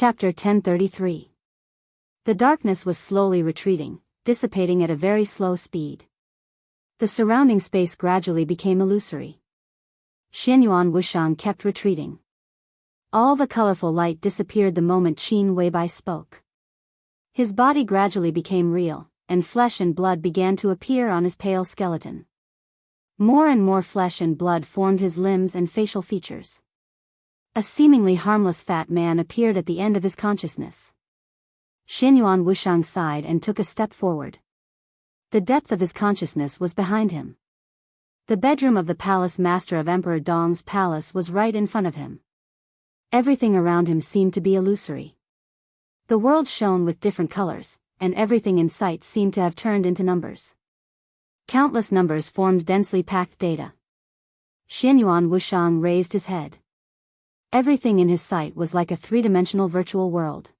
Chapter 1033. The darkness was slowly retreating, dissipating at a very slow speed. The surrounding space gradually became illusory. Xianyuan Wushang kept retreating. All the colorful light disappeared the moment Qin Weibai spoke. His body gradually became real, and flesh and blood began to appear on his pale skeleton. More and more flesh and blood formed his limbs and facial features. A seemingly harmless fat man appeared at the end of his consciousness. Xianyuan Wushang sighed and took a step forward. The depth of his consciousness was behind him. The bedroom of the palace master of Emperor Dong's palace was right in front of him. Everything around him seemed to be illusory. The world shone with different colors, and everything in sight seemed to have turned into numbers. Countless numbers formed densely packed data. Xianyuan Wushang raised his head. Everything in his sight was like a three-dimensional virtual world.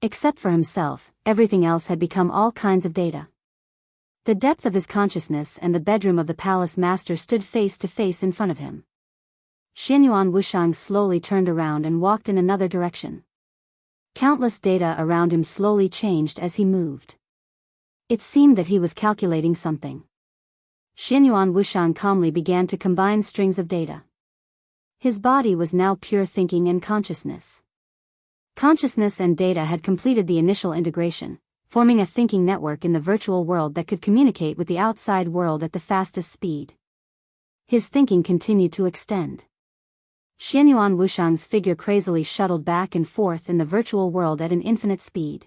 Except for himself, everything else had become all kinds of data. The depth of his consciousness and the bedroom of the palace master stood face to face in front of him. Xianyuan Wushang slowly turned around and walked in another direction. Countless data around him slowly changed as he moved. It seemed that he was calculating something. Xianyuan Wushang calmly began to combine strings of data. His body was now pure thinking and consciousness. Consciousness and data had completed the initial integration, forming a thinking network in the virtual world that could communicate with the outside world at the fastest speed. His thinking continued to extend. Xianyuan Wushang's figure crazily shuttled back and forth in the virtual world at an infinite speed.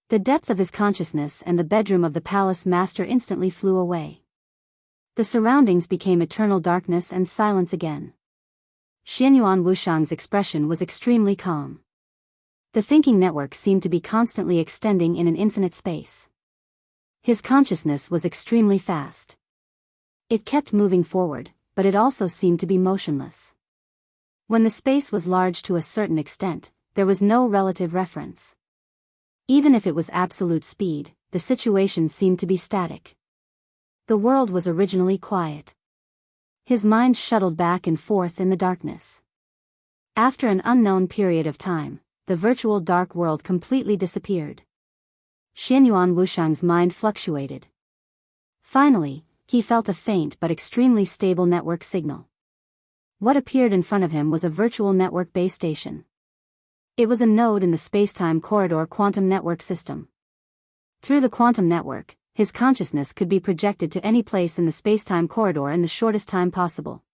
The depth of his consciousness and the bedroom of the palace master instantly flew away. The surroundings became eternal darkness and silence again. Xianyuan Wushang's expression was extremely calm. The thinking network seemed to be constantly extending in an infinite space. His consciousness was extremely fast. It kept moving forward, but it also seemed to be motionless. When the space was large to a certain extent, there was no relative reference. Even if it was absolute speed, the situation seemed to be static. The world was originally quiet. His mind shuttled back and forth in the darkness. After an unknown period of time, the virtual dark world completely disappeared. Xianyuan Wushang's mind fluctuated. Finally, he felt a faint but extremely stable network signal. What appeared in front of him was a virtual network base station. It was a node in the space-time corridor quantum network system. Through the quantum network, his consciousness could be projected to any place in the space-time corridor in the shortest time possible.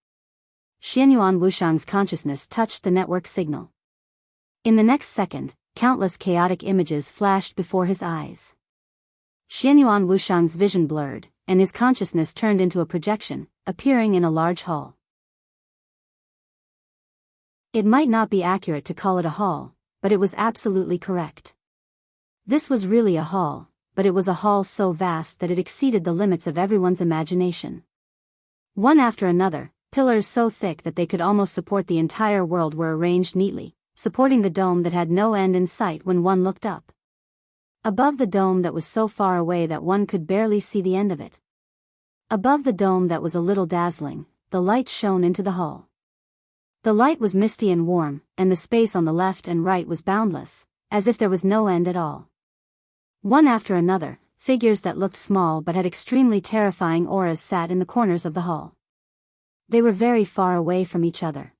Xianyuan Wushang's consciousness touched the network signal. In the next second, countless chaotic images flashed before his eyes. Xianyuan Wushang's vision blurred, and his consciousness turned into a projection, appearing in a large hall. It might not be accurate to call it a hall, but it was absolutely correct. This was really a hall, but it was a hall so vast that it exceeded the limits of everyone's imagination. One after another, pillars so thick that they could almost support the entire world were arranged neatly, supporting the dome that had no end in sight when one looked up. Above the dome that was so far away that one could barely see the end of it. Above the dome that was a little dazzling, the light shone into the hall. The light was misty and warm, and the space on the left and right was boundless, as if there was no end at all. One after another, figures that looked small but had extremely terrifying auras sat in the corners of the hall. They were very far away from each other.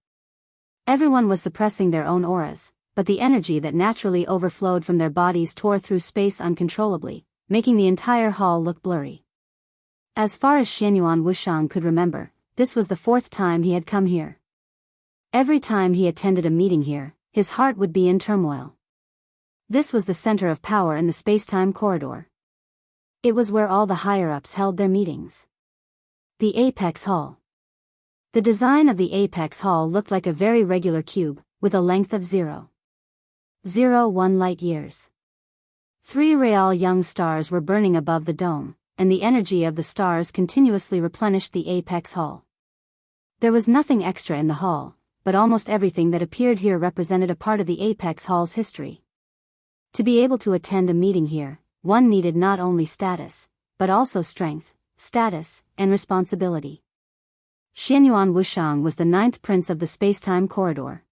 Everyone was suppressing their own auras, but the energy that naturally overflowed from their bodies tore through space uncontrollably, making the entire hall look blurry. As far as Xianyuan Wushang could remember, this was the 4th time he had come here. Every time he attended a meeting here, his heart would be in turmoil. This was the center of power in the space-time corridor. It was where all the higher-ups held their meetings. The Apex Hall. The design of the Apex Hall looked like a very regular cube, with a length of 0.01 light-years. 3 real young stars were burning above the dome, and the energy of the stars continuously replenished the Apex Hall. There was nothing extra in the hall, but almost everything that appeared here represented a part of the Apex Hall's history. To be able to attend a meeting here, one needed not only status, but also strength, status, and responsibility. Xianyuan Wushang was the 9th prince of the space-time corridor.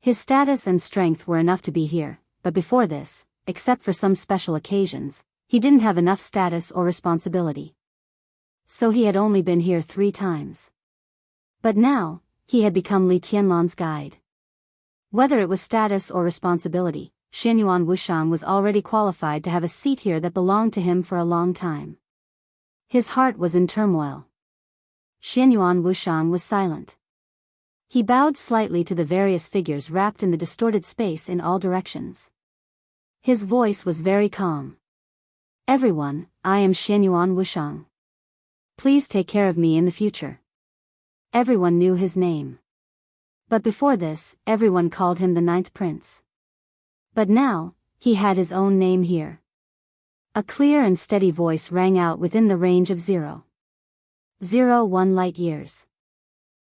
His status and strength were enough to be here, but before this, except for some special occasions, he didn't have enough status or responsibility. So he had only been here 3 times. But now, he had become Li Tianlan's guide. Whether it was status or responsibility, Xianyuan Wushang was already qualified to have a seat here that belonged to him for a long time. His heart was in turmoil. Xianyuan Wushang was silent. He bowed slightly to the various figures wrapped in the distorted space in all directions. His voice was very calm. Everyone, I am Xianyuan Wushang. Please take care of me in the future. Everyone knew his name. But before this, everyone called him the 9th Prince. But now, he had his own name here. A clear and steady voice rang out within the range of 0.01 light years.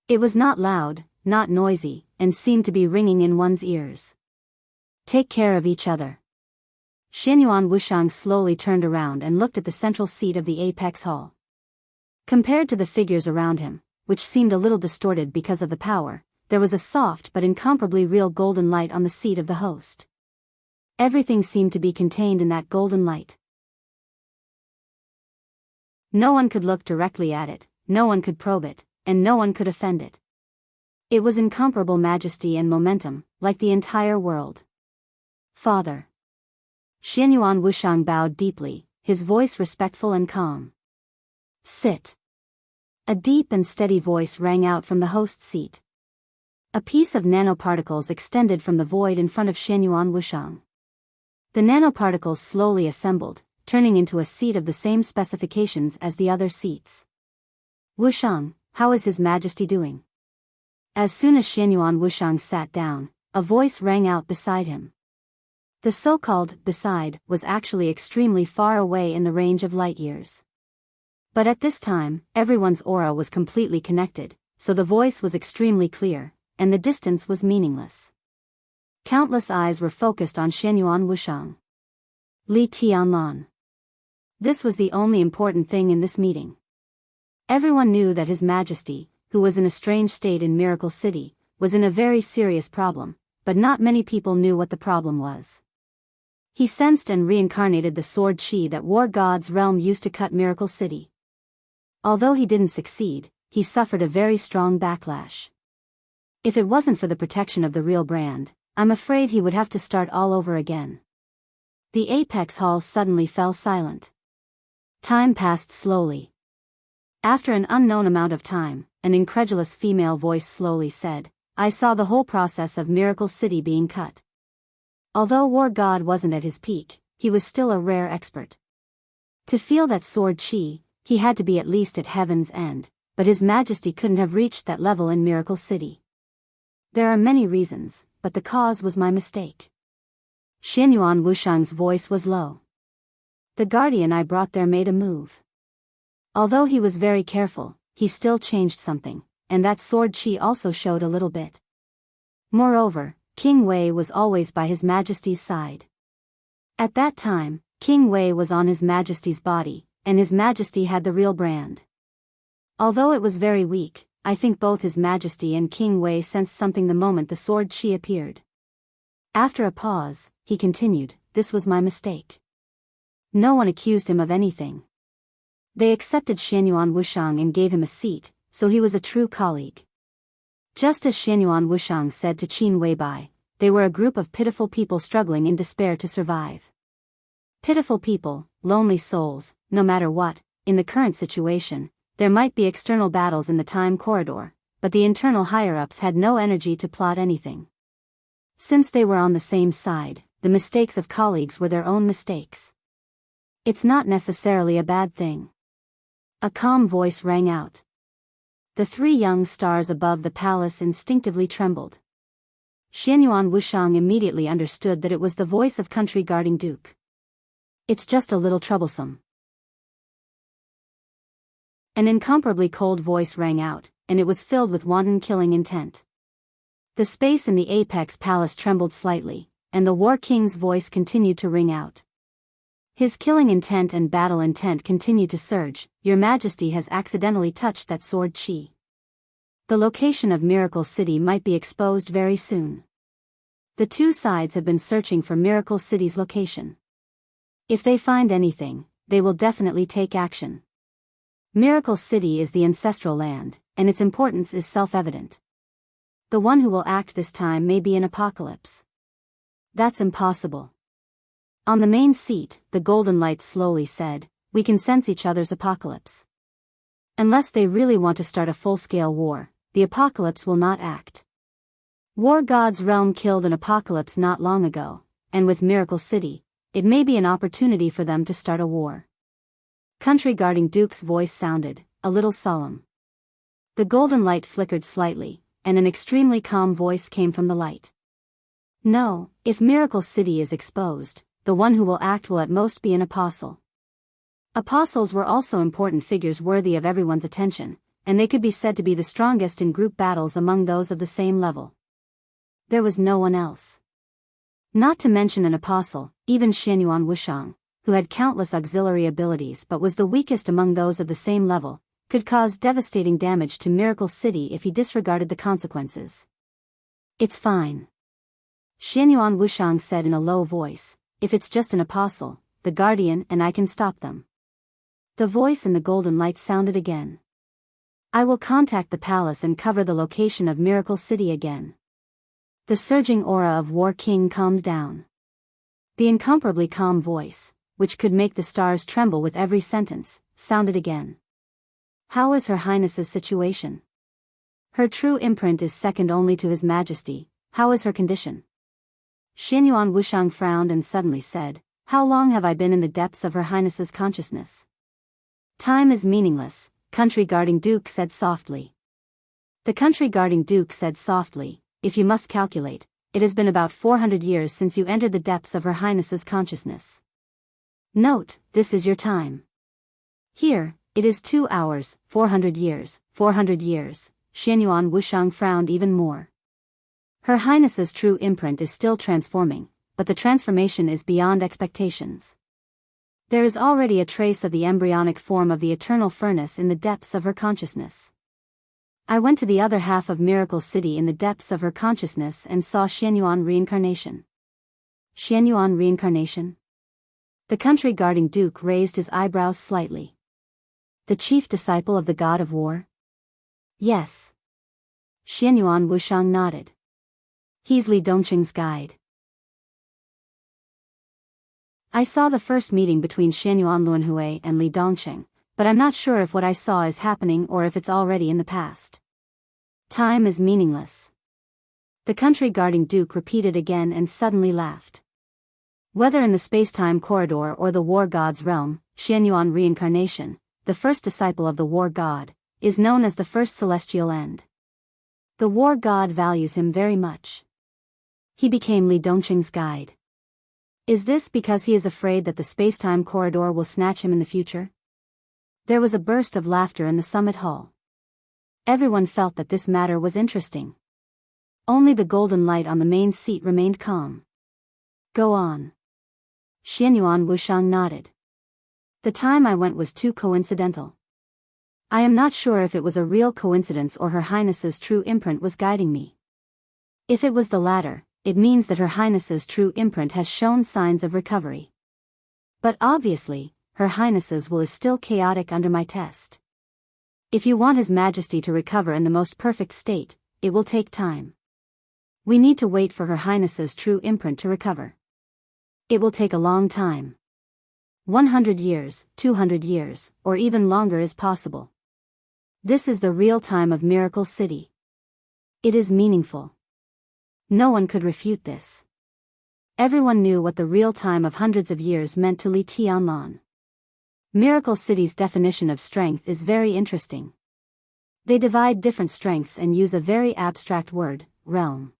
It was not loud, not noisy, and seemed to be ringing in one's ears. Take care of each other. Xianyuan Wushang slowly turned around and looked at the central seat of the apex hall. Compared to the figures around him, which seemed a little distorted because of the power, there was a soft but incomparably real golden light on the seat of the host. Everything seemed to be contained in that golden light. No one could look directly at it, no one could probe it, and no one could offend it. It was incomparable majesty and momentum, like the entire world. Father. Xianyuan Wushang bowed deeply, his voice respectful and calm. Sit. A deep and steady voice rang out from the host's seat. A piece of nanoparticles extended from the void in front of Xianyuan Wushang. The nanoparticles slowly assembled, turning into a seat of the same specifications as the other seats. Wushang, how is His Majesty doing? As soon as Xianyuan Wushang sat down, a voice rang out beside him. The so-called beside was actually extremely far away in the range of light years. But at this time, everyone's aura was completely connected, so the voice was extremely clear, and the distance was meaningless. Countless eyes were focused on Xianyuan Wushang. Li Tianlan. This was the only important thing in this meeting. Everyone knew that His Majesty, who was in a strange state in Miracle City, was in a very serious problem, but not many people knew what the problem was. He sensed and reincarnated the sword chi that War God's realm used to cut Miracle City. Although he didn't succeed, he suffered a very strong backlash. If it wasn't for the protection of the real brand, I'm afraid he would have to start all over again. The apex hall suddenly fell silent. Time passed slowly. After an unknown amount of time, an incredulous female voice slowly said, I saw the whole process of Miracle City being cut. Although War God wasn't at his peak, he was still a rare expert. To feel that sword chi, he had to be at least at heaven's end, but His Majesty couldn't have reached that level in Miracle City. There are many reasons, but the cause was my mistake. Xianyuan Wushang's voice was low. The guardian I brought there made a move. Although he was very careful, he still changed something, and that sword chi also showed a little bit. Moreover, King Wei was always by His Majesty's side. At that time, King Wei was on His Majesty's body, and His Majesty had the real brand. Although it was very weak, I think both His Majesty and King Wei sensed something the moment the sword chi appeared. After a pause, he continued, this was my mistake. No one accused him of anything. They accepted Xianyuan Wushang and gave him a seat, so he was a true colleague. Just as Xianyuan Wushang said to Qin Weibai, they were a group of pitiful people struggling in despair to survive. Pitiful people, lonely souls, no matter what, in the current situation, there might be external battles in the time corridor, but the internal higher-ups had no energy to plot anything. Since they were on the same side, the mistakes of colleagues were their own mistakes. It's not necessarily a bad thing. A calm voice rang out. The 3 young stars above the palace instinctively trembled. Xianyuan Wushang immediately understood that it was the voice of country guarding Duke. It's just a little troublesome. An incomparably cold voice rang out, and it was filled with wanton killing intent. The space in the apex palace trembled slightly, and the War King's voice continued to ring out. His killing intent and battle intent continued to surge. Your Majesty has accidentally touched that sword chi. The location of Miracle City might be exposed very soon. The two sides have been searching for Miracle City's location. If they find anything, they will definitely take action. Miracle City is the ancestral land, and its importance is self-evident. The one who will act this time may be an apocalypse. That's impossible. On the main seat, the Golden Light slowly said, "We can sense each other's apocalypse. Unless they really want to start a full-scale war, the apocalypse will not act. War God's realm killed an apocalypse not long ago, and with Miracle City, it may be an opportunity for them to start a war." Country Guarding Duke's voice sounded a little solemn. The golden light flickered slightly, and an extremely calm voice came from the light. "No, if Miracle City is exposed, the one who will act will at most be an apostle." Apostles were also important figures worthy of everyone's attention, and they could be said to be the strongest in group battles among those of the same level. There was no one else. Not to mention an apostle, even Xianyuan Wushang, who had countless auxiliary abilities but was the weakest among those of the same level, could cause devastating damage to Miracle City if he disregarded the consequences. "It's fine," Xianyuan Wushang said in a low voice. "If it's just an apostle, the guardian and I can stop them." The voice in the golden light sounded again. "I will contact the palace and cover the location of Miracle City again." The surging aura of War King calmed down. The incomparably calm voice, which could make the stars tremble with every sentence, sounded again. "How is Her Highness's situation? Her true imprint is second only to His Majesty. How is her condition?" Xianyuan Wushang frowned and suddenly said, "How long have I been in the depths of Her Highness's consciousness?" "Time is meaningless," Country Guarding Duke said softly. The Country Guarding Duke said softly, "If you must calculate, it has been about 400 years since you entered the depths of Her Highness's consciousness. Note, this is your time. Here, it is 2 hours, 400 years, 400 years." Xianyuan Wushang frowned even more. Her Highness's true imprint is still transforming, but the transformation is beyond expectations. There is already a trace of the embryonic form of the eternal furnace in the depths of her consciousness. I went to the other half of Miracle City in the depths of her consciousness and saw Xianyuan reincarnation. Xianyuan reincarnation? The Country Guarding Duke raised his eyebrows slightly. The chief disciple of the god of war? Yes. Xianyuan Wushang nodded. He's Li Dongqing's guide. I saw the first meeting between Xianyuan Luanhui and Li Dongqing, but I'm not sure if what I saw is happening or if it's already in the past. Time is meaningless. The Country Guarding Duke repeated again and suddenly laughed. Whether in the space-time corridor or the war god's realm, Xianyuan reincarnation, the first disciple of the war god, is known as the first celestial end. The war god values him very much. He became Li Dongqing's guide. Is this because he is afraid that the space-time corridor will snatch him in the future? There was a burst of laughter in the summit hall. Everyone felt that this matter was interesting. Only the golden light on the main seat remained calm. Go on. Xianyuan Wushang nodded. The time I went was too coincidental. I am not sure if it was a real coincidence or Her Highness's true imprint was guiding me. If it was the latter, it means that Her Highness's true imprint has shown signs of recovery. But obviously, Her Highness's will is still chaotic under my test. If you want His Majesty to recover in the most perfect state, it will take time. We need to wait for Her Highness's true imprint to recover. It will take a long time. 100 years, 200 years, or even longer is possible. This is the real time of Miracle City. It is meaningful. No one could refute this. Everyone knew what the real time of hundreds of years meant to Li Tianlan. Miracle City's definition of strength is very interesting. They divide different strengths and use a very abstract word, realm.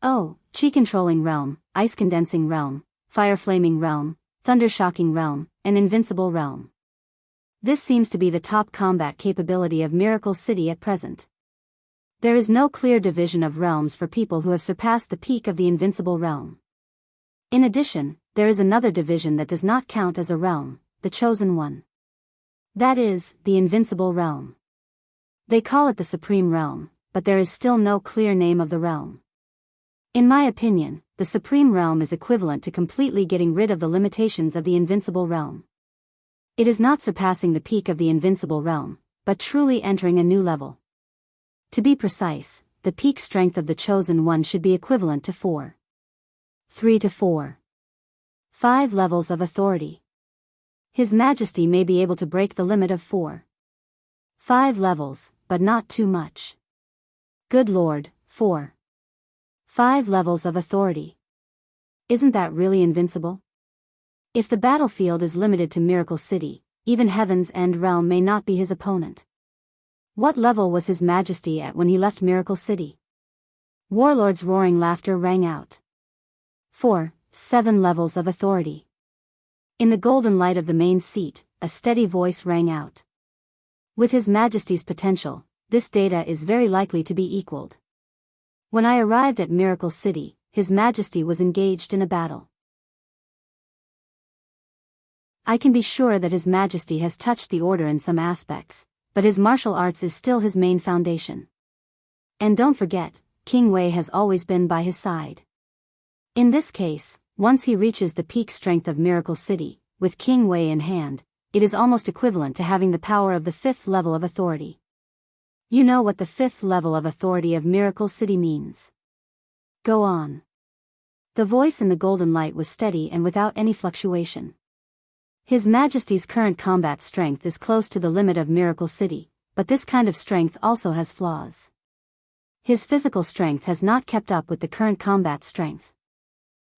Oh, chi-controlling realm, ice-condensing realm, fire-flaming realm, thunder-shocking realm, and invincible realm. This seems to be the top combat capability of Miracle City at present. There is no clear division of realms for people who have surpassed the peak of the invincible realm. In addition, there is another division that does not count as a realm, the chosen one. That is, the invincible realm. They call it the supreme realm, but there is still no clear name of the realm. In my opinion, the Supreme Realm is equivalent to completely getting rid of the limitations of the Invincible Realm. It is not surpassing the peak of the Invincible Realm, but truly entering a new level. To be precise, the peak strength of the Chosen One should be equivalent to 3 to 5 levels of authority. His Majesty may be able to break the limit of 5 levels, but not too much. Good Lord, 5 levels of authority. Isn't that really invincible? If the battlefield is limited to Miracle City, even Heaven's End Realm may not be his opponent. What level was His Majesty at when he left Miracle City? Warlord's roaring laughter rang out. 7 levels of authority. In the golden light of the main seat, a steady voice rang out. With His Majesty's potential, this data is very likely to be equaled. When I arrived at Miracle City, His Majesty was engaged in a battle. I can be sure that His Majesty has touched the order in some aspects, but his martial arts is still his main foundation. And don't forget, King Wei has always been by his side. In this case, once he reaches the peak strength of Miracle City, with King Wei in hand, it is almost equivalent to having the power of the 5th level of authority. You know what the 5th level of authority of Miracle City means. Go on. The voice in the golden light was steady and without any fluctuation. His Majesty's current combat strength is close to the limit of Miracle City, but this kind of strength also has flaws. His physical strength has not kept up with the current combat strength.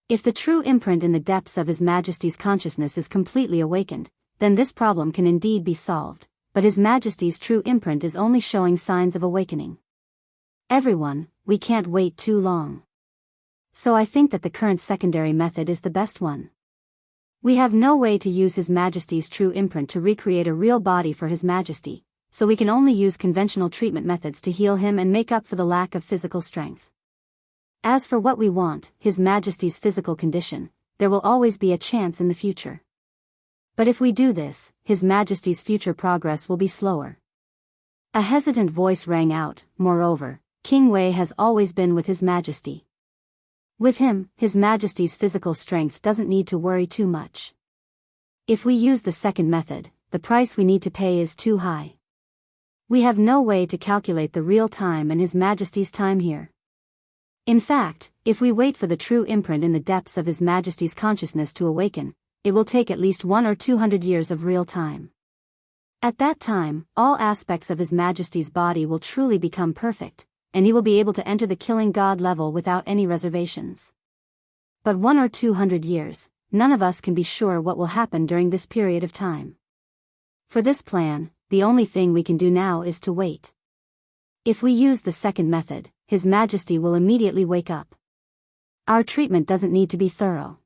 If the true imprint in the depths of His Majesty's consciousness is completely awakened, then this problem can indeed be solved, but His Majesty's true imprint is only showing signs of awakening. Everyone, we can't wait too long. So I think that the current secondary method is the best one. We have no way to use His Majesty's true imprint to recreate a real body for His Majesty, so we can only use conventional treatment methods to heal him and make up for the lack of physical strength. As for what we want, His Majesty's physical condition, there will always be a chance in the future. But if we do this, His Majesty's future progress will be slower. A hesitant voice rang out, moreover, King Wei has always been with His Majesty. With him, His Majesty's physical strength doesn't need to worry too much. If we use the second method, the price we need to pay is too high. We have no way to calculate the real time and His Majesty's time here. In fact, if we wait for the true imprint in the depths of His Majesty's consciousness to awaken, it will take at least 100 or 200 years of real time. At that time, all aspects of His Majesty's body will truly become perfect, and he will be able to enter the killing god level without any reservations. But 100 or 200 years, none of us can be sure what will happen during this period of time. For this plan, the only thing we can do now is to wait. If we use the second method, His Majesty will immediately wake up. Our treatment doesn't need to be thorough.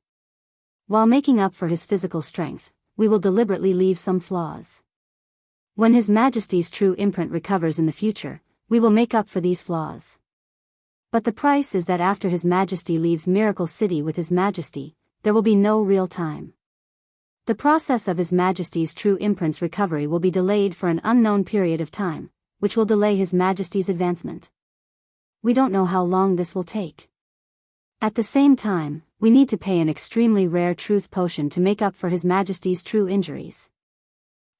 While making up for his physical strength, we will deliberately leave some flaws. When His Majesty's true imprint recovers in the future, we will make up for these flaws. But the price is that after His Majesty leaves Miracle City with His Majesty, there will be no real time. The process of His Majesty's true imprint's recovery will be delayed for an unknown period of time, which will delay His Majesty's advancement. We don't know how long this will take. At the same time, we need to pay an extremely rare truth potion to make up for His Majesty's true injuries.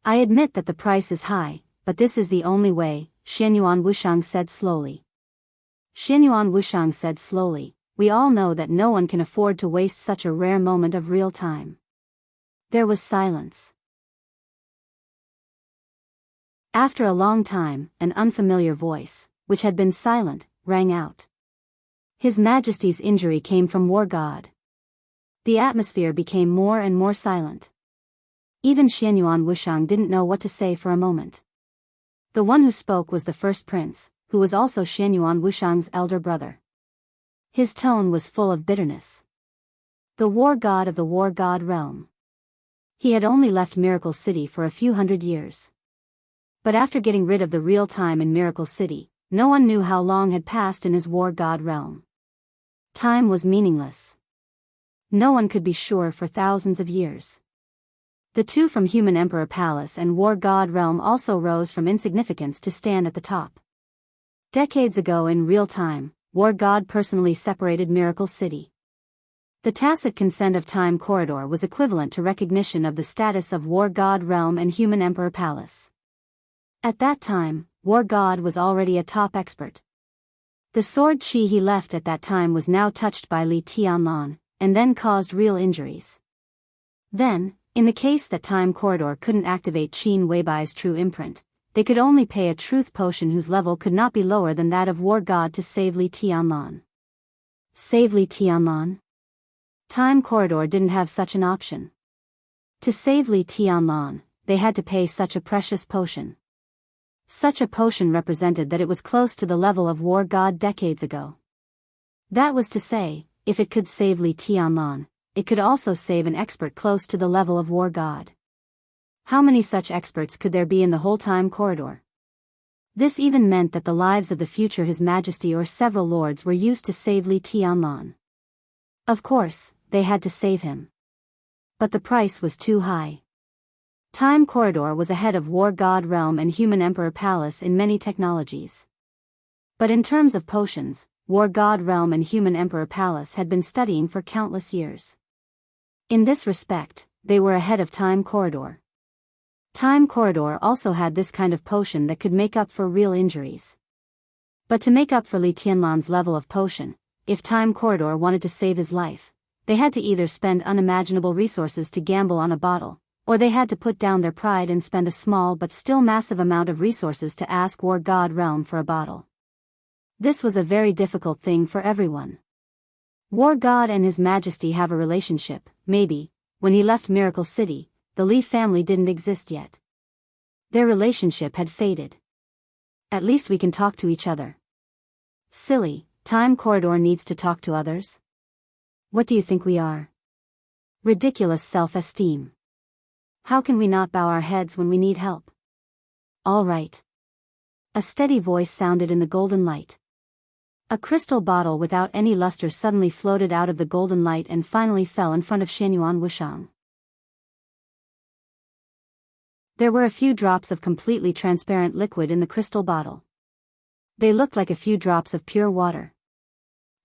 I admit that the price is high, but this is the only way, Xianyuan Wushang said slowly. Xianyuan Wushang said slowly, we all know that no one can afford to waste such a rare moment of real time. There was silence. After a long time, an unfamiliar voice, which had been silent, rang out. His Majesty's injury came from War God. The atmosphere became more and more silent. Even Xianyuan Wushang didn't know what to say for a moment. The one who spoke was the first prince, who was also Xianyuan Wushang's elder brother. His tone was full of bitterness. The war god of the war god realm. He had only left Miracle City for a few hundred years. But after getting rid of the real time in Miracle City, no one knew how long had passed in his war god realm. Time was meaningless. No one could be sure for thousands of years. The two from Human Emperor Palace and War God Realm also rose from insignificance to stand at the top. Decades ago in real time, War God personally separated Miracle City. The tacit consent of Time Corridor was equivalent to recognition of the status of War God Realm and Human Emperor Palace. At that time, War God was already a top expert. The sword chi he left at that time was now touched by Li Tianlan, and then caused real injuries. Then, in the case that Time Corridor couldn't activate Qin Weibai's true imprint, they could only pay a truth potion whose level could not be lower than that of War God to save Li Tianlan. Save Li Tianlan? Time Corridor didn't have such an option. To save Li Tianlan, they had to pay such a precious potion. Such a potion represented that it was close to the level of War God decades ago. That was to say, if it could save Li Tianlan, it could also save an expert close to the level of War God. How many such experts could there be in the whole Time Corridor? This even meant that the lives of the future His Majesty or several lords were used to save Li Tianlan. Of course, they had to save him. But the price was too high. Time Corridor was ahead of War God Realm and Human Emperor Palace in many technologies. But in terms of potions, War God Realm and Human Emperor Palace had been studying for countless years. In this respect, they were ahead of Time Corridor. Time Corridor also had this kind of potion that could make up for real injuries. But to make up for Li Tianlan's level of potion, if Time Corridor wanted to save his life, they had to either spend unimaginable resources to gamble on a bottle, or they had to put down their pride and spend a small but still massive amount of resources to ask War God Realm for a bottle. This was a very difficult thing for everyone. War God and His Majesty have a relationship, maybe. When he left Miracle City, the Li family didn't exist yet. Their relationship had faded. At least we can talk to each other. Silly, Time Corridor needs to talk to others? What do you think we are? Ridiculous self-esteem. How can we not bow our heads when we need help? All right. A steady voice sounded in the golden light. A crystal bottle without any luster suddenly floated out of the golden light and finally fell in front of Xianyuan Wushang. There were a few drops of completely transparent liquid in the crystal bottle. They looked like a few drops of pure water.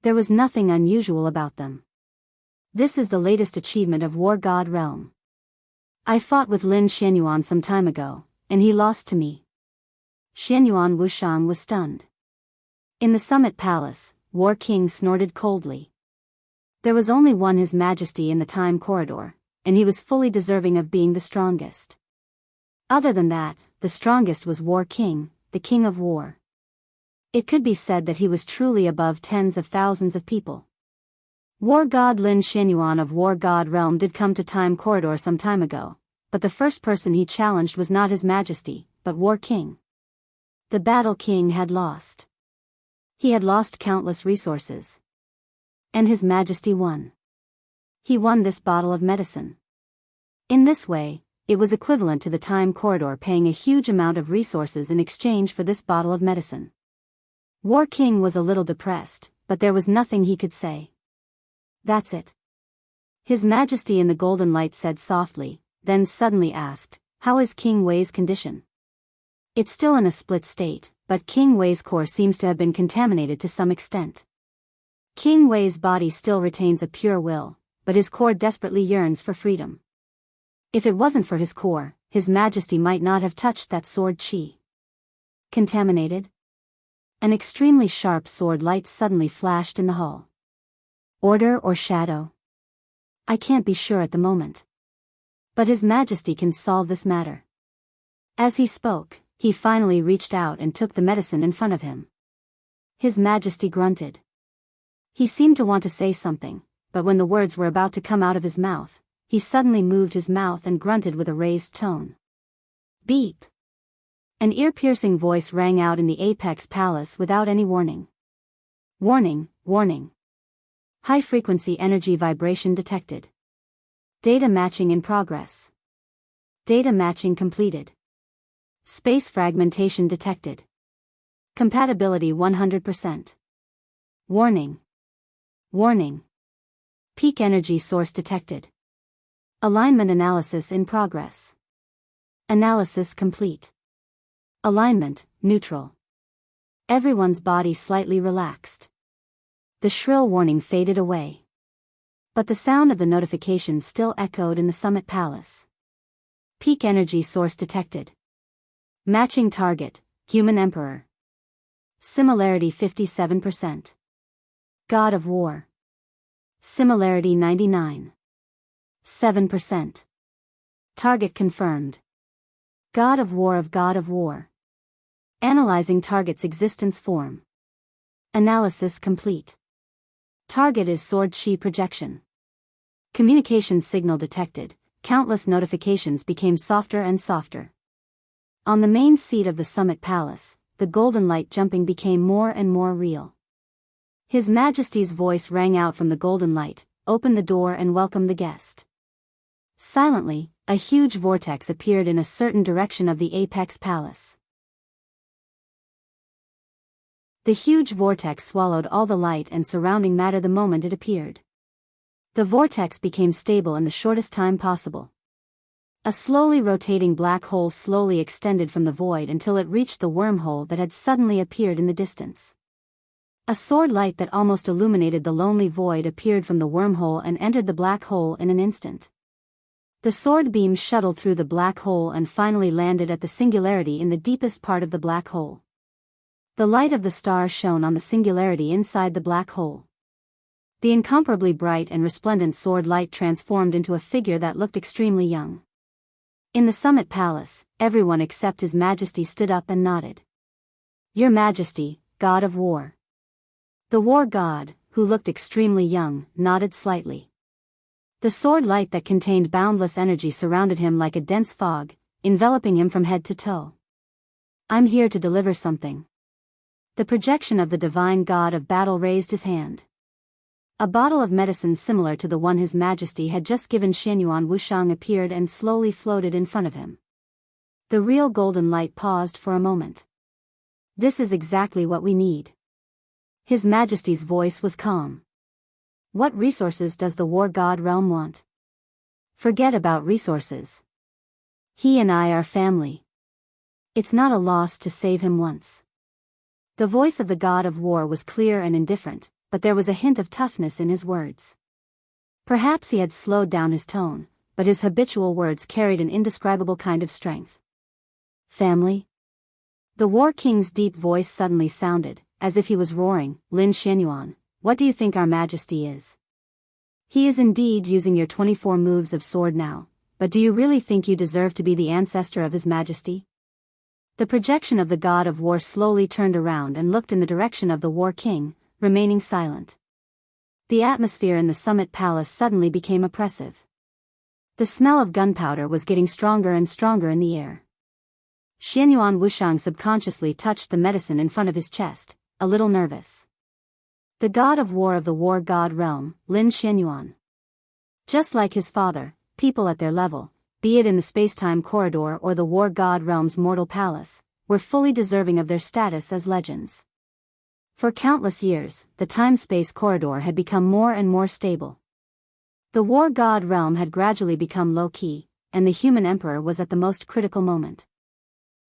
There was nothing unusual about them. This is the latest achievement of War God Realm. I fought with Lin Xianyuan some time ago, and he lost to me. Xianyuan Wushang was stunned. In the Summit Palace, War King snorted coldly. There was only one His Majesty in the Time Corridor, and he was fully deserving of being the strongest. Other than that, the strongest was War King, the King of War. It could be said that he was truly above tens of thousands of people. War God Lin Xianyuan of War God Realm did come to Time Corridor some time ago, but the first person he challenged was not His Majesty, but War King. The Battle King had lost. He had lost countless resources. And His Majesty won. He won this bottle of medicine. In this way, it was equivalent to the Time Corridor paying a huge amount of resources in exchange for this bottle of medicine. War King was a little depressed, but there was nothing he could say. That's it. His Majesty in the golden light said softly, then suddenly asked, "How is King Wei's condition?" It's still in a split state, but King Wei's core seems to have been contaminated to some extent. King Wei's body still retains a pure will, but his core desperately yearns for freedom. If it wasn't for his core, His Majesty might not have touched that sword chi. Contaminated? An extremely sharp sword light suddenly flashed in the hall. Order or shadow? I can't be sure at the moment. But His Majesty can solve this matter. As he spoke, he finally reached out and took the medicine in front of him. His Majesty grunted. He seemed to want to say something, but when the words were about to come out of his mouth, he suddenly moved his mouth and grunted with a raised tone. Beep! An ear-piercing voice rang out in the Apex Palace without any warning. Warning, warning. High-frequency energy vibration detected. Data matching in progress. Data matching completed. Space fragmentation detected. Compatibility 100%. Warning. Warning. Peak energy source detected. Alignment analysis in progress. Analysis complete. Alignment, neutral. Everyone's body slightly relaxed. The shrill warning faded away. But the sound of the notification still echoed in the summit palace. Peak energy source detected. Matching target, human emperor. Similarity 57%. God of War. Similarity 99.7%. Target confirmed. God of War of God of War. Analyzing target's existence form. Analysis complete. Target is Sword Chi projection. Communication signal detected. Countless notifications became softer and softer. On the main seat of the summit palace, the golden light jumping became more and more real. His Majesty's voice rang out from the golden light, "Open the door and welcome the guest." Silently, a huge vortex appeared in a certain direction of the apex palace. The huge vortex swallowed all the light and surrounding matter the moment it appeared. The vortex became stable in the shortest time possible. A slowly rotating black hole slowly extended from the void until it reached the wormhole that had suddenly appeared in the distance. A sword light that almost illuminated the lonely void appeared from the wormhole and entered the black hole in an instant. The sword beam shuttled through the black hole and finally landed at the singularity in the deepest part of the black hole. The light of the star shone on the singularity inside the black hole. The incomparably bright and resplendent sword light transformed into a figure that looked extremely young. In the summit palace, everyone except His Majesty stood up and nodded. "Your Majesty, God of War." The war god, who looked extremely young, nodded slightly. The sword light that contained boundless energy surrounded him like a dense fog, enveloping him from head to toe. "I'm here to deliver something." The projection of the divine god of battle raised his hand. A bottle of medicine similar to the one His Majesty had just given Xianyuan Wushang appeared and slowly floated in front of him. The real golden light paused for a moment. "This is exactly what we need." His Majesty's voice was calm. "What resources does the war god realm want?" "Forget about resources. He and I are family. It's not a loss to save him once." The voice of the god of war was clear and indifferent, but there was a hint of toughness in his words. Perhaps he had slowed down his tone, but his habitual words carried an indescribable kind of strength. "Family?" The war king's deep voice suddenly sounded, as if he was roaring. "Lin Xianyuan, what do you think our Majesty is? He is indeed using your 24 moves of sword now, but do you really think you deserve to be the ancestor of His Majesty?" The projection of the god of war slowly turned around and looked in the direction of the war king, remaining silent. The atmosphere in the summit palace suddenly became oppressive. The smell of gunpowder was getting stronger and stronger in the air. Xianyuan Wushang subconsciously touched the medicine in front of his chest, a little nervous. The god of war of the war god realm, Lin Xianyuan. Just like his father, people at their level, be it in the space-time corridor or the war god realm's mortal palace, were fully deserving of their status as legends. For countless years, the time-space corridor had become more and more stable. The war god realm had gradually become low-key, and the human emperor was at the most critical moment.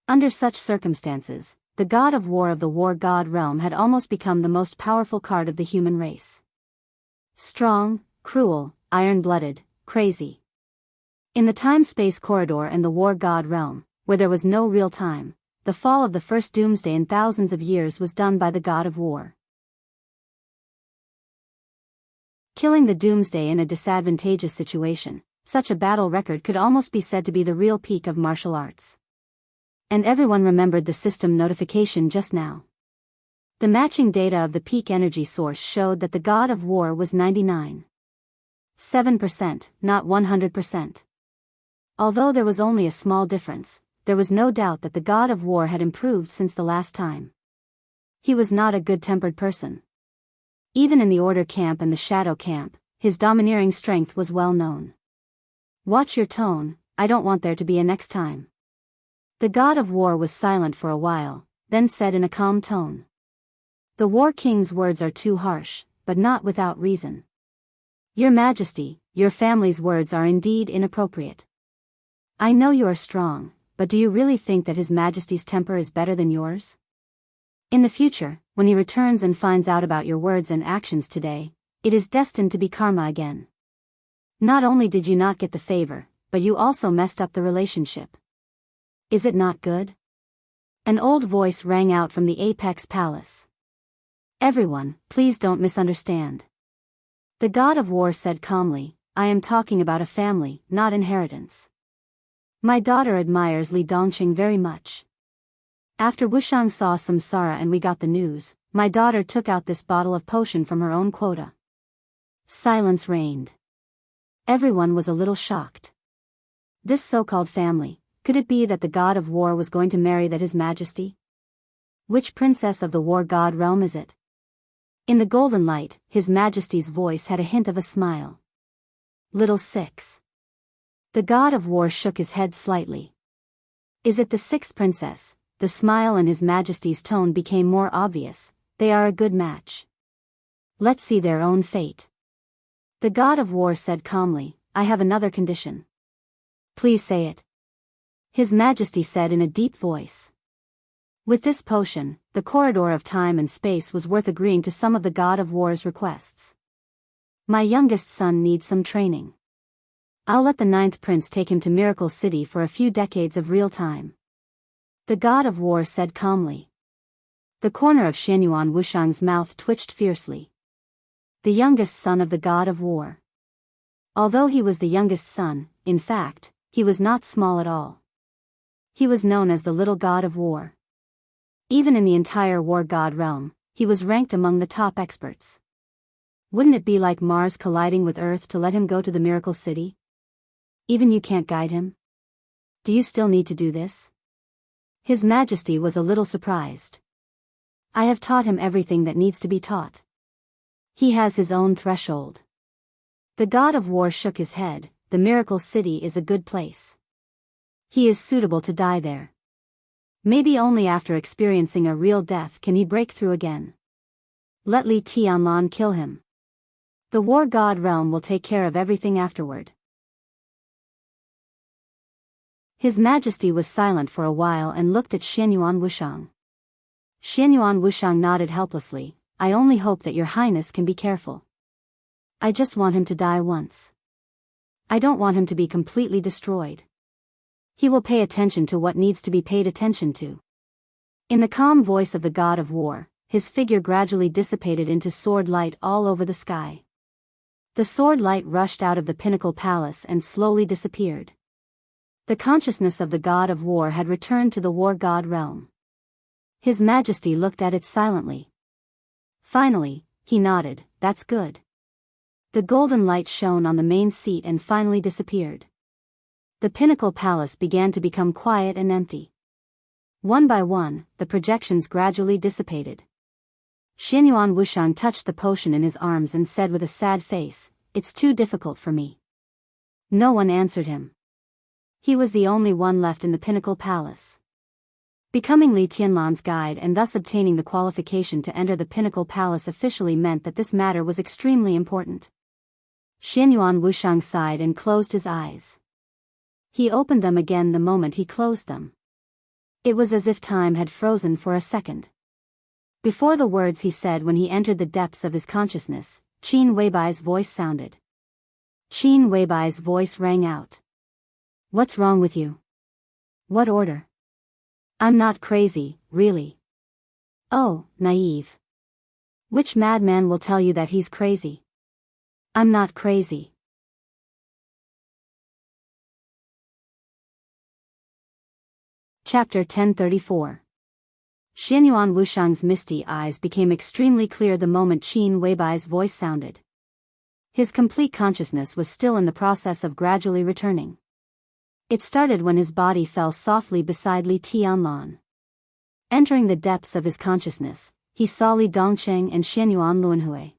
Under such circumstances, the god of war of the war god realm had almost become the most powerful card of the human race. Strong, cruel, iron-blooded, crazy. In the time-space corridor and the war god realm, where there was no real time, the fall of the first doomsday in thousands of years was done by the god of war. Killing the doomsday in a disadvantageous situation, such a battle record could almost be said to be the real peak of martial arts. And everyone remembered the system notification just now. The matching data of the peak energy source showed that the god of war was 99.7%, not 100%. Although there was only a small difference, there was no doubt that the god of war had improved since the last time. He was not a good-tempered person. Even in the Order camp and the Shadow camp, his domineering strength was well known. "Watch your tone, I don't want there to be a next time." The god of war was silent for a while, then said in a calm tone. "The war king's words are too harsh, but not without reason. Your Majesty, your family's words are indeed inappropriate. I know you are strong, but do you really think that His Majesty's temper is better than yours? In the future, when he returns and finds out about your words and actions today, it is destined to be karma again. Not only did you not get the favor, but you also messed up the relationship. Is it not good? An old voice rang out from the Apex Palace. Everyone, please don't misunderstand. The god of war said calmly, I am talking about a family, not inheritance. My daughter admires Li Dongqing very much. After Wushang saw samsara and we got the news, my daughter took out this bottle of potion from her own quota. Silence reigned. Everyone was a little shocked. This so-called family, could it be that the god of war was going to marry that His Majesty? Which princess of the war god realm is it? In the golden light, His Majesty's voice had a hint of a smile. Little six. The god of war shook his head slightly. Is it the sixth princess? The smile in His Majesty's tone became more obvious. They are a good match. Let's see their own fate. The god of war said calmly, I have another condition. Please say it. His Majesty said in a deep voice. With this potion, the corridor of time and space was worth agreeing to some of the god of war's requests. My youngest son needs some training. I'll let the ninth prince take him to Miracle City for a few decades of real time. The god of war said calmly. The corner of Xianyuan Wushang's mouth twitched fiercely. The youngest son of the god of war. Although he was the youngest son, in fact, he was not small at all. He was known as the little god of war. Even in the entire war god realm, he was ranked among the top experts. Wouldn't it be like Mars colliding with Earth to let him go to the Miracle City? Even you can't guide him? Do you still need to do this? His Majesty was a little surprised. I have taught him everything that needs to be taught. He has his own threshold. The god of war shook his head. The Miracle City is a good place. He is suitable to die there. Maybe only after experiencing a real death can he break through again. Let Li Tianlan kill him. The war god realm will take care of everything afterward. His Majesty was silent for a while and looked at Xianyuan Wushang. Xianyuan Wushang nodded helplessly. I only hope that Your Highness can be careful. I just want him to die once. I don't want him to be completely destroyed. He will pay attention to what needs to be paid attention to. In the calm voice of the god of war, his figure gradually dissipated into sword light all over the sky. The sword light rushed out of the pinnacle palace and slowly disappeared. The consciousness of the god of war had returned to the war god realm. His Majesty looked at it silently. Finally, he nodded, that's good. The golden light shone on the main seat and finally disappeared. The pinnacle palace began to become quiet and empty. One by one, the projections gradually dissipated. Xianyuan Wushang touched the potion in his arms and said with a sad face, It's too difficult for me. No one answered him. He was the only one left in the pinnacle palace. Becoming Li Tianlan's guide and thus obtaining the qualification to enter the pinnacle palace officially meant that this matter was extremely important. Xianyuan Wushang sighed and closed his eyes. He opened them again the moment he closed them. It was as if time had frozen for a second. Before the words he said when he entered the depths of his consciousness, Qin Weibai's voice sounded. Qin Weibai's voice rang out. What's wrong with you? What order? I'm not crazy, really. Oh, naive. Which madman will tell you that he's crazy? I'm not crazy. Chapter 1034. Xianyuan Wushang's misty eyes became extremely clear the moment Qin Weibai's voice sounded. His complete consciousness was still in the process of gradually returning. It started when his body fell softly beside Li Tianlan. Entering the depths of his consciousness, he saw Li Dongqing and Xianyuan Luanhui.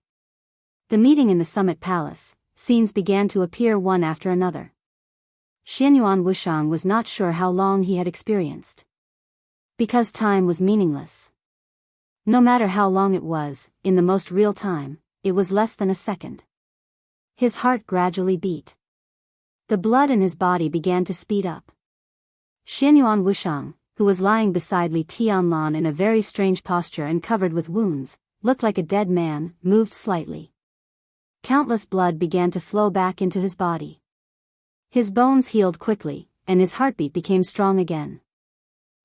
The meeting in the Summit Palace, scenes began to appear one after another. Xianyuan Wushang was not sure how long he had experienced. Because time was meaningless. No matter how long it was, in the most real time, it was less than a second. His heart gradually beat. The blood in his body began to speed up. Xianyuan Wushang, who was lying beside Li Tianlan in a very strange posture and covered with wounds, looked like a dead man, moved slightly. Countless blood began to flow back into his body. His bones healed quickly, and his heartbeat became strong again.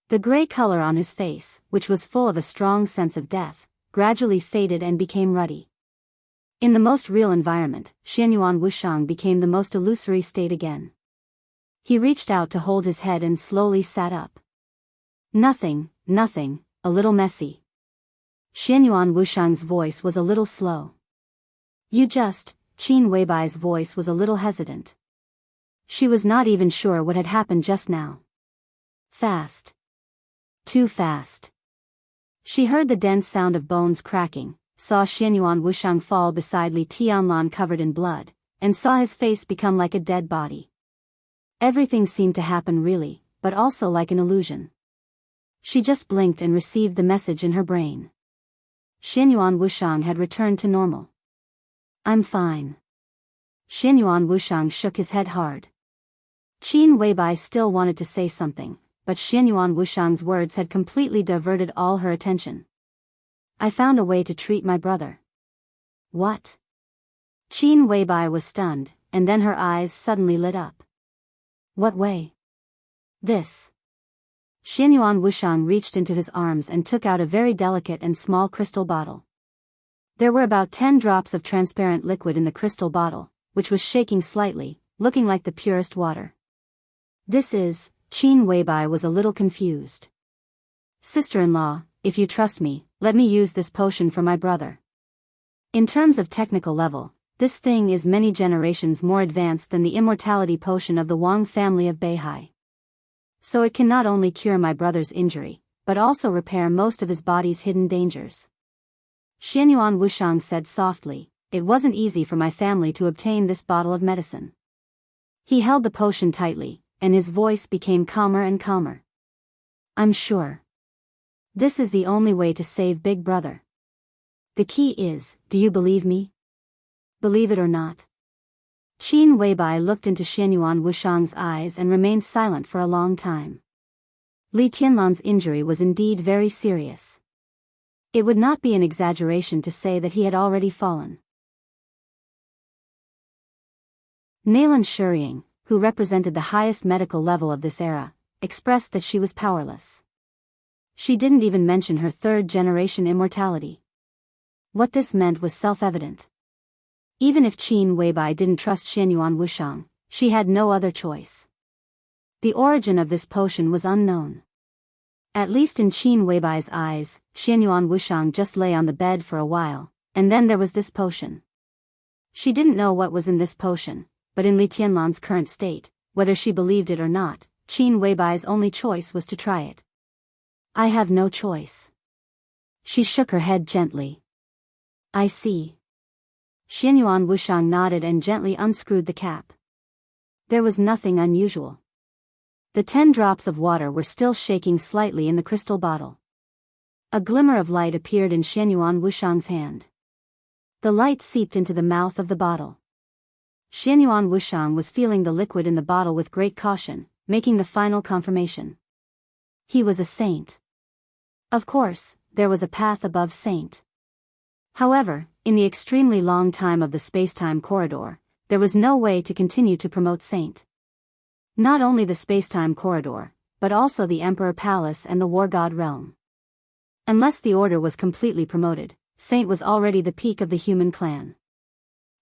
The gray color on his face, which was full of a strong sense of death, gradually faded and became ruddy. In the most real environment, Xianyuan Wushang became the most illusory state again. He reached out to hold his head and slowly sat up. Nothing, a little messy. Xianyuan Wushang's voice was a little slow. Qin Weibai's voice was a little hesitant. She was not even sure what had happened just now. Fast. Too fast. She heard the dense sound of bones cracking, saw Xianyuan Wushang fall beside Li Tianlan covered in blood, and saw his face become like a dead body. Everything seemed to happen really, but also like an illusion. She just blinked and received the message in her brain. Xianyuan Wushang had returned to normal. I'm fine. Xianyuan Wushang shook his head hard. Qin Weibai still wanted to say something, but Xianyuan Wushang's words had completely diverted all her attention. I found a way to treat my brother. What? Qin Weibai was stunned, and then her eyes suddenly lit up. What way? This. Xianyuan Wushang reached into his arms and took out a very delicate and small crystal bottle. There were about 10 drops of transparent liquid in the crystal bottle, which was shaking slightly, looking like the purest water. This is, Qin Weibai was a little confused. Sister-in-law, if you trust me, let me use this potion for my brother. In terms of technical level, this thing is many generations more advanced than the immortality potion of the Wang family of Beihai. So it can not only cure my brother's injury, but also repair most of his body's hidden dangers. Xianyuan Wushang said softly, it wasn't easy for my family to obtain this bottle of medicine. He held the potion tightly, and his voice became calmer and calmer. I'm sure. This is the only way to save Big Brother. The key is, do you believe me? Believe it or not. Qin Weibai looked into Xianyuan Wushang's eyes and remained silent for a long time. Li Tianlan's injury was indeed very serious. It would not be an exaggeration to say that he had already fallen. Naylan Shuriying, who represented the highest medical level of this era, expressed that she was powerless. She didn't even mention her third-generation immortality. What this meant was self-evident. Even if Qin Weibai didn't trust Xianyuan Wushang, she had no other choice. The origin of this potion was unknown. At least in Qin Weibai's eyes, Xianyuan Wushang just lay on the bed for a while, and then there was this potion. She didn't know what was in this potion, but in Li Tianlan's current state, whether she believed it or not, Qin Weibai's only choice was to try it. I have no choice. She shook her head gently. I see. Xianyuan Wushang nodded and gently unscrewed the cap. There was nothing unusual. The 10 drops of water were still shaking slightly in the crystal bottle. A glimmer of light appeared in Xianyuan Wushang's hand. The light seeped into the mouth of the bottle. Xianyuan Wushang was feeling the liquid in the bottle with great caution, making the final confirmation. He was a saint. Of course, there was a path above saint. However, in the extremely long time of the space-time corridor, there was no way to continue to promote saint. Not only the space-time corridor, but also the Emperor Palace and the War God Realm. Unless the order was completely promoted, saint was already the peak of the human clan.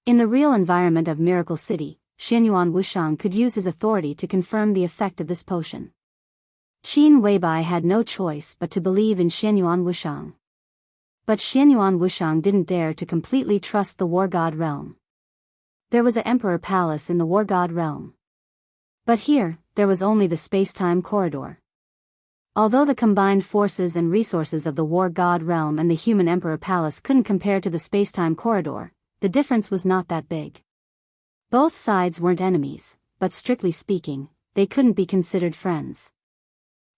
In the real environment of Miracle City, Xianyuan Wushang could use his authority to confirm the effect of this potion. Qin Weibai had no choice but to believe in Xianyuan Wushang. But Xianyuan Wushang didn't dare to completely trust the War God Realm. There was an Emperor Palace in the War God Realm. But here, there was only the space-time corridor. Although the combined forces and resources of the War God Realm and the human Emperor Palace couldn't compare to the space-time corridor, the difference was not that big. Both sides weren't enemies, but strictly speaking, they couldn't be considered friends.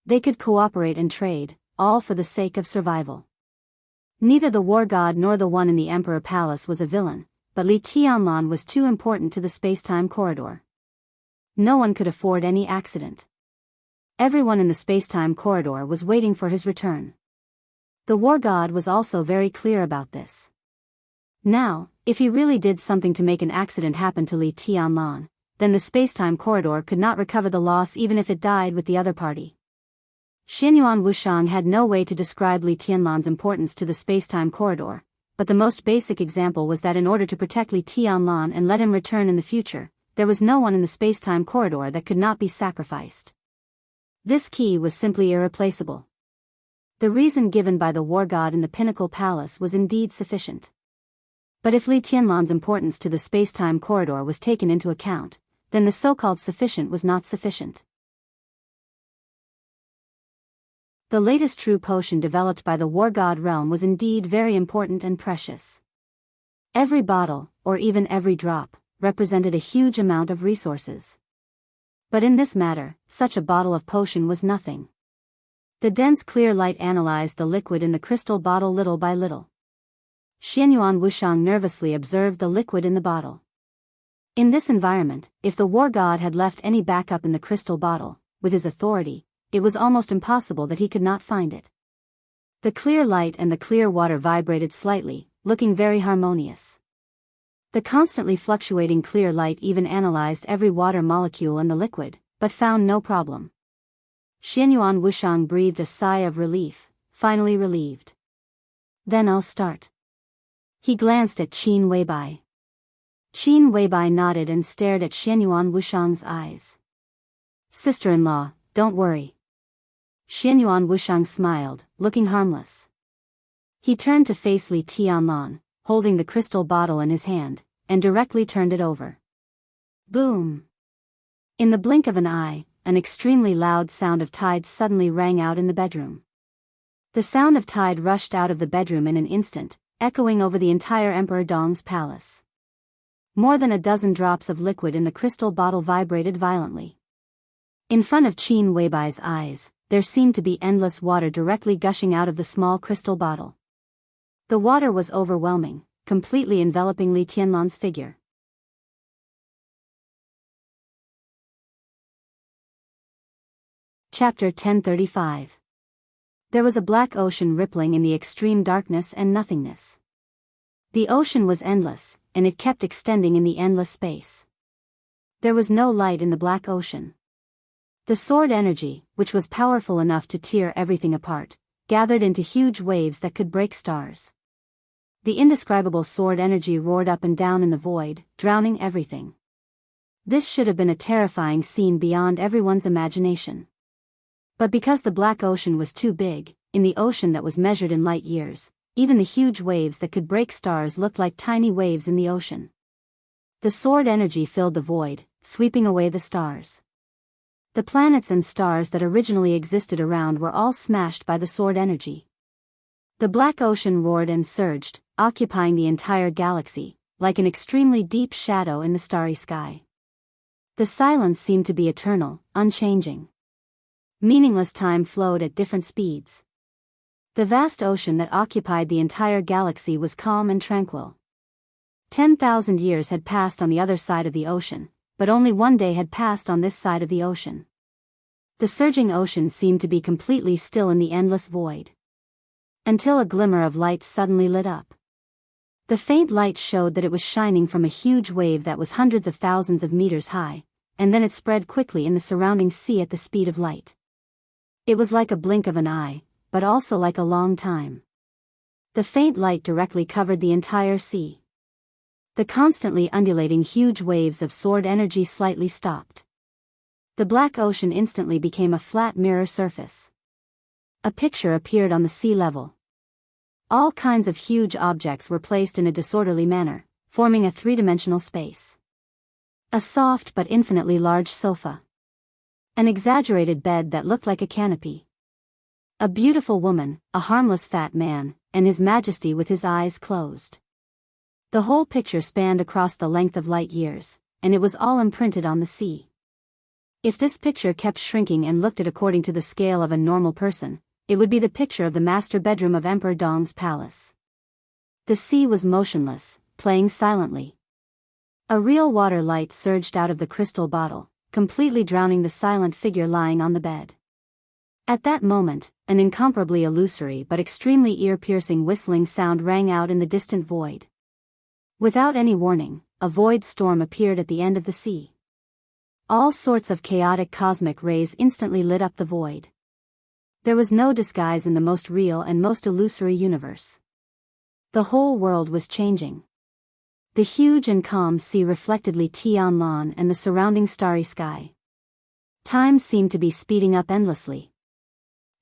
They could cooperate and trade, all for the sake of survival. Neither the War God nor the one in the Emperor Palace was a villain, but Li Tianlan was too important to the space-time corridor. No one could afford any accident. Everyone in the space-time corridor was waiting for his return. The war god was also very clear about this. Now, if he really did something to make an accident happen to Li Tianlan, then the space-time corridor could not recover the loss even if it died with the other party. Xianyuan Wushang had no way to describe Li Tianlan's importance to the space-time corridor, but the most basic example was that in order to protect Li Tianlan and let him return in the future, there was no one in the space-time corridor that could not be sacrificed. This key was simply irreplaceable. The reason given by the war god in the Pinnacle Palace was indeed sufficient. But if Li Tianlan's importance to the space-time corridor was taken into account, then the so-called sufficient was not sufficient. The latest true potion developed by the war god realm was indeed very important and precious. Every bottle, or even every drop, represented a huge amount of resources. But in this matter, such a bottle of potion was nothing. The dense clear light analyzed the liquid in the crystal bottle little by little. Xianyuan Wushang nervously observed the liquid in the bottle. In this environment, if the war god had left any backup in the crystal bottle, with his authority, it was almost impossible that he could not find it. The clear light and the clear water vibrated slightly, looking very harmonious. The constantly fluctuating clear light even analyzed every water molecule in the liquid, but found no problem. Xianyuan Wushang breathed a sigh of relief, finally relieved. Then I'll start. He glanced at Qin Weibai. Qin Weibai nodded and stared at Xianyuan Wushang's eyes. Sister-in-law, don't worry. Xianyuan Wushang smiled, looking harmless. He turned to face Li Tianlan, holding the crystal bottle in his hand, and directly turned it over. Boom! In the blink of an eye, an extremely loud sound of tide suddenly rang out in the bedroom. The sound of tide rushed out of the bedroom in an instant, echoing over the entire Emperor Dong's palace. More than a dozen drops of liquid in the crystal bottle vibrated violently. In front of Qin Weibai's eyes, there seemed to be endless water directly gushing out of the small crystal bottle. The water was overwhelming, completely enveloping Li Tianlan's figure. Chapter 1035. There was a black ocean rippling in the extreme darkness and nothingness. The ocean was endless, and it kept extending in the endless space. There was no light in the black ocean. The sword energy, which was powerful enough to tear everything apart, gathered into huge waves that could break stars. The indescribable sword energy roared up and down in the void, drowning everything. This should have been a terrifying scene beyond everyone's imagination. But because the black ocean was too big, in the ocean that was measured in light years, even the huge waves that could break stars looked like tiny waves in the ocean. The sword energy filled the void, sweeping away the stars. The planets and stars that originally existed around were all smashed by the sword energy. The black ocean roared and surged, occupying the entire galaxy, like an extremely deep shadow in the starry sky. The silence seemed to be eternal, unchanging. Meaningless time flowed at different speeds. The vast ocean that occupied the entire galaxy was calm and tranquil. 10,000 years had passed on the other side of the ocean, but only one day had passed on this side of the ocean. The surging ocean seemed to be completely still in the endless void. Until a glimmer of light suddenly lit up. The faint light showed that it was shining from a huge wave that was hundreds of thousands of meters high, and then it spread quickly in the surrounding sea at the speed of light. It was like a blink of an eye, but also like a long time. The faint light directly covered the entire sea. The constantly undulating huge waves of sword energy slightly stopped. The black ocean instantly became a flat mirror surface. A picture appeared on the sea level. All kinds of huge objects were placed in a disorderly manner, forming a three-dimensional space. A soft but infinitely large sofa. An exaggerated bed that looked like a canopy. A beautiful woman, a harmless fat man, and His Majesty with his eyes closed. The whole picture spanned across the length of light years, and it was all imprinted on the sea. If this picture kept shrinking and looked at according to the scale of a normal person, it would be the picture of the master bedroom of Emperor Dong's palace. The sea was motionless, playing silently. A real water light surged out of the crystal bottle, completely drowning the silent figure lying on the bed. At that moment, an incomparably illusory but extremely ear-piercing whistling sound rang out in the distant void. Without any warning, a void storm appeared at the end of the sea. All sorts of chaotic cosmic rays instantly lit up the void. There was no disguise in the most real and most illusory universe. The whole world was changing. The huge and calm sea reflected Li Tianlan and the surrounding starry sky. Time seemed to be speeding up endlessly.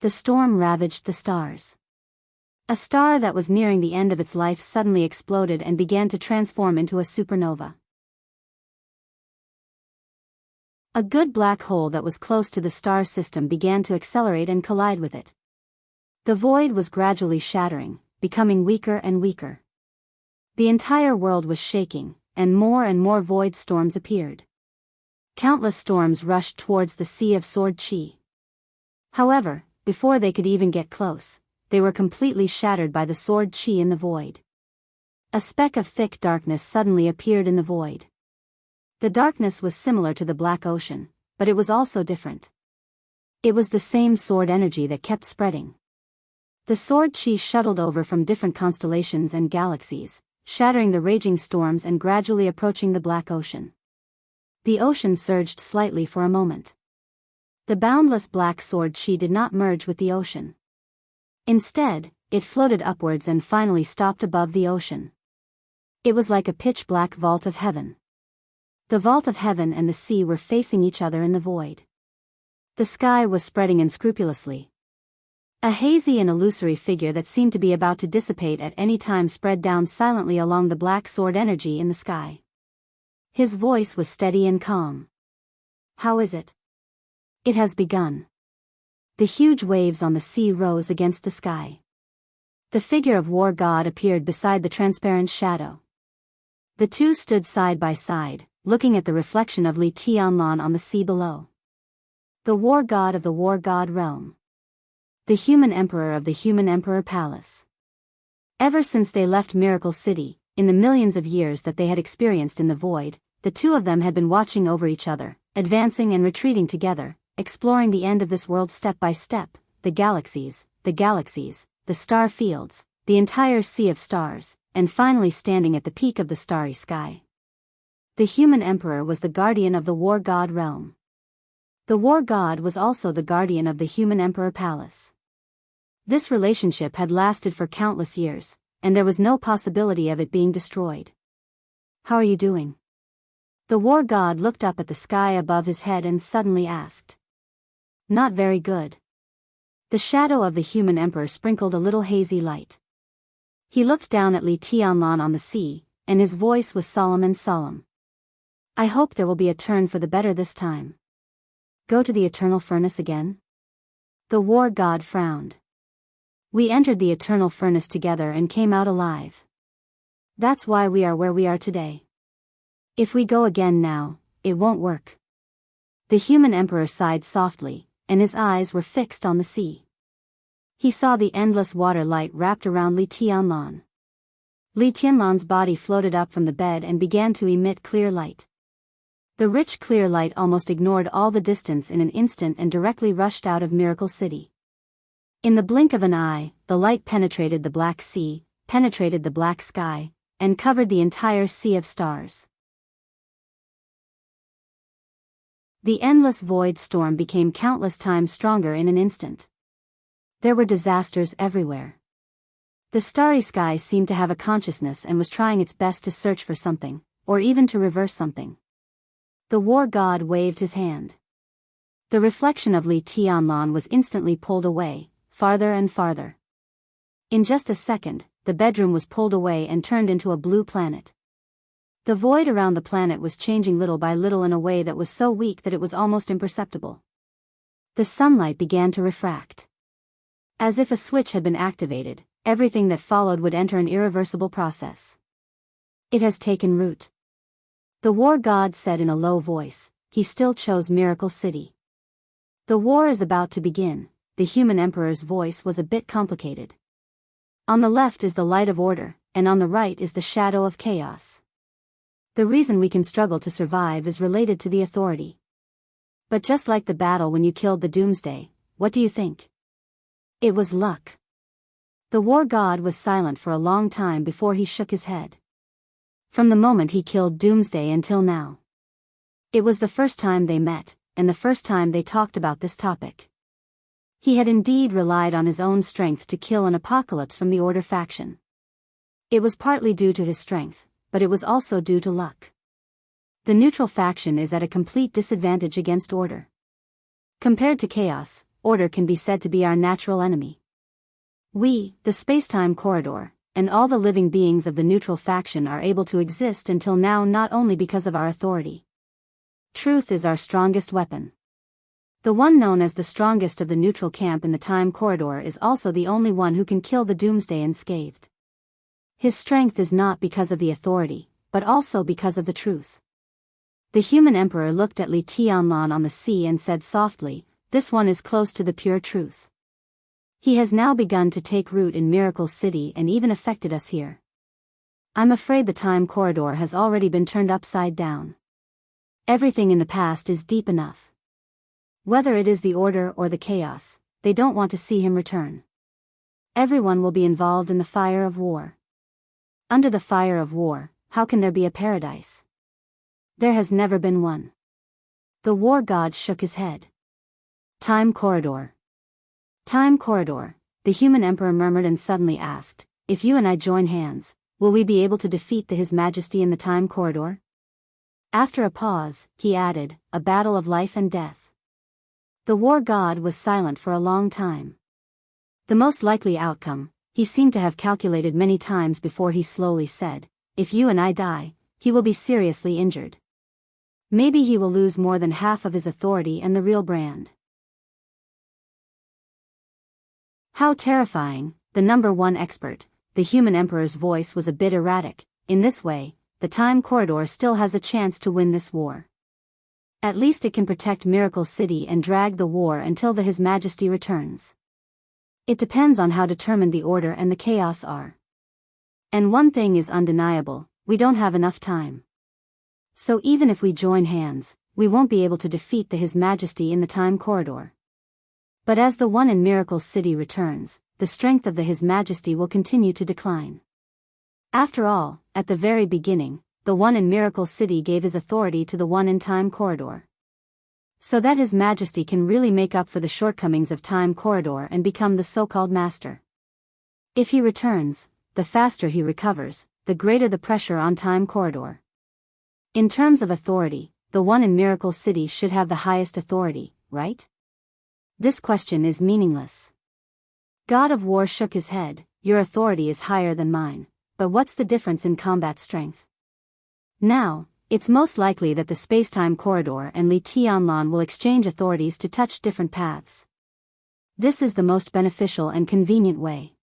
The storm ravaged the stars. A star that was nearing the end of its life suddenly exploded and began to transform into a supernova. A good black hole that was close to the star system began to accelerate and collide with it. The void was gradually shattering, becoming weaker and weaker. The entire world was shaking, and more void storms appeared. Countless storms rushed towards the Sea of Sword Chi. However, before they could even get close, they were completely shattered by the sword chi in the void. A speck of thick darkness suddenly appeared in the void. The darkness was similar to the black ocean, but it was also different. It was the same sword energy that kept spreading. The sword chi shuttled over from different constellations and galaxies, shattering the raging storms and gradually approaching the black ocean. The ocean surged slightly for a moment. The boundless black sword chi did not merge with the ocean. Instead, it floated upwards and finally stopped above the ocean. It was like a pitch-black vault of heaven. The vault of heaven and the sea were facing each other in the void. The sky was spreading unscrupulously. A hazy and illusory figure that seemed to be about to dissipate at any time spread down silently along the black sword energy in the sky. His voice was steady and calm. "How is it?" "It has begun." The huge waves on the sea rose against the sky. The figure of War God appeared beside the transparent shadow. The two stood side by side, looking at the reflection of Li Tianlan on the sea below. The War God of the War God realm. The human emperor of the human emperor palace. Ever since they left Miracle City, in the millions of years that they had experienced in the void, the two of them had been watching over each other, advancing and retreating together, exploring the end of this world step by step, the galaxies, the star fields, the entire sea of stars, and finally standing at the peak of the starry sky. The human emperor was the guardian of the War God realm. The War God was also the guardian of the human emperor palace. This relationship had lasted for countless years, and there was no possibility of it being destroyed. "How are you doing?" The War God looked up at the sky above his head and suddenly asked. "Not very good." The shadow of the human emperor sprinkled a little hazy light. He looked down at Li Tianlan on the sea, and his voice was solemn and solemn. "I hope there will be a turn for the better this time." "Go to the eternal furnace again?" The War God frowned. "We entered the eternal furnace together and came out alive. That's why we are where we are today. If we go again now, it won't work." The human emperor sighed softly, and his eyes were fixed on the sea. He saw the endless water light wrapped around Li Tianlan. Li Tianlan's body floated up from the bed and began to emit clear light. The rich clear light almost ignored all the distance in an instant and directly rushed out of Miracle City. In the blink of an eye, the light penetrated the black sea, penetrated the black sky, and covered the entire sea of stars. The endless void storm became countless times stronger in an instant. There were disasters everywhere. The starry sky seemed to have a consciousness and was trying its best to search for something, or even to reverse something. The War God waved his hand. The reflection of Li Tianlan was instantly pulled away, farther and farther. In just a second, the bedroom was pulled away and turned into a blue planet. The void around the planet was changing little by little in a way that was so weak that it was almost imperceptible. The sunlight began to refract. As if a switch had been activated, everything that followed would enter an irreversible process. "It has taken root." The War God said in a low voice. He still chose Miracle City. "The war is about to begin." The human emperor's voice was a bit complicated. "On the left is the light of order, and on the right is the shadow of chaos. The reason we can struggle to survive is related to the authority. But just like the battle when you killed the Doomsday, what do you think? It was luck. The war god was silent for a long time before he shook his head. From the moment he killed Doomsday until now. It was the first time they met, and the first time they talked about this topic. He had indeed relied on his own strength to kill an apocalypse from the Order faction. It was partly due to his strength, but it was also due to luck. The neutral faction is at a complete disadvantage against Order. Compared to Chaos, Order can be said to be our natural enemy. We, the space-time corridor, and all the living beings of the neutral faction are able to exist until now not only because of our authority. Truth is our strongest weapon. The one known as the strongest of the neutral camp in the time corridor is also the only one who can kill the Doomsday unscathed. His strength is not because of the authority, but also because of the truth. The human emperor looked at Li Tianlan on the sea and said softly, "This one is close to the pure truth. He has now begun to take root in Miracle City and even affected us here. I'm afraid the time corridor has already been turned upside down. Everything in the past is deep enough. Whether it is the Order or the Chaos, they don't want to see him return. Everyone will be involved in the fire of war. Under the fire of war, how can there be a paradise? There has never been one." The war god shook his head. Time corridor. Time corridor, the human emperor murmured and suddenly asked, "If you and I join hands, will we be able to defeat His Majesty in the time corridor?" After a pause, he added, "A battle of life and death." The war god was silent for a long time. The most likely outcome, he seemed to have calculated many times before he slowly said, "If you and I die, he will be seriously injured. Maybe he will lose more than half of his authority and the real brand." How terrifying, the number one expert, the human emperor's voice was a bit erratic. In this way, the time corridor still has a chance to win this war. At least it can protect Miracle City and drag the war until His Majesty returns. It depends on how determined the Order and the Chaos are. And one thing is undeniable, we don't have enough time. So even if we join hands, we won't be able to defeat His Majesty in the time corridor. But as the one in Miracle City returns, the strength of His Majesty will continue to decline. After all, at the very beginning, the one in Miracle City gave his authority to the one in Time Corridor. So that His Majesty can really make up for the shortcomings of Time Corridor and become the so-called master. If he returns, the faster he recovers, the greater the pressure on Time Corridor. In terms of authority, the one in Miracle City should have the highest authority, right? This question is meaningless. God of War shook his head. "Your authority is higher than mine, but what's the difference in combat strength? Now, it's most likely that the space-time corridor and Li Tianlan will exchange authorities to touch different paths. This is the most beneficial and convenient way.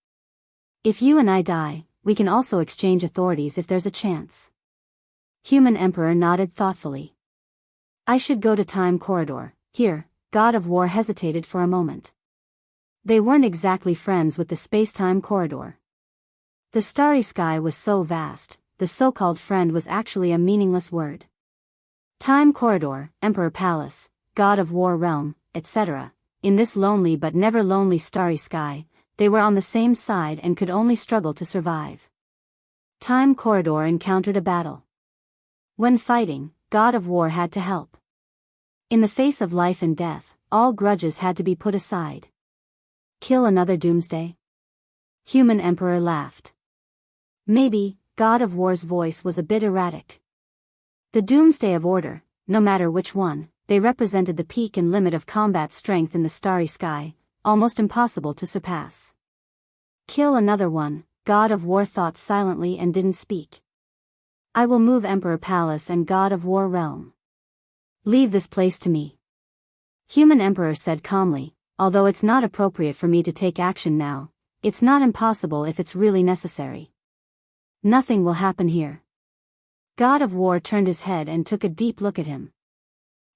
If you and I die, we can also exchange authorities if there's a chance." Human Emperor nodded thoughtfully. "I should go to Time Corridor, here." God of War hesitated for a moment. They weren't exactly friends with the space-time corridor. The starry sky was so vast, the so-called friend was actually a meaningless word. Time corridor, Emperor Palace, God of War realm, etc. In this lonely but never lonely starry sky, they were on the same side and could only struggle to survive. Time corridor encountered a battle. When fighting, God of War had to help. In the face of life and death, all grudges had to be put aside. Kill another Doomsday? Human Emperor laughed. Maybe. God of War's voice was a bit erratic. The Doomsday of Order, no matter which one, they represented the peak and limit of combat strength in the starry sky, almost impossible to surpass. Kill another one, God of War thought silently and didn't speak. "I will move Emperor Palace and God of War realm. Leave this place to me." Human Emperor said calmly, "Although it's not appropriate for me to take action now, it's not impossible if it's really necessary. Nothing will happen here." God of War turned his head and took a deep look at him.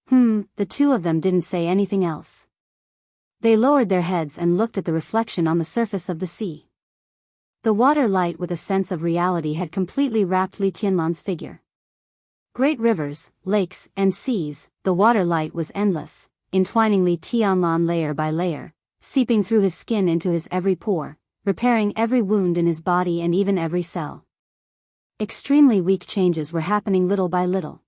The two of them didn't say anything else. They lowered their heads and looked at the reflection on the surface of the sea. The water light with a sense of reality had completely wrapped Li Tianlan's figure. Great rivers, lakes, and seas, the water light was endless, entwining Li Tianlan layer by layer, seeping through his skin into his every pore, repairing every wound in his body and even every cell. Extremely weak changes were happening little by little.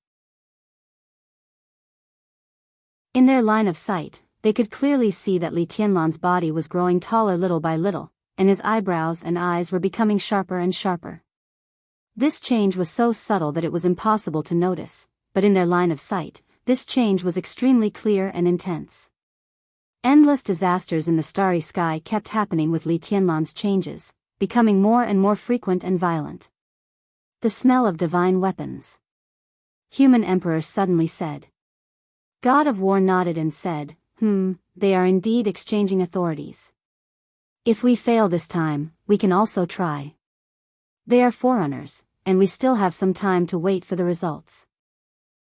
In their line of sight, they could clearly see that Li Tianlan's body was growing taller little by little, and his eyebrows and eyes were becoming sharper and sharper. This change was so subtle that it was impossible to notice, but in their line of sight, this change was extremely clear and intense. Endless disasters in the starry sky kept happening with Li Tianlan's changes, becoming more and more frequent and violent. The smell of divine weapons. Human Emperor suddenly said. God of War nodded and said, they are indeed exchanging authorities. If we fail this time, we can also try. They are forerunners, and we still have some time to wait for the results.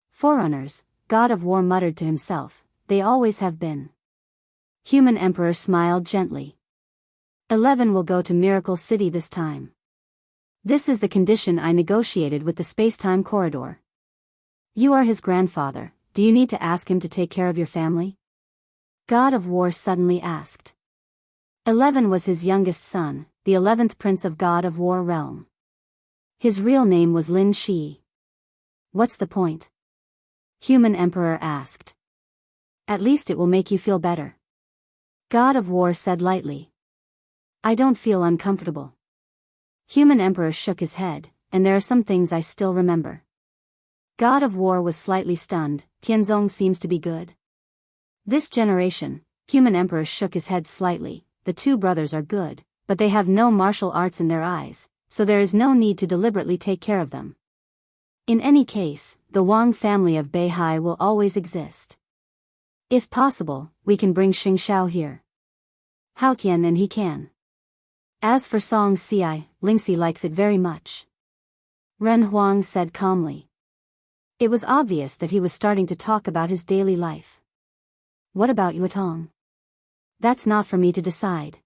Forerunners, God of War muttered to himself, they always have been. Human Emperor smiled gently. 11 will go to Miracle City this time. This is the condition I negotiated with the space-time corridor. You are his grandfather, do you need to ask him to take care of your family? God of War suddenly asked. 11 was his youngest son, the 11th Prince of God of War realm. His real name was Lin Shi. What's the point? Human Emperor asked. At least it will make you feel better. God of War said lightly. I don't feel uncomfortable. Human Emperor shook his head, and there are some things I still remember. God of War was slightly stunned. Tianzong seems to be good. This generation, Human Emperor shook his head slightly, the two brothers are good, but they have no martial arts in their eyes, so there is no need to deliberately take care of them. In any case, the Wang family of Beihai will always exist. If possible, we can bring Xing Xiao here. Hao Tian and he can. As for Song Ci, Lingxi likes it very much. Ren Huang said calmly. It was obvious that he was starting to talk about his daily life. What about Yuetong? That's not for me to decide.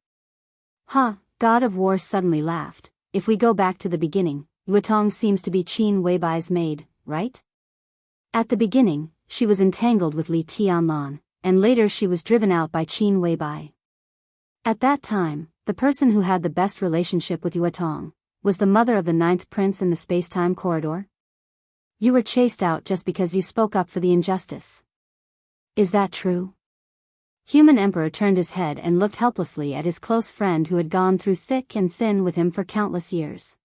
God of War suddenly laughed. If we go back to the beginning, Yuetong seems to be Qin Weibai's maid, right? At the beginning, she was entangled with Li Tianlan, and later she was driven out by Qin Weibai. At that time, the person who had the best relationship with Yuetong was the mother of the 9th prince in the space-time corridor. You were chased out just because you spoke up for the injustice. Is that true? Human Emperor turned his head and looked helplessly at his close friend who had gone through thick and thin with him for countless years.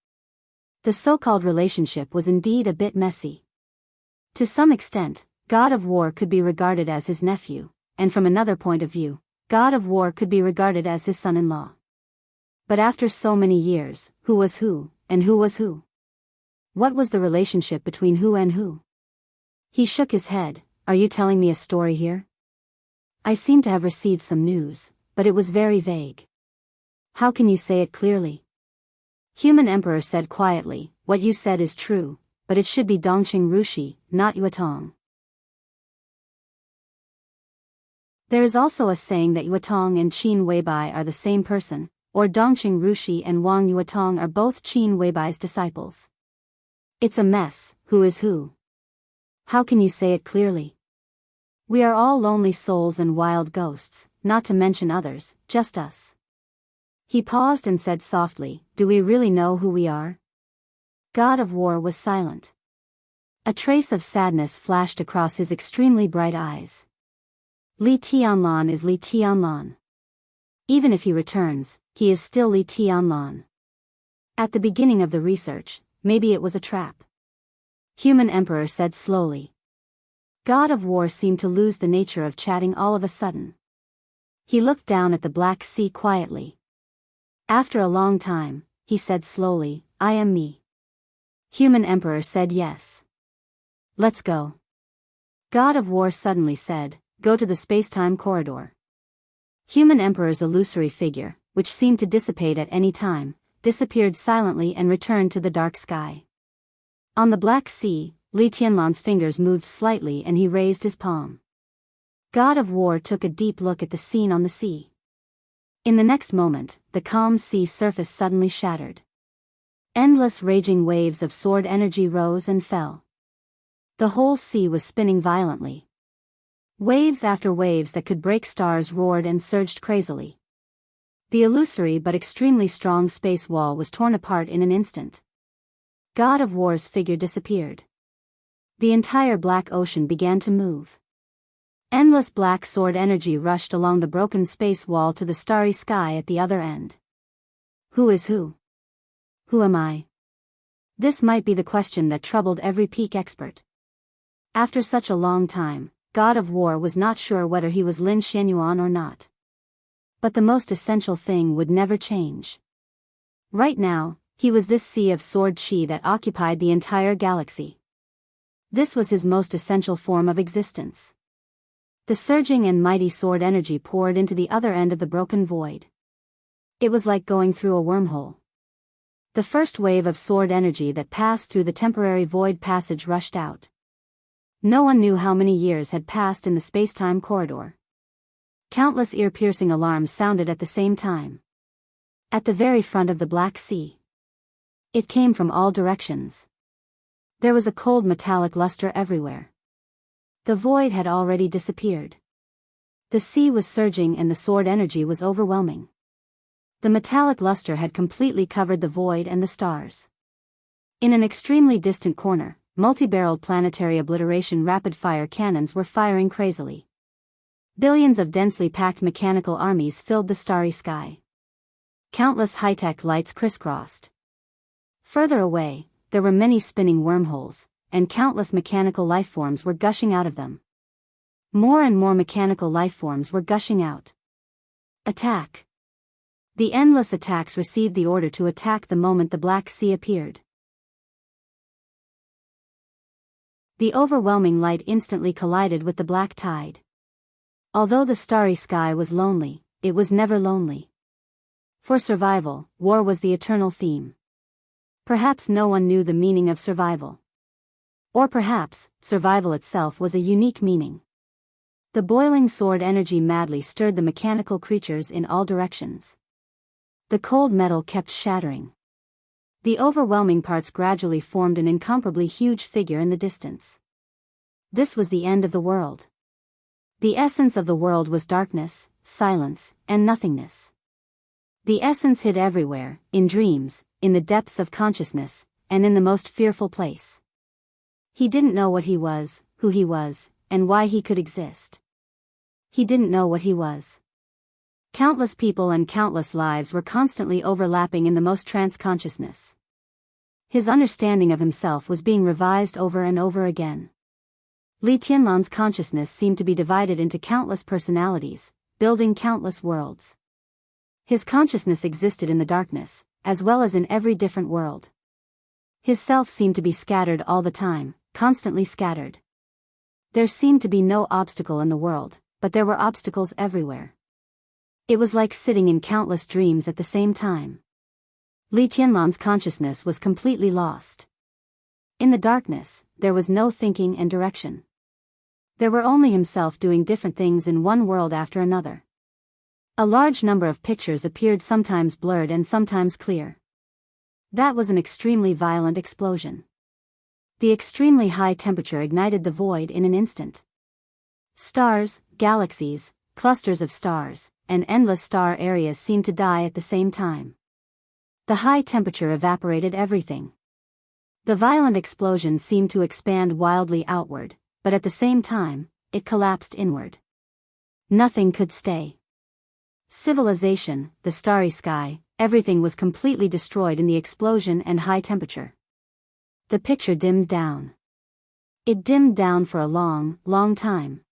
The so-called relationship was indeed a bit messy. To some extent, God of War could be regarded as his nephew, and from another point of view, God of War could be regarded as his son-in-law. But after so many years, who was who, and who was who? What was the relationship between who and who? He shook his head. Are you telling me a story here? I seem to have received some news, but it was very vague. How can you say it clearly? Human Emperor said quietly, what you said is true, but it should be Dongqing Rushi, not Yuetong. There is also a saying that Yuetong and Qin Weibai are the same person, or Dongqing Rushi and Wang Yuetong are both Qin Weibai's disciples. It's a mess, who is who? How can you say it clearly? We are all lonely souls and wild ghosts, not to mention others, just us. He paused and said softly, do we really know who we are? God of War was silent. A trace of sadness flashed across his extremely bright eyes. Li Tianlan is Li Tianlan. Even if he returns, he is still Li Tianlan. At the beginning of the research, maybe it was a trap. Human Emperor said slowly. God of War seemed to lose the nature of chatting all of a sudden. He looked down at the Black Sea quietly. After a long time, he said slowly, I am me. Human Emperor said yes. Let's go. God of War suddenly said, go to the space-time corridor. Human Emperor's illusory figure, which seemed to dissipate at any time, disappeared silently and returned to the dark sky. On the Black Sea, Li Tianlan's fingers moved slightly and he raised his palm. God of War took a deep look at the scene on the sea. In the next moment, the calm sea surface suddenly shattered. Endless raging waves of sword energy rose and fell. The whole sea was spinning violently. Waves after waves that could break stars roared and surged crazily. The illusory but extremely strong space wall was torn apart in an instant. God of War's figure disappeared. The entire black ocean began to move. Endless black sword energy rushed along the broken space wall to the starry sky at the other end. Who is who? Who am I? This might be the question that troubled every peak expert. After such a long time, God of War was not sure whether he was Lin Xianyuan or not. But the most essential thing would never change. Right now, he was this sea of sword chi that occupied the entire galaxy. This was his most essential form of existence. The surging and mighty sword energy poured into the other end of the broken void. It was like going through a wormhole. The first wave of sword energy that passed through the temporary void passage rushed out. No one knew how many years had passed in the space-time corridor. Countless ear-piercing alarms sounded at the same time. At the very front of the Black Sea. It came from all directions. There was a cold metallic luster everywhere. The void had already disappeared. The sea was surging and the sword energy was overwhelming. The metallic luster had completely covered the void and the stars. In an extremely distant corner, multi-barreled planetary obliteration rapid-fire cannons were firing crazily. Billions of densely packed mechanical armies filled the starry sky. Countless high-tech lights crisscrossed. Further away, there were many spinning wormholes, and countless mechanical lifeforms were gushing out of them. More and more mechanical lifeforms were gushing out. Attack! The endless attacks received the order to attack the moment the Black Sea appeared. The overwhelming light instantly collided with the black tide. Although the starry sky was lonely, it was never lonely. For survival, war was the eternal theme. Perhaps no one knew the meaning of survival. Or perhaps, survival itself was a unique meaning. The boiling sword energy madly stirred the mechanical creatures in all directions. The cold metal kept shattering. The overwhelming parts gradually formed an incomparably huge figure in the distance. This was the end of the world. The essence of the world was darkness, silence, and nothingness. The essence hid everywhere, in dreams, in the depths of consciousness, and in the most fearful place. He didn't know what he was, who he was, and why he could exist. He didn't know what he was. Countless people and countless lives were constantly overlapping in the most trance consciousness. His understanding of himself was being revised over and over again. Li Tianlan's consciousness seemed to be divided into countless personalities, building countless worlds. His consciousness existed in the darkness, as well as in every different world. His self seemed to be scattered all the time, constantly scattered. There seemed to be no obstacle in the world, but there were obstacles everywhere. It was like sitting in countless dreams at the same time. Li Tianlan's consciousness was completely lost. In the darkness, there was no thinking and direction. There were only himself doing different things in one world after another. A large number of pictures appeared, sometimes blurred and sometimes clear. That was an extremely violent explosion. The extremely high temperature ignited the void in an instant. Stars, galaxies, clusters of stars, and endless star areas seemed to die at the same time. The high temperature evaporated everything. The violent explosion seemed to expand wildly outward, but at the same time, it collapsed inward. Nothing could stay. Civilization, the starry sky, everything was completely destroyed in the explosion and high temperature. The picture dimmed down. It dimmed down for a long, long time.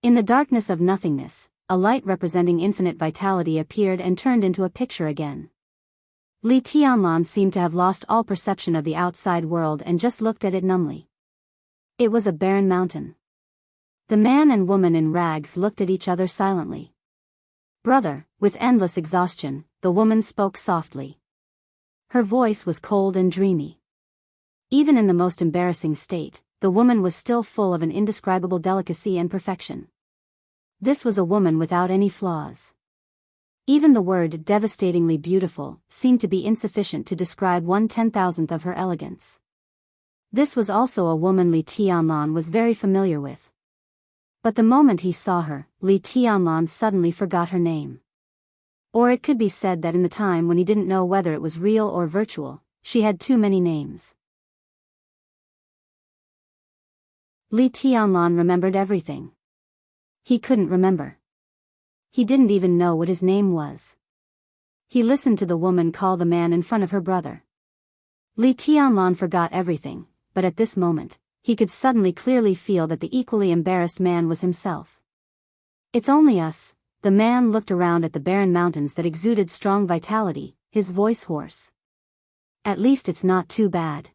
In the darkness of nothingness, a light representing infinite vitality appeared and turned into a picture again. Li Tianlan seemed to have lost all perception of the outside world and just looked at it numbly. It was a barren mountain. The man and woman in rags looked at each other silently. "Brother," with endless exhaustion, the woman spoke softly. Her voice was cold and dreamy. Even in the most embarrassing state, the woman was still full of an indescribable delicacy and perfection. This was a woman without any flaws. Even the word devastatingly beautiful seemed to be insufficient to describe 1/10,000th of her elegance. This was also a woman Li Tianlan was very familiar with. But the moment he saw her, Li Tianlan suddenly forgot her name. Or it could be said that in the time when he didn't know whether it was real or virtual, she had too many names. Li Tianlan remembered everything. He couldn't remember. He didn't even know what his name was. He listened to the woman call the man in front of her brother. Li Tianlan forgot everything, but at this moment, he could suddenly clearly feel that the equally embarrassed man was himself. "It's only us." The man looked around at the barren mountains that exuded strong vitality, his voice hoarse. "At least it's not too bad."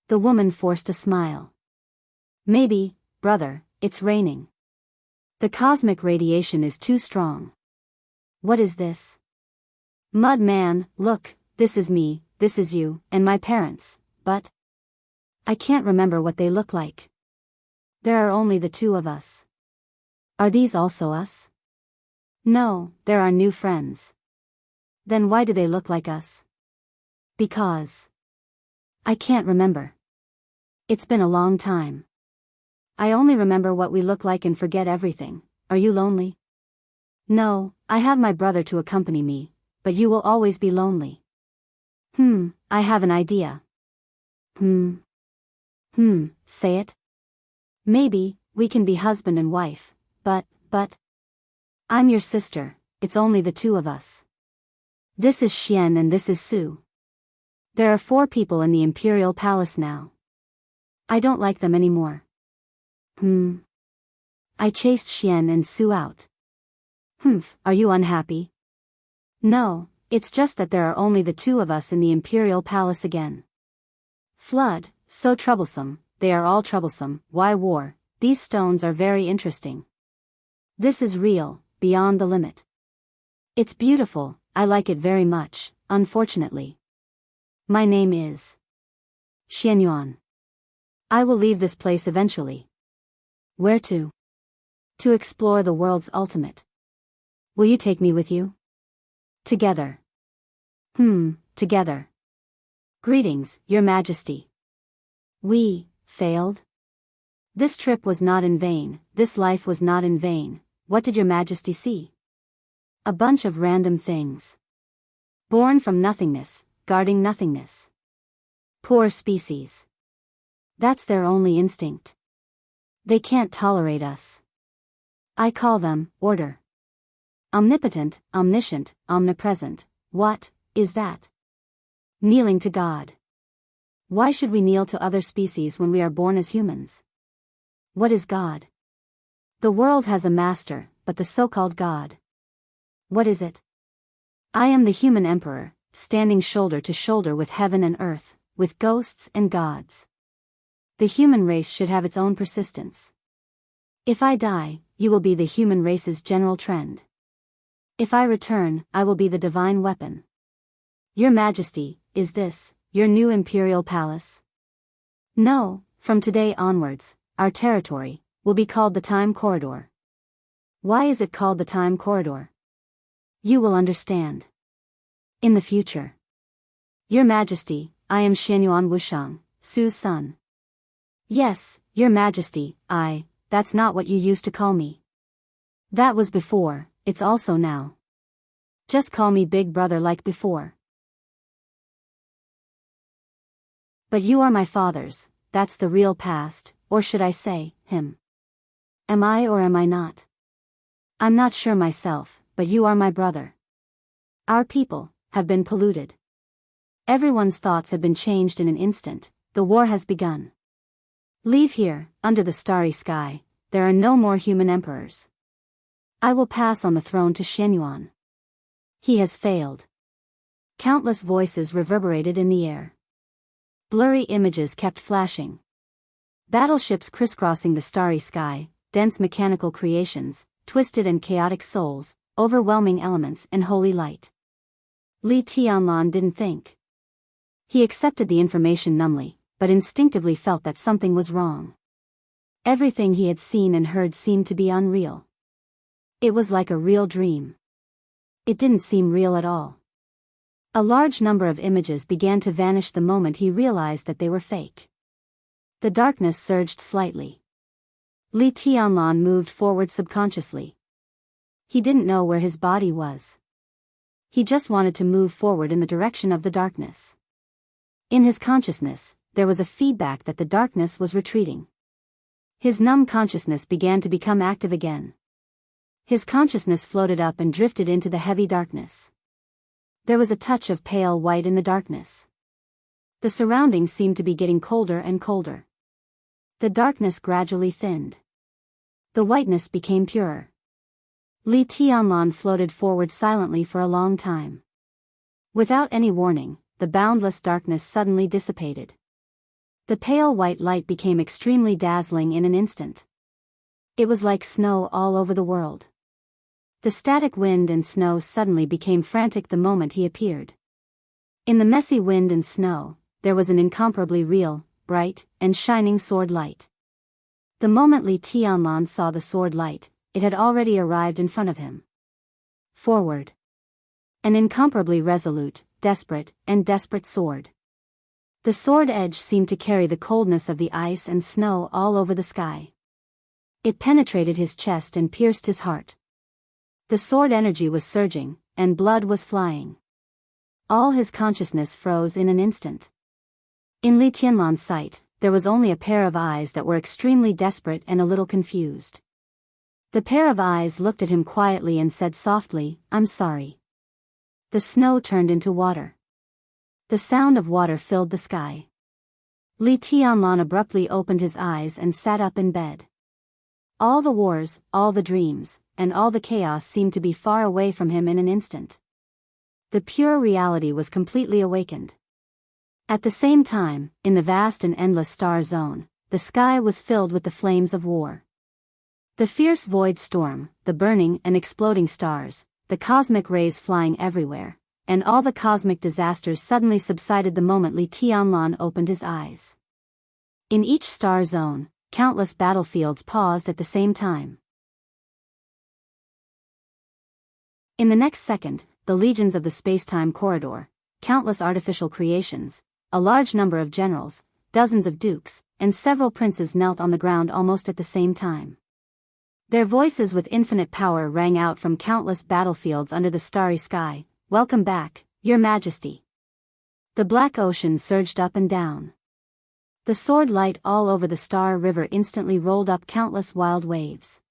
The woman forced a smile. "Maybe, brother, it's raining. The cosmic radiation is too strong." "What is this?" "Mud man, look, this is me, this is you, and my parents, but I can't remember what they look like. There are only the two of us." "Are these also us?" "No, they're our new friends." "Then why do they look like us?" "Because I can't remember. It's been a long time. I only remember what we look like and forget everything." "Are you lonely?" "No, I have my brother to accompany me, but you will always be lonely." I have an idea." Say it." "Maybe, we can be husband and wife, but I'm your sister, it's only the two of us. This is Xian and this is Su. There are 4 people in the Imperial Palace now. I don't like them anymore." "I chased Xian and Su out." Are you unhappy?" "No, it's just that there are only the two of us in the Imperial Palace again." "Flood, so troublesome, they are all troublesome, why war, these stones are very interesting. This is real, beyond the limit. It's beautiful, I like it very much, unfortunately. My name is Xianyuan. I will leave this place eventually." "Where to?" "To explore the world's ultimate." "Will you take me with you?" "Together." Together. "Greetings, Your Majesty." "We failed?" "This trip was not in vain, this life was not in vain. What did Your Majesty see?" "A bunch of random things. Born from nothingness, guarding nothingness. Poor species. That's their only instinct. They can't tolerate us. I call them order. Omnipotent, omniscient, omnipresent. What is that? Kneeling to God. Why should we kneel to other species when we are born as humans? What is God? The world has a master, but the so-called God. What is it? I am the human emperor, standing shoulder to shoulder with heaven and earth, with ghosts and gods. The human race should have its own persistence. If I die, you will be the human race's general trend. If I return, I will be the divine weapon. Your Majesty, is this your new imperial palace?" "No, from today onwards, our territory will be called the Time Corridor." "Why is it called the Time Corridor?" "You will understand in the future." "Your Majesty, I am Xianyuan Wushang, Su's son." "Yes, Your Majesty, that's not what you used to call me. That was before, it's also now. Just call me Big Brother like before." "But you are my father's, that's the real past, or should I say, him. Am I or am I not? I'm not sure myself, but you are my brother. Our people have been polluted. Everyone's thoughts have been changed in an instant, the war has begun. Leave here, under the starry sky, there are no more human emperors. I will pass on the throne to Xianyuan. He has failed." Countless voices reverberated in the air. Blurry images kept flashing. Battleships crisscrossing the starry sky, dense mechanical creations, twisted and chaotic souls, overwhelming elements and holy light. Li Tianlan didn't think. He accepted the information numbly, but instinctively felt that something was wrong. Everything he had seen and heard seemed to be unreal. It was like a real dream. It didn't seem real at all. A large number of images began to vanish the moment he realized that they were fake. The darkness surged slightly. Li Tianlan moved forward subconsciously. He didn't know where his body was. He just wanted to move forward in the direction of the darkness. In his consciousness, there was a feedback that the darkness was retreating. His numb consciousness began to become active again. His consciousness floated up and drifted into the heavy darkness. There was a touch of pale white in the darkness. The surroundings seemed to be getting colder and colder. The darkness gradually thinned. The whiteness became purer. Li Tianlan floated forward silently for a long time. Without any warning, the boundless darkness suddenly dissipated. The pale white light became extremely dazzling in an instant. It was like snow all over the world. The static wind and snow suddenly became frantic the moment he appeared. In the messy wind and snow, there was an incomparably real, bright, and shining sword light. The moment Li Tianlan saw the sword light, it had already arrived in front of him. Forward. An incomparably resolute, desperate sword. The sword edge seemed to carry the coldness of the ice and snow all over the sky. It penetrated his chest and pierced his heart. The sword energy was surging, and blood was flying. All his consciousness froze in an instant. In Li Tianlan's sight, there was only a pair of eyes that were extremely desperate and a little confused. The pair of eyes looked at him quietly and said softly, "I'm sorry." The snow turned into water. The sound of water filled the sky. Li Tianlan abruptly opened his eyes and sat up in bed. All the wars, all the dreams, and all the chaos seemed to be far away from him in an instant. The pure reality was completely awakened. At the same time, in the vast and endless star zone, the sky was filled with the flames of war. The fierce void storm, the burning and exploding stars, the cosmic rays flying everywhere, and all the cosmic disasters suddenly subsided the moment Li Tianlan opened his eyes. In each star zone, countless battlefields paused at the same time. In the next second, the legions of the space-time corridor, countless artificial creations, a large number of generals, dozens of dukes, and several princes knelt on the ground almost at the same time. Their voices with infinite power rang out from countless battlefields under the starry sky. "Welcome back, Your Majesty." The black ocean surged up and down. The sword light all over the Star River instantly rolled up countless wild waves.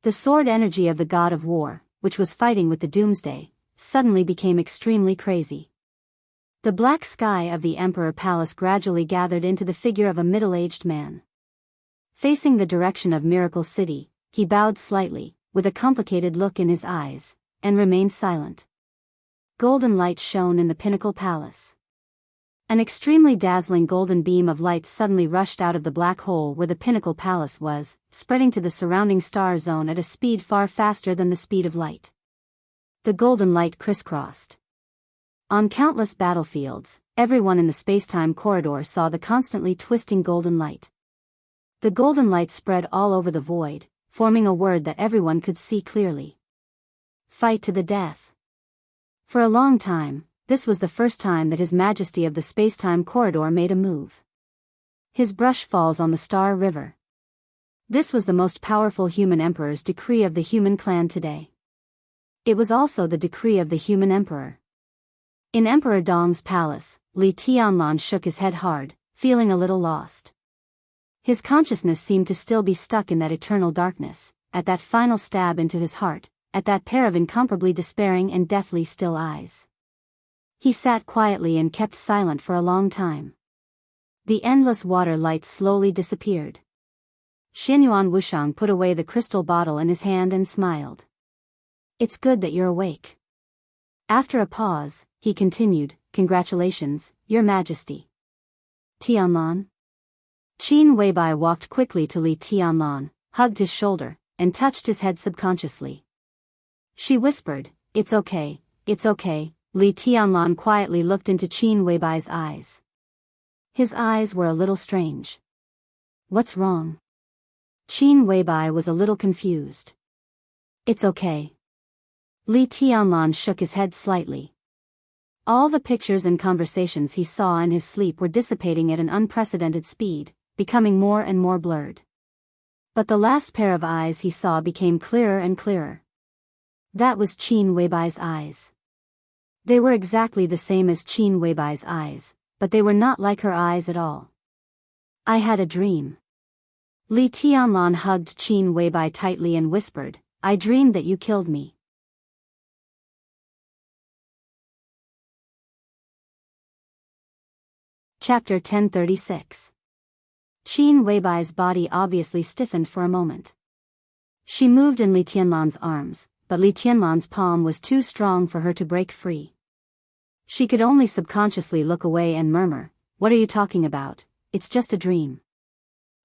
The sword energy of the god of war, which was fighting with the Doomsday, suddenly became extremely crazy. The black sky of the Emperor Palace gradually gathered into the figure of a middle-aged man. Facing the direction of Miracle City, he bowed slightly, with a complicated look in his eyes, and remained silent. Golden light shone in the Pinnacle Palace. An extremely dazzling golden beam of light suddenly rushed out of the black hole where the Pinnacle Palace was, spreading to the surrounding star zone at a speed far faster than the speed of light. The golden light crisscrossed. On countless battlefields, everyone in the space-time corridor saw the constantly twisting golden light. The golden light spread all over the void, forming a word that everyone could see clearly. Fight to the death. For a long time, this was the first time that His Majesty of the space-time corridor made a move. His brush falls on the Star River. This was the most powerful human emperor's decree of the human clan today. It was also the decree of the human emperor. In Emperor Dong's palace, Li Tianlan shook his head hard, feeling a little lost. His consciousness seemed to still be stuck in that eternal darkness, at that final stab into his heart, at that pair of incomparably despairing and deathly still eyes. He sat quietly and kept silent for a long time. The endless water light slowly disappeared. Xianyuan Wushang put away the crystal bottle in his hand and smiled. "It's good that you're awake." After a pause, he continued, "Congratulations, Your Majesty." "Tianlan?" Qin Weibai walked quickly to Li Tianlan, hugged his shoulder, and touched his head subconsciously. She whispered, "It's okay, it's okay." Li Tianlan quietly looked into Qin Weibai's eyes. His eyes were a little strange. "What's wrong?" Qin Weibai was a little confused. "It's okay." Li Tianlan shook his head slightly. All the pictures and conversations he saw in his sleep were dissipating at an unprecedented speed, becoming more and more blurred. But the last pair of eyes he saw became clearer and clearer. That was Qin Weibai's eyes. They were exactly the same as Qin Weibai's eyes, but they were not like her eyes at all. I had a dream. Li Tianlan hugged Qin Weibai tightly and whispered, I dreamed that you killed me. Chapter 1036. Qin Weibai's body obviously stiffened for a moment. She moved in Li Tianlan's arms, but Li Tianlan's palm was too strong for her to break free. She could only subconsciously look away and murmur, What are you talking about? It's just a dream.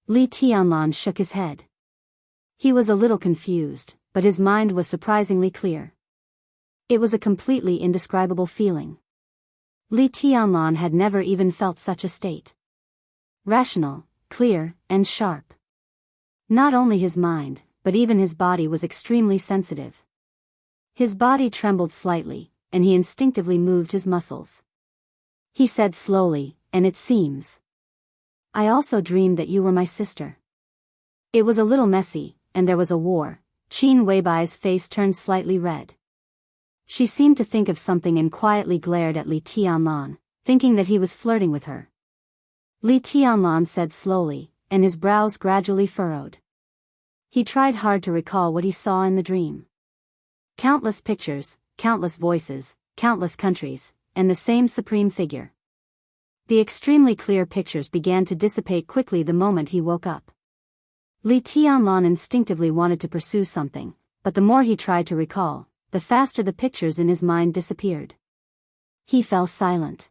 Li Tianlan shook his head. He was a little confused, but his mind was surprisingly clear. It was a completely indescribable feeling. Li Tianlan had never even felt such a state. Rational, clear, and sharp. Not only his mind, but even his body was extremely sensitive. His body trembled slightly, and he instinctively moved his muscles. He said slowly, and it seems. I also dreamed that you were my sister. It was a little messy, and there was a war. Qin Weibai's face turned slightly red. She seemed to think of something and quietly glared at Li Tianlan, thinking that he was flirting with her. Li Tianlan said slowly, and his brows gradually furrowed. He tried hard to recall what he saw in the dream. Countless pictures, countless voices, countless countries, and the same supreme figure. The extremely clear pictures began to dissipate quickly the moment he woke up. Li Tianlan instinctively wanted to pursue something, but the more he tried to recall, the faster the pictures in his mind disappeared. He fell silent.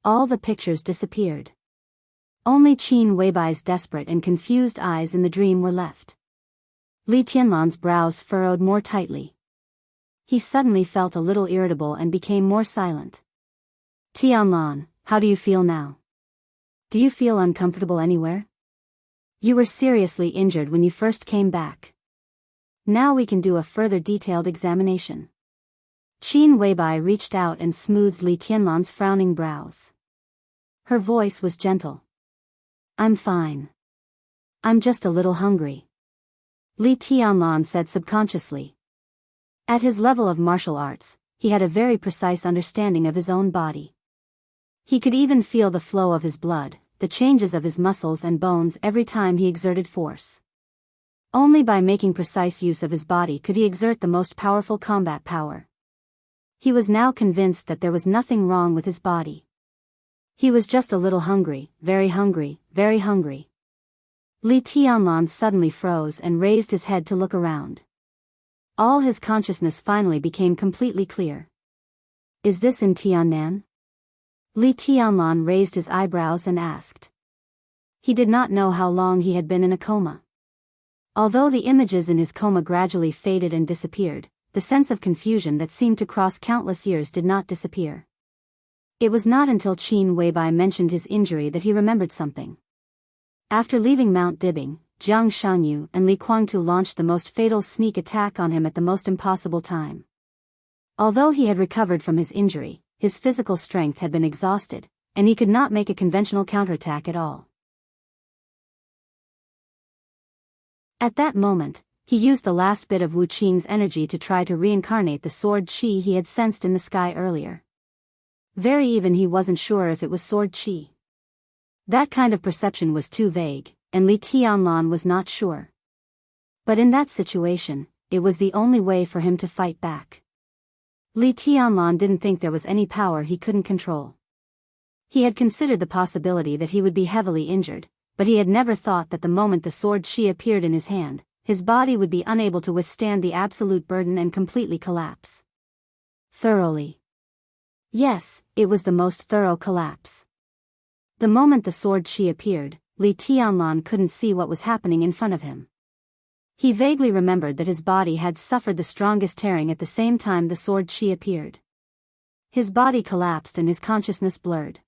All the pictures disappeared. Only Qin Weibai's desperate and confused eyes in the dream were left. Li Tianlan's brows furrowed more tightly. He suddenly felt a little irritable and became more silent. Tianlan, how do you feel now? Do you feel uncomfortable anywhere? You were seriously injured when you first came back. Now we can do a further detailed examination. Qin Weibai reached out and smoothed Li Tianlan's frowning brows. Her voice was gentle. I'm fine. I'm just a little hungry. Li Tianlan said subconsciously. At his level of martial arts, he had a very precise understanding of his own body. He could even feel the flow of his blood, the changes of his muscles and bones every time he exerted force. Only by making precise use of his body could he exert the most powerful combat power. He was now convinced that there was nothing wrong with his body. He was just a little hungry, very hungry, very hungry. Li Tianlan suddenly froze and raised his head to look around. All his consciousness finally became completely clear. Is this in Tiannan? Li Tianlan raised his eyebrows and asked. He did not know how long he had been in a coma. Although the images in his coma gradually faded and disappeared, the sense of confusion that seemed to cross countless years did not disappear. It was not until Qin Weibai mentioned his injury that he remembered something. After leaving Mount Dibing, Jiang Shangyu and Li Guangtu launched the most fatal sneak attack on him at the most impossible time. Although he had recovered from his injury, his physical strength had been exhausted, and he could not make a conventional counterattack at all. At that moment, he used the last bit of Wu Qing's energy to try to reincarnate the sword qi he had sensed in the sky earlier. Very even he wasn't sure if it was sword qi. That kind of perception was too vague, and Li Tianlan was not sure. But in that situation, it was the only way for him to fight back. Li Tianlan didn't think there was any power he couldn't control. He had considered the possibility that he would be heavily injured, but he had never thought that the moment the sword qi appeared in his hand, his body would be unable to withstand the absolute burden and completely collapse. Thoroughly. Yes, it was the most thorough collapse. The moment the sword qi appeared, Li Tianlan couldn't see what was happening in front of him. He vaguely remembered that his body had suffered the strongest tearing at the same time the sword qi appeared. His body collapsed and his consciousness blurred.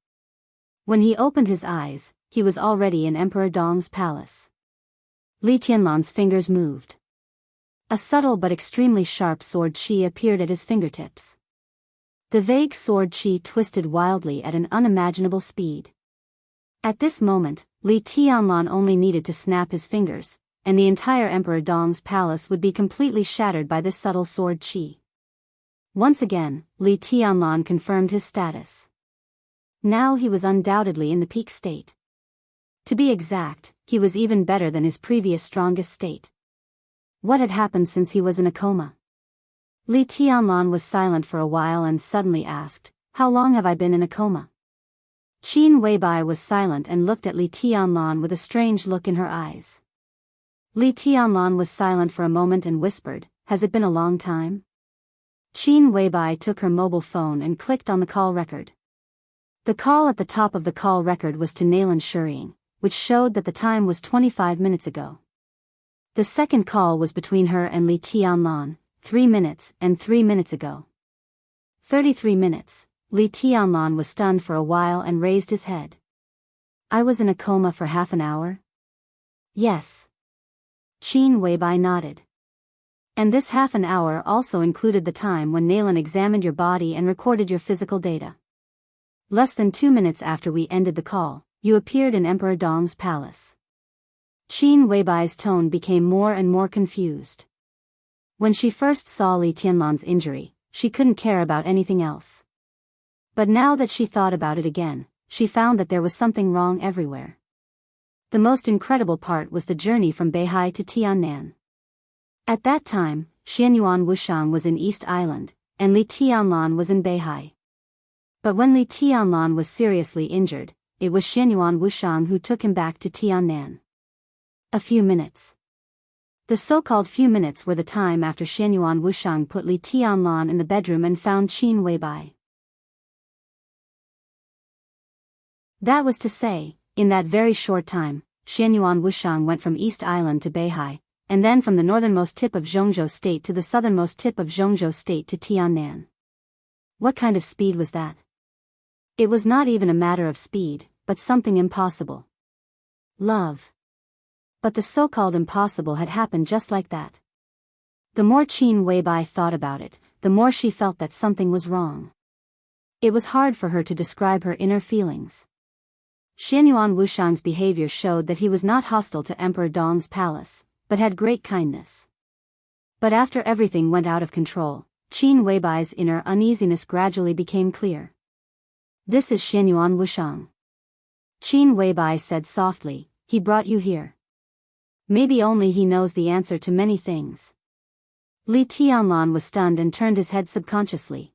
When he opened his eyes, he was already in Emperor Dong's palace. Li Tianlan's fingers moved. A subtle but extremely sharp sword qi appeared at his fingertips. The vague sword qi twisted wildly at an unimaginable speed. At this moment, Li Tianlan only needed to snap his fingers, and the entire Emperor Dong's palace would be completely shattered by this subtle sword qi. Once again, Li Tianlan confirmed his status. Now he was undoubtedly in the peak state. To be exact, he was even better than his previous strongest state. What had happened since he was in a coma? Li Tianlan was silent for a while and suddenly asked, "How long have I been in a coma?" Qin Weibai was silent and looked at Li Tianlan with a strange look in her eyes. Li Tianlan was silent for a moment and whispered, "Has it been a long time?" Qin Weibai took her mobile phone and clicked on the call record. The call at the top of the call record was to Naylan Shuriying, which showed that the time was 25 minutes ago. The second call was between her and Li Tianlan, 3 minutes and 3 minutes ago. 33 minutes. Li Tianlan was stunned for a while and raised his head. "I was in a coma for half an hour?" "Yes." Qin Weibai nodded. "And this half an hour also included the time when Naylan examined your body and recorded your physical data. Less than 2 minutes after we ended the call, you appeared in Emperor Dong's palace." Qin Weibai's tone became more and more confused. When she first saw Li Tianlan's injury, she couldn't care about anything else. But now that she thought about it again, she found that there was something wrong everywhere. The most incredible part was the journey from Beihai to Tiannan. At that time, Xianyuan Wushang was in East Island, and Li Tianlan was in Beihai. But when Li Tianlan was seriously injured, it was Xianyuan Wushang who took him back to Tiannan. A few minutes. The so-called few minutes were the time after Xianyuan Wushang put Li Tianlan in the bedroom and found Qin Weibai. That was to say, in that very short time, Xianyuan Wushang went from East Island to Beihai, and then from the northernmost tip of Zhongzhou State to the southernmost tip of Zhongzhou State to Tiannan. What kind of speed was that? It was not even a matter of speed, but something impossible. Love. But the so-called impossible had happened just like that. The more Qin Weibai thought about it, the more she felt that something was wrong. It was hard for her to describe her inner feelings. Xianyuan Wushang's behavior showed that he was not hostile to Emperor Dong's palace, but had great kindness. But after everything went out of control, Qin Weibai's inner uneasiness gradually became clear. "This is Xianyuan Wushang." Qin Weibai said softly, "He brought you here. Maybe only he knows the answer to many things." Li Tianlan was stunned and turned his head subconsciously.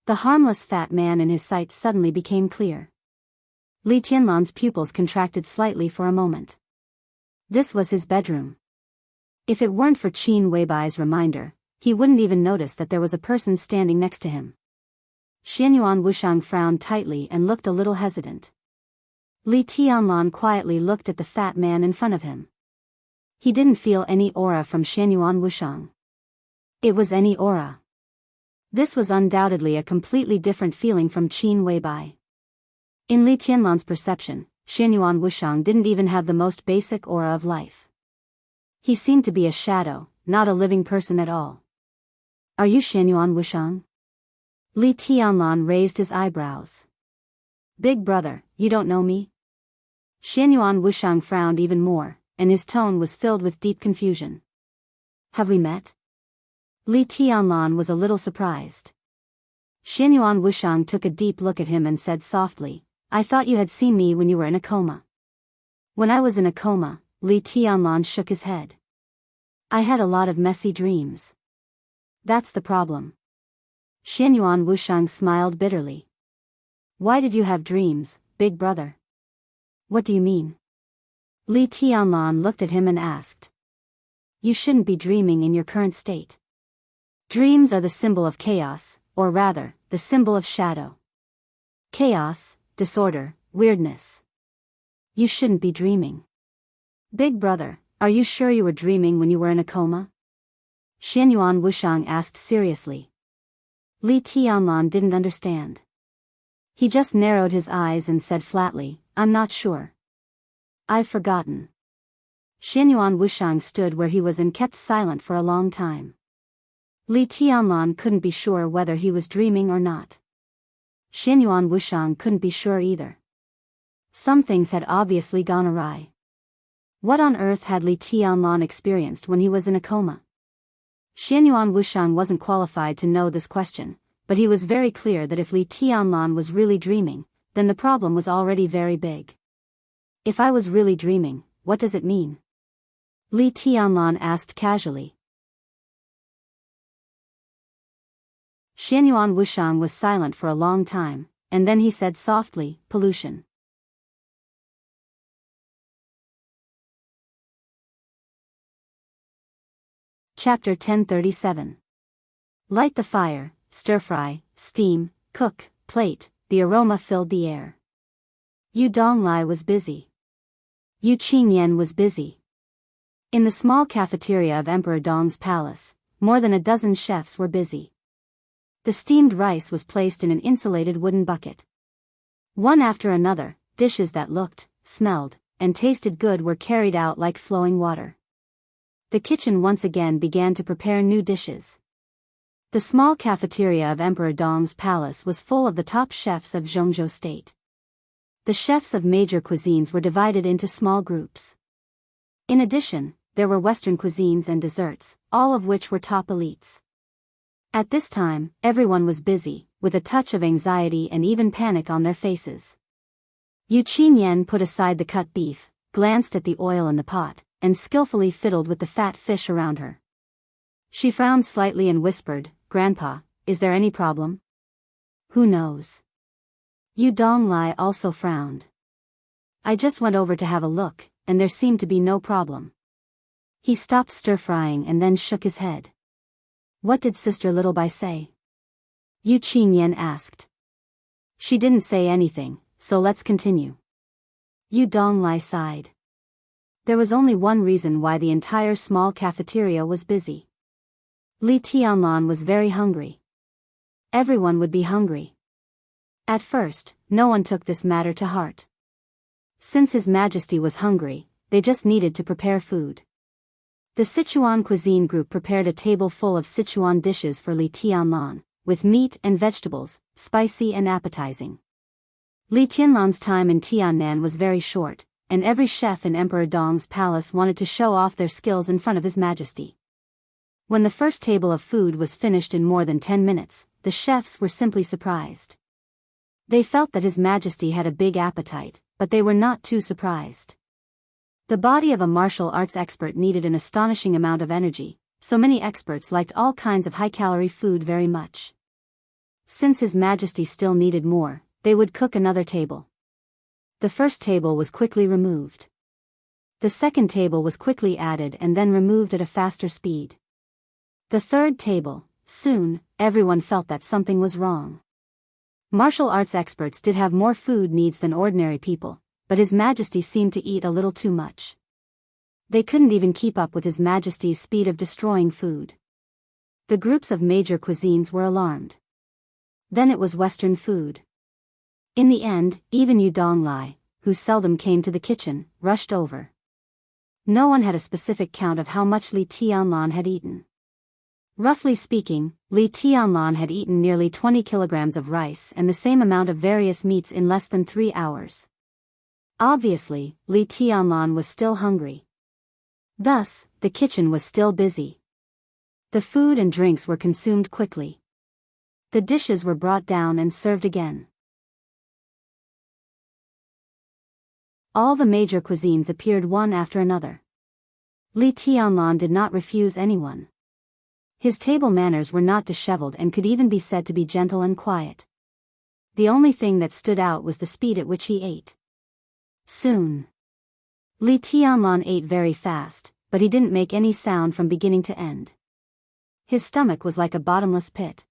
The harmless fat man in his sight suddenly became clear. Li Tianlan's pupils contracted slightly for a moment. This was his bedroom. If it weren't for Qin Weibai's reminder, he wouldn't even notice that there was a person standing next to him. Xianyuan Wushang frowned tightly and looked a little hesitant. Li Tianlan quietly looked at the fat man in front of him. He didn't feel any aura from Xianyuan Wushang. It was any aura. This was undoubtedly a completely different feeling from Qin Weibai. In Li Tianlan's perception, Xianyuan Wushang didn't even have the most basic aura of life. He seemed to be a shadow, not a living person at all. "Are you Xianyuan Wushang?" Li Tianlan raised his eyebrows. "Big brother, you don't know me?" Xianyuan Wushang frowned even more, and his tone was filled with deep confusion. "Have we met?" Li Tianlan was a little surprised. Xianyuan Wushang took a deep look at him and said softly, "I thought you had seen me when you were in a coma." "When I was in a coma," Li Tianlan shook his head. "I had a lot of messy dreams. That's the problem." Xianyuan Wushang smiled bitterly. "Why did you have dreams, big brother?" "What do you mean?" Li Tianlan looked at him and asked. "You shouldn't be dreaming in your current state. Dreams are the symbol of chaos, or rather, the symbol of shadow. Chaos, disorder, weirdness. You shouldn't be dreaming." "Big brother, are you sure you were dreaming when you were in a coma?" Xianyuan Wushang asked seriously. Li Tianlan didn't understand. He just narrowed his eyes and said flatly, "I'm not sure. I've forgotten." Xianyuan Wushang stood where he was and kept silent for a long time. Li Tianlan couldn't be sure whether he was dreaming or not. Xianyuan Wushang couldn't be sure either. Some things had obviously gone awry. What on earth had Li Tianlan experienced when he was in a coma? Xianyuan Wushang wasn't qualified to know this question, but he was very clear that if Li Tianlan was really dreaming, then the problem was already very big. If I was really dreaming, what does it mean? Li Tianlan asked casually. Xianyuan Wushang was silent for a long time, and then he said softly, pollution. Chapter 1037. Light the fire, stir-fry, steam, cook, plate, the aroma filled the air. Yu Donglai was busy. Yu Qingyan was busy. In the small cafeteria of Emperor Dong's palace, more than a dozen chefs were busy. The steamed rice was placed in an insulated wooden bucket. One after another, dishes that looked, smelled, and tasted good were carried out like flowing water. The kitchen once again began to prepare new dishes. The small cafeteria of Emperor Dong's palace was full of the top chefs of Zhongzhou state. The chefs of major cuisines were divided into small groups. In addition, there were Western cuisines and desserts, all of which were top elites. At this time, everyone was busy, with a touch of anxiety and even panic on their faces. Yu Qingyan put aside the cut beef, glanced at the oil in the pot, and skillfully fiddled with the fat fish around her. She frowned slightly and whispered, "Grandpa, is there any problem?" "Who knows?" Yu Donglai also frowned. "I just went over to have a look, and there seemed to be no problem." He stopped stir-frying and then shook his head. "What did Sister Littlebai say?" Yu Qingyan asked. "She didn't say anything, so let's continue." Yu Donglai sighed. There was only one reason why the entire small cafeteria was busy. Li Tianlan was very hungry. Everyone would be hungry. At first, no one took this matter to heart. Since His Majesty was hungry, they just needed to prepare food. The Sichuan cuisine group prepared a table full of Sichuan dishes for Li Tianlan, with meat and vegetables, spicy and appetizing. Li Tianlan's time in Tiannan was very short, and every chef in Emperor Dong's palace wanted to show off their skills in front of His Majesty. When the first table of food was finished in more than 10 minutes, the chefs were simply surprised. They felt that His Majesty had a big appetite, but they were not too surprised. The body of a martial arts expert needed an astonishing amount of energy, so many experts liked all kinds of high-calorie food very much. Since His Majesty still needed more, they would cook another table. The first table was quickly removed. The second table was quickly added and then removed at a faster speed. The third table, soon, everyone felt that something was wrong. Martial arts experts did have more food needs than ordinary people, but His Majesty seemed to eat a little too much. They couldn't even keep up with His Majesty's speed of destroying food. The groups of major cuisines were alarmed. Then it was Western food. In the end, even Yu Donglai, who seldom came to the kitchen, rushed over. No one had a specific count of how much Li Tianlan had eaten. Roughly speaking, Li Tianlan had eaten nearly 20 kilograms of rice and the same amount of various meats in less than 3 hours. Obviously, Li Tianlan was still hungry. Thus, the kitchen was still busy. The food and drinks were consumed quickly. The dishes were brought down and served again. All the major cuisines appeared one after another. Li Tianlan did not refuse anyone. His table manners were not disheveled and could even be said to be gentle and quiet. The only thing that stood out was the speed at which he ate. Soon, Li Tianlan ate very fast, but he didn't make any sound from beginning to end. His stomach was like a bottomless pit.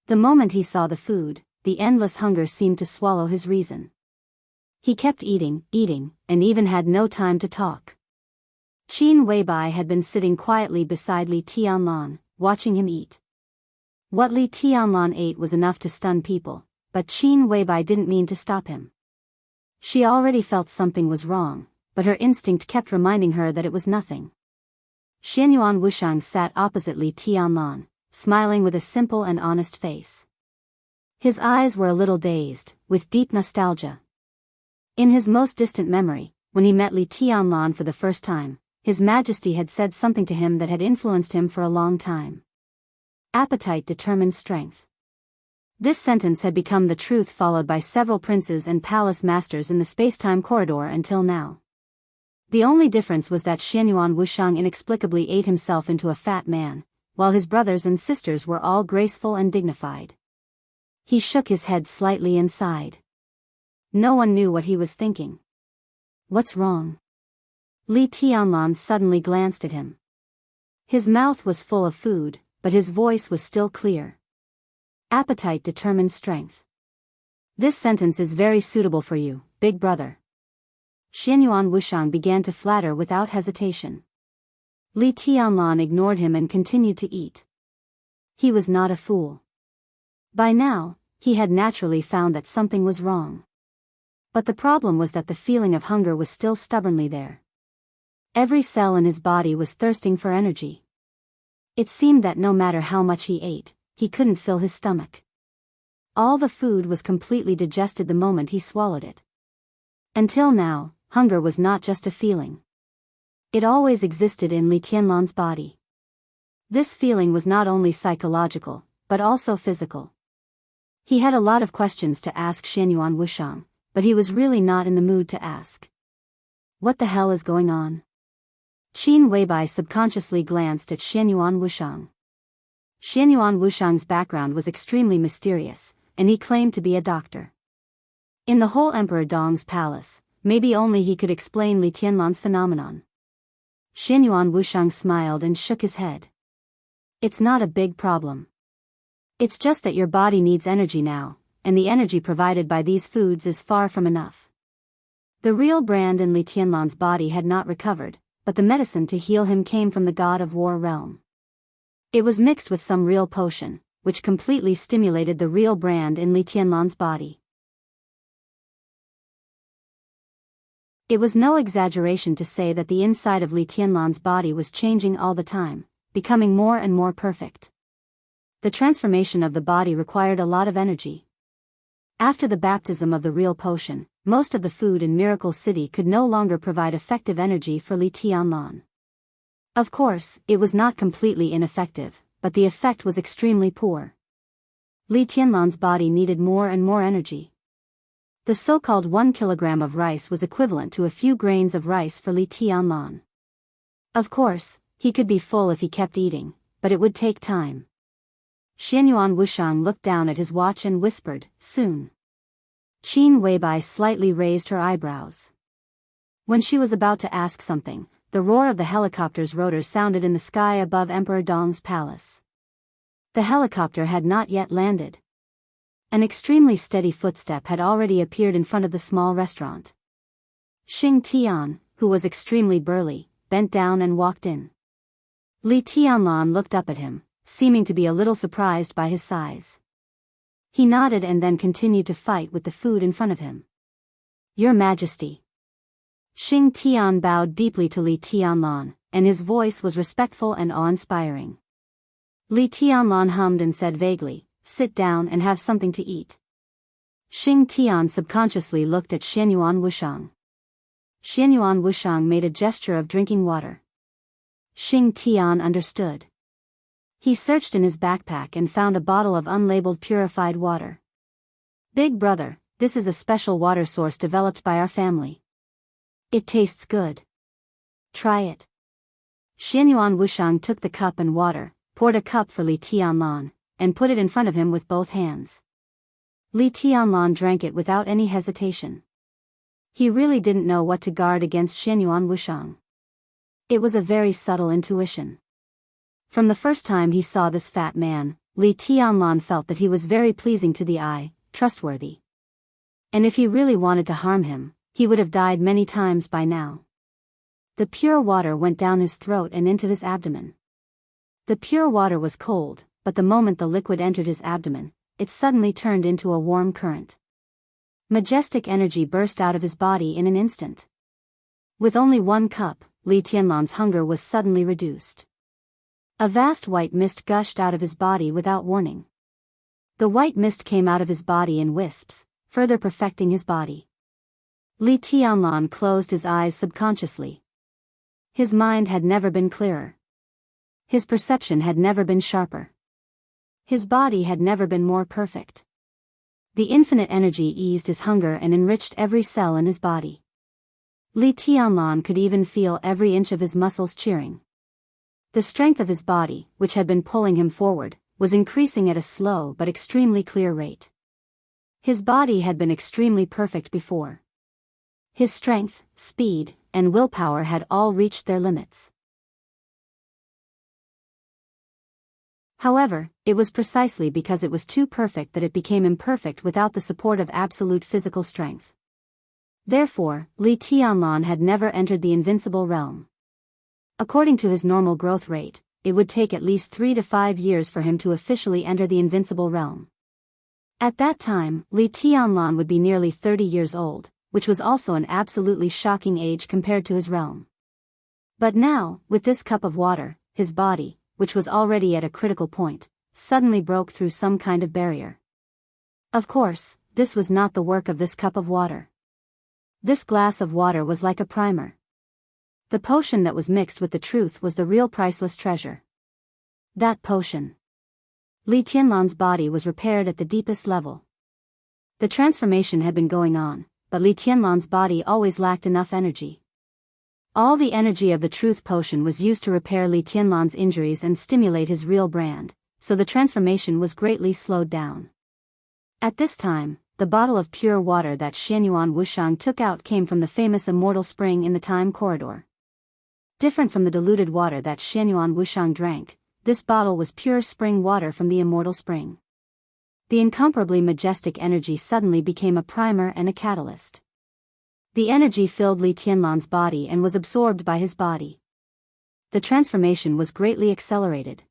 The moment he saw the food, the endless hunger seemed to swallow his reason. He kept eating, and even had no time to talk. Qin Weibai had been sitting quietly beside Li Tianlan, watching him eat. What Li Tianlan ate was enough to stun people, but Qin Weibai didn't mean to stop him. She already felt something was wrong, but her instinct kept reminding her that it was nothing. Xianyuan Wushang sat opposite Li Tianlan, smiling with a simple and honest face. His eyes were a little dazed, with deep nostalgia. In his most distant memory, when he met Li Tianlan for the first time, His Majesty had said something to him that had influenced him for a long time. Appetite determines strength. This sentence had become the truth followed by several princes and palace masters in the space-time corridor until now. The only difference was that Xianyuan Wushang inexplicably ate himself into a fat man, while his brothers and sisters were all graceful and dignified. He shook his head slightly and sighed. No one knew what he was thinking. What's wrong? Li Tianlan suddenly glanced at him. His mouth was full of food, but his voice was still clear. Appetite determines strength. This sentence is very suitable for you, big brother. Xianyuan Wushang began to flatter without hesitation. Li Tianlan ignored him and continued to eat. He was not a fool. By now, he had naturally found that something was wrong. But the problem was that the feeling of hunger was still stubbornly there. Every cell in his body was thirsting for energy. It seemed that no matter how much he ate, he couldn't fill his stomach. All the food was completely digested the moment he swallowed it. Until now, hunger was not just a feeling. It always existed in Li Tianlan's body. This feeling was not only psychological, but also physical. He had a lot of questions to ask Xianyuan Wushang, but he was really not in the mood to ask. What the hell is going on? Qin Weibai subconsciously glanced at Xianyuan Wushang. Xianyuan Wushang's background was extremely mysterious, and he claimed to be a doctor. In the whole Emperor Dong's palace, maybe only he could explain Li Tianlan's phenomenon. Xianyuan Wushang smiled and shook his head. It's not a big problem. It's just that your body needs energy now, and the energy provided by these foods is far from enough. The real brand in Li Tianlan's body had not recovered, but the medicine to heal him came from the god of war realm. It was mixed with some real potion, which completely stimulated the real brand in Li Tianlan's body. It was no exaggeration to say that the inside of Li Tianlan's body was changing all the time, becoming more and more perfect. The transformation of the body required a lot of energy. After the baptism of the real potion, most of the food in Miracle City could no longer provide effective energy for Li Tianlan. Of course, it was not completely ineffective, but the effect was extremely poor. Li Tianlan's body needed more and more energy. The so-called 1 kilogram of rice was equivalent to a few grains of rice for Li Tianlan. Of course, he could be full if he kept eating, but it would take time. Xianyuan Wushang looked down at his watch and whispered, "Soon." Qin Weibai slightly raised her eyebrows. When she was about to ask something, the roar of the helicopter's rotor sounded in the sky above Emperor Dong's palace. The helicopter had not yet landed. An extremely steady footstep had already appeared in front of the small restaurant. Xing Tian, who was extremely burly, bent down and walked in. Li Tianlan looked up at him, seeming to be a little surprised by his size. He nodded and then continued to fight with the food in front of him. "Your Majesty." Xing Tian bowed deeply to Li Tianlan, and his voice was respectful and awe-inspiring. Li Tianlan hummed and said vaguely, "Sit down and have something to eat." Xing Tian subconsciously looked at Xianyuan Wushang. Xianyuan Wushang made a gesture of drinking water. Xing Tian understood. He searched in his backpack and found a bottle of unlabeled purified water. "Big brother, this is a special water source developed by our family. It tastes good. Try it." Xianyuan Wushang took the cup and water, poured a cup for Li Tianlan, and put it in front of him with both hands. Li Tianlan drank it without any hesitation. He really didn't know what to guard against Xianyuan Wushang. It was a very subtle intuition. From the first time he saw this fat man, Li Tianlan felt that he was very pleasing to the eye, trustworthy. And if he really wanted to harm him, he would have died many times by now. The pure water went down his throat and into his abdomen. The pure water was cold, but the moment the liquid entered his abdomen, it suddenly turned into a warm current. Majestic energy burst out of his body in an instant. With only one cup, Li Tianlan's hunger was suddenly reduced. A vast white mist gushed out of his body without warning. The white mist came out of his body in wisps, further perfecting his body. Li Tianlan closed his eyes subconsciously. His mind had never been clearer. His perception had never been sharper. His body had never been more perfect. The infinite energy eased his hunger and enriched every cell in his body. Li Tianlan could even feel every inch of his muscles cheering. The strength of his body, which had been pulling him forward, was increasing at a slow but extremely clear rate. His body had been extremely perfect before. His strength, speed, and willpower had all reached their limits. However, it was precisely because it was too perfect that it became imperfect without the support of absolute physical strength. Therefore, Li Tianlan had never entered the invincible realm. According to his normal growth rate, it would take at least 3 to 5 years for him to officially enter the invincible realm. At that time, Li Tianlan would be nearly 30 years old, which was also an absolutely shocking age compared to his realm. But now, with this cup of water, his body, which was already at a critical point, suddenly broke through some kind of barrier. Of course, this was not the work of this cup of water. This glass of water was like a primer. The potion that was mixed with the truth was the real priceless treasure. That potion. Li Tianlan's body was repaired at the deepest level. The transformation had been going on, but Li Tianlan's body always lacked enough energy. All the energy of the truth potion was used to repair Li Tianlan's injuries and stimulate his real brand, so the transformation was greatly slowed down. At this time, the bottle of pure water that Xianyuan Wushang took out came from the famous immortal spring in the time corridor. Different from the diluted water that Xianyuan Wushang drank, this bottle was pure spring water from the immortal spring. The incomparably majestic energy suddenly became a primer and a catalyst. The energy filled Li Tianlan's body and was absorbed by his body. The transformation was greatly accelerated.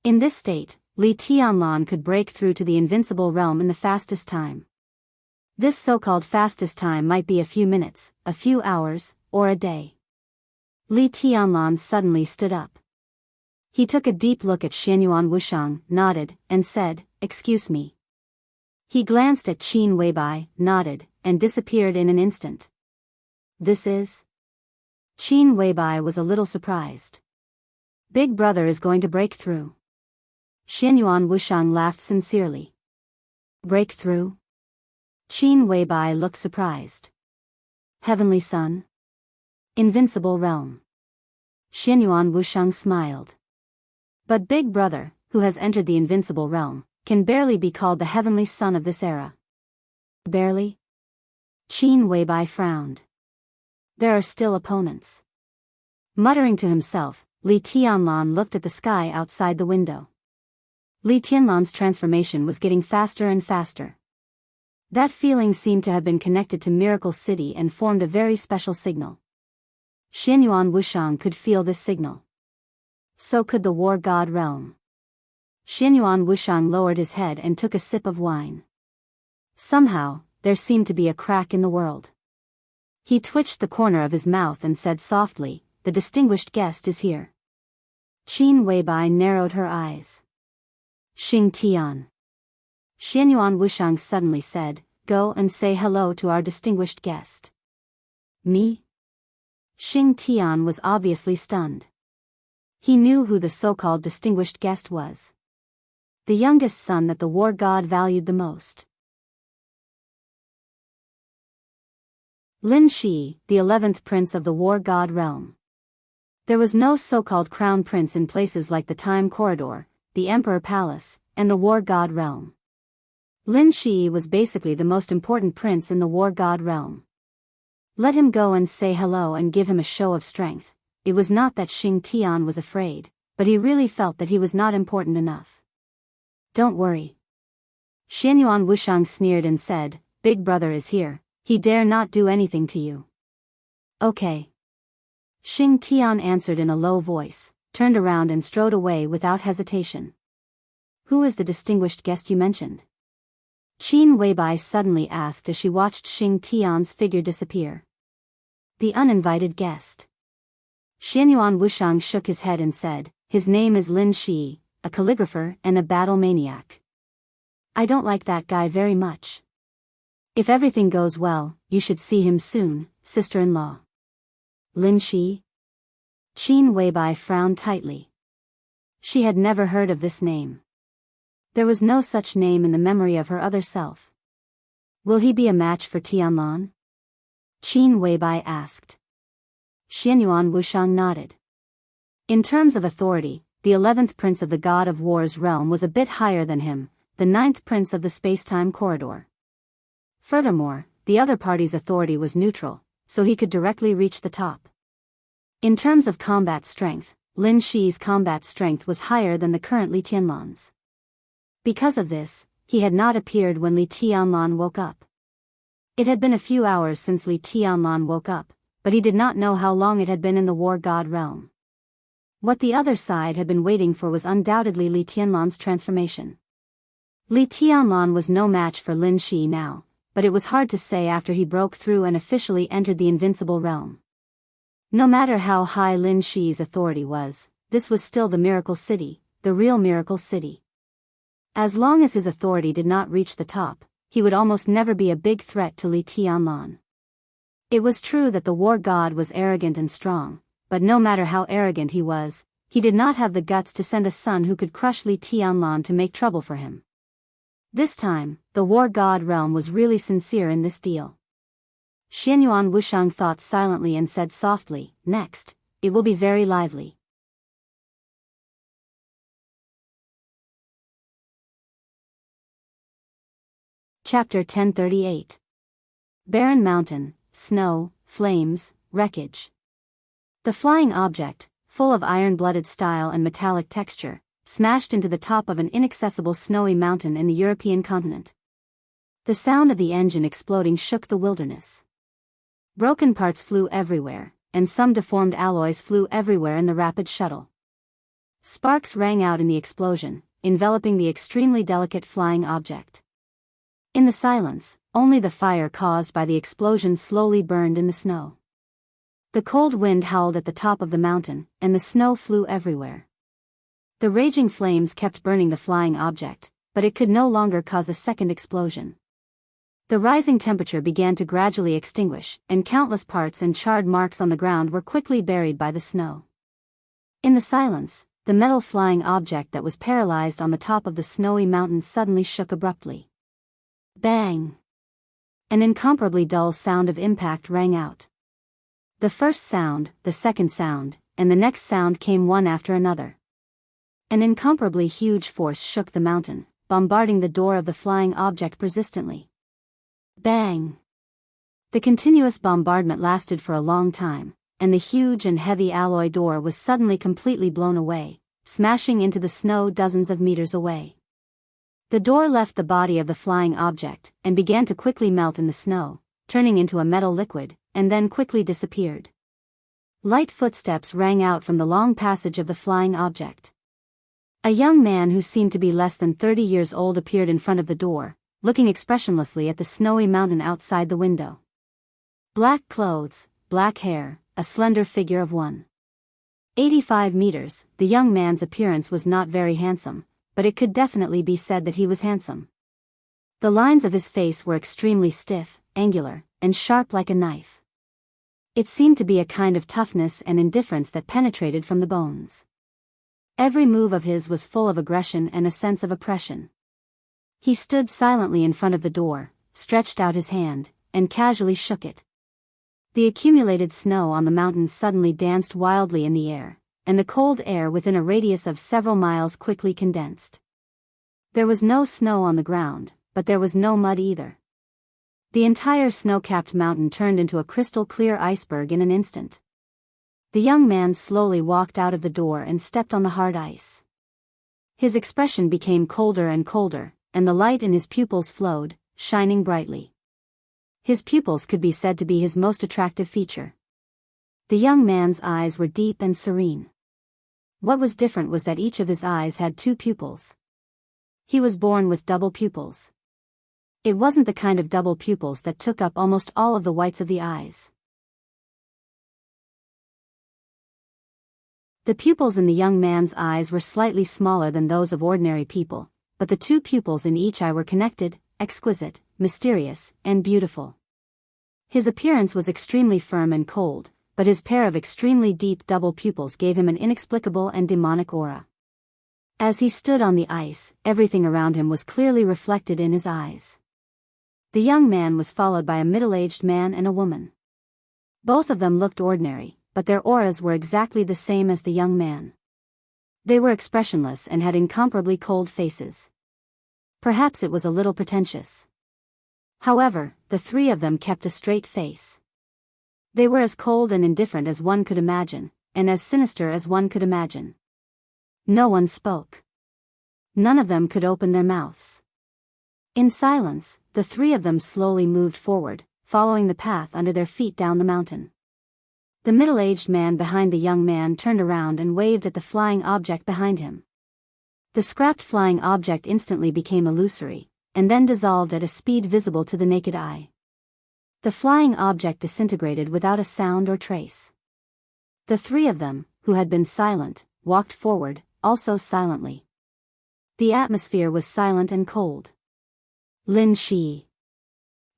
In this state, Li Tianlan could break through to the invincible realm in the fastest time. This so-called fastest time might be a few minutes, a few hours, or a day. Li Tianlan suddenly stood up. He took a deep look at Xianyuan Wushang, nodded, and said, "Excuse me." He glanced at Qin Weibai, nodded, and disappeared in an instant. This is? Qin Weibai was a little surprised. Big brother is going to break through. Xianyuan Wushang laughed sincerely. Break through? Qin Weibai looked surprised. Heavenly Sun? Invincible realm. Xianyuan Wushang smiled. But Big Brother, who has entered the invincible realm, can barely be called the heavenly son of this era. Barely? Qin Weibai frowned. There are still opponents. Muttering to himself, Li Tianlan looked at the sky outside the window. Li Tianlan's transformation was getting faster and faster. That feeling seemed to have been connected to Miracle City and formed a very special signal. Xianyuan Wushang could feel this signal. So could the War God realm. Xianyuan Wushang lowered his head and took a sip of wine. Somehow, there seemed to be a crack in the world. He twitched the corner of his mouth and said softly, "The distinguished guest is here." Qin Weibai narrowed her eyes. Xing Tian. Xianyuan Wushang suddenly said, "Go and say hello to our distinguished guest." Me? Xing Tian was obviously stunned. He knew who the so-called distinguished guest was. The youngest son that the war god valued the most. Lin Shi, the 11th prince of the war god realm. There was no so-called crown prince in places like the time corridor, the emperor palace, and the war god realm. Lin Shi was basically the most important prince in the war god realm. Let him go and say hello and give him a show of strength. It was not that Xing Tian was afraid, but he really felt that he was not important enough. Don't worry. Xianyuan Wushang sneered and said, "Big brother is here, he dare not do anything to you." Okay. Xing Tian answered in a low voice, turned around and strode away without hesitation. Who is the distinguished guest you mentioned? Qin Weibai suddenly asked as she watched Xing Tian's figure disappear. The uninvited guest. Xianyuan Wushang shook his head and said, "His name is Lin Shi, a calligrapher and a battle maniac. I don't like that guy very much. If everything goes well, you should see him soon, sister-in-law. Lin Shi? Qin Weibai frowned tightly. She had never heard of this name. There was no such name in the memory of her other self. Will he be a match for Tianlan? Qin Weibai asked. Xianyuan Wushang nodded. In terms of authority, the 11th prince of the God of War's realm was a bit higher than him, the 9th prince of the space-time corridor. Furthermore, the other party's authority was neutral, so he could directly reach the top. In terms of combat strength, Lin Shi's combat strength was higher than the current Li Tianlan's. Because of this, he had not appeared when Li Tianlan woke up. It had been a few hours since Li Tianlan woke up, but he did not know how long it had been in the War God realm. What the other side had been waiting for was undoubtedly Li Tianlan's transformation. Li Tianlan was no match for Lin Shi now, but it was hard to say after he broke through and officially entered the invincible realm. No matter how high Lin Shi's authority was, this was still the Miracle City, the real Miracle City. As long as his authority did not reach the top, he would almost never be a big threat to Li Tianlan. It was true that the war god was arrogant and strong, but no matter how arrogant he was, he did not have the guts to send a son who could crush Li Tianlan to make trouble for him. This time, the war god realm was really sincere in this deal. Xianyuan Wushang thought silently and said softly, "Next, it will be very lively." Chapter 1038. Barren Mountain, Snow, Flames, Wreckage. The flying object, full of iron-blooded style and metallic texture, smashed into the top of an inaccessible snowy mountain in the European continent. The sound of the engine exploding shook the wilderness. Broken parts flew everywhere, and some deformed alloys flew everywhere in the rapid shuttle. Sparks rang out in the explosion, enveloping the extremely delicate flying object. In the silence, only the fire caused by the explosion slowly burned in the snow. The cold wind howled at the top of the mountain, and the snow flew everywhere. The raging flames kept burning the flying object, but it could no longer cause a second explosion. The rising temperature began to gradually extinguish, and countless parts and charred marks on the ground were quickly buried by the snow. In the silence, the metal flying object that was paralyzed on the top of the snowy mountain suddenly shook abruptly. Bang! An incomparably dull sound of impact rang out. The first sound, the second sound, and the next sound came one after another. An incomparably huge force shook the mountain, bombarding the door of the flying object persistently. Bang! The continuous bombardment lasted for a long time, and the huge and heavy alloy door was suddenly completely blown away, smashing into the snow dozens of meters away. The door left the body of the flying object, and began to quickly melt in the snow, turning into a metal liquid, and then quickly disappeared. Light footsteps rang out from the long passage of the flying object. A young man who seemed to be less than 30 years old appeared in front of the door, looking expressionlessly at the snowy mountain outside the window. Black clothes, black hair, a slender figure of 1.85 meters, the young man's appearance was not very handsome, but it could definitely be said that he was handsome. The lines of his face were extremely stiff, angular, and sharp like a knife. It seemed to be a kind of toughness and indifference that penetrated from the bones. Every move of his was full of aggression and a sense of oppression. He stood silently in front of the door, stretched out his hand, and casually shook it. The accumulated snow on the mountains suddenly danced wildly in the air, and the cold air within a radius of several miles quickly condensed. There was no snow on the ground, but there was no mud either. The entire snow-capped mountain turned into a crystal-clear iceberg in an instant. The young man slowly walked out of the door and stepped on the hard ice. His expression became colder and colder, and the light in his pupils flowed, shining brightly. His pupils could be said to be his most attractive feature. The young man's eyes were deep and serene. What was different was that each of his eyes had two pupils. He was born with double pupils. It wasn't the kind of double pupils that took up almost all of the whites of the eyes. The pupils in the young man's eyes were slightly smaller than those of ordinary people, but the two pupils in each eye were connected, exquisite, mysterious, and beautiful. His appearance was extremely firm and cold, but his pair of extremely deep double pupils gave him an inexplicable and demonic aura. As he stood on the ice, everything around him was clearly reflected in his eyes. The young man was followed by a middle-aged man and a woman. Both of them looked ordinary, but their auras were exactly the same as the young man. They were expressionless and had incomparably cold faces. Perhaps it was a little pretentious. However, the three of them kept a straight face. They were as cold and indifferent as one could imagine, and as sinister as one could imagine. No one spoke. None of them could open their mouths. In silence, the three of them slowly moved forward, following the path under their feet down the mountain. The middle-aged man behind the young man turned around and waved at the flying object behind him. The scrapped flying object instantly became illusory, and then dissolved at a speed visible to the naked eye. The flying object disintegrated without a sound or trace. The three of them, who had been silent, walked forward, also silently. The atmosphere was silent and cold. Lin Shi.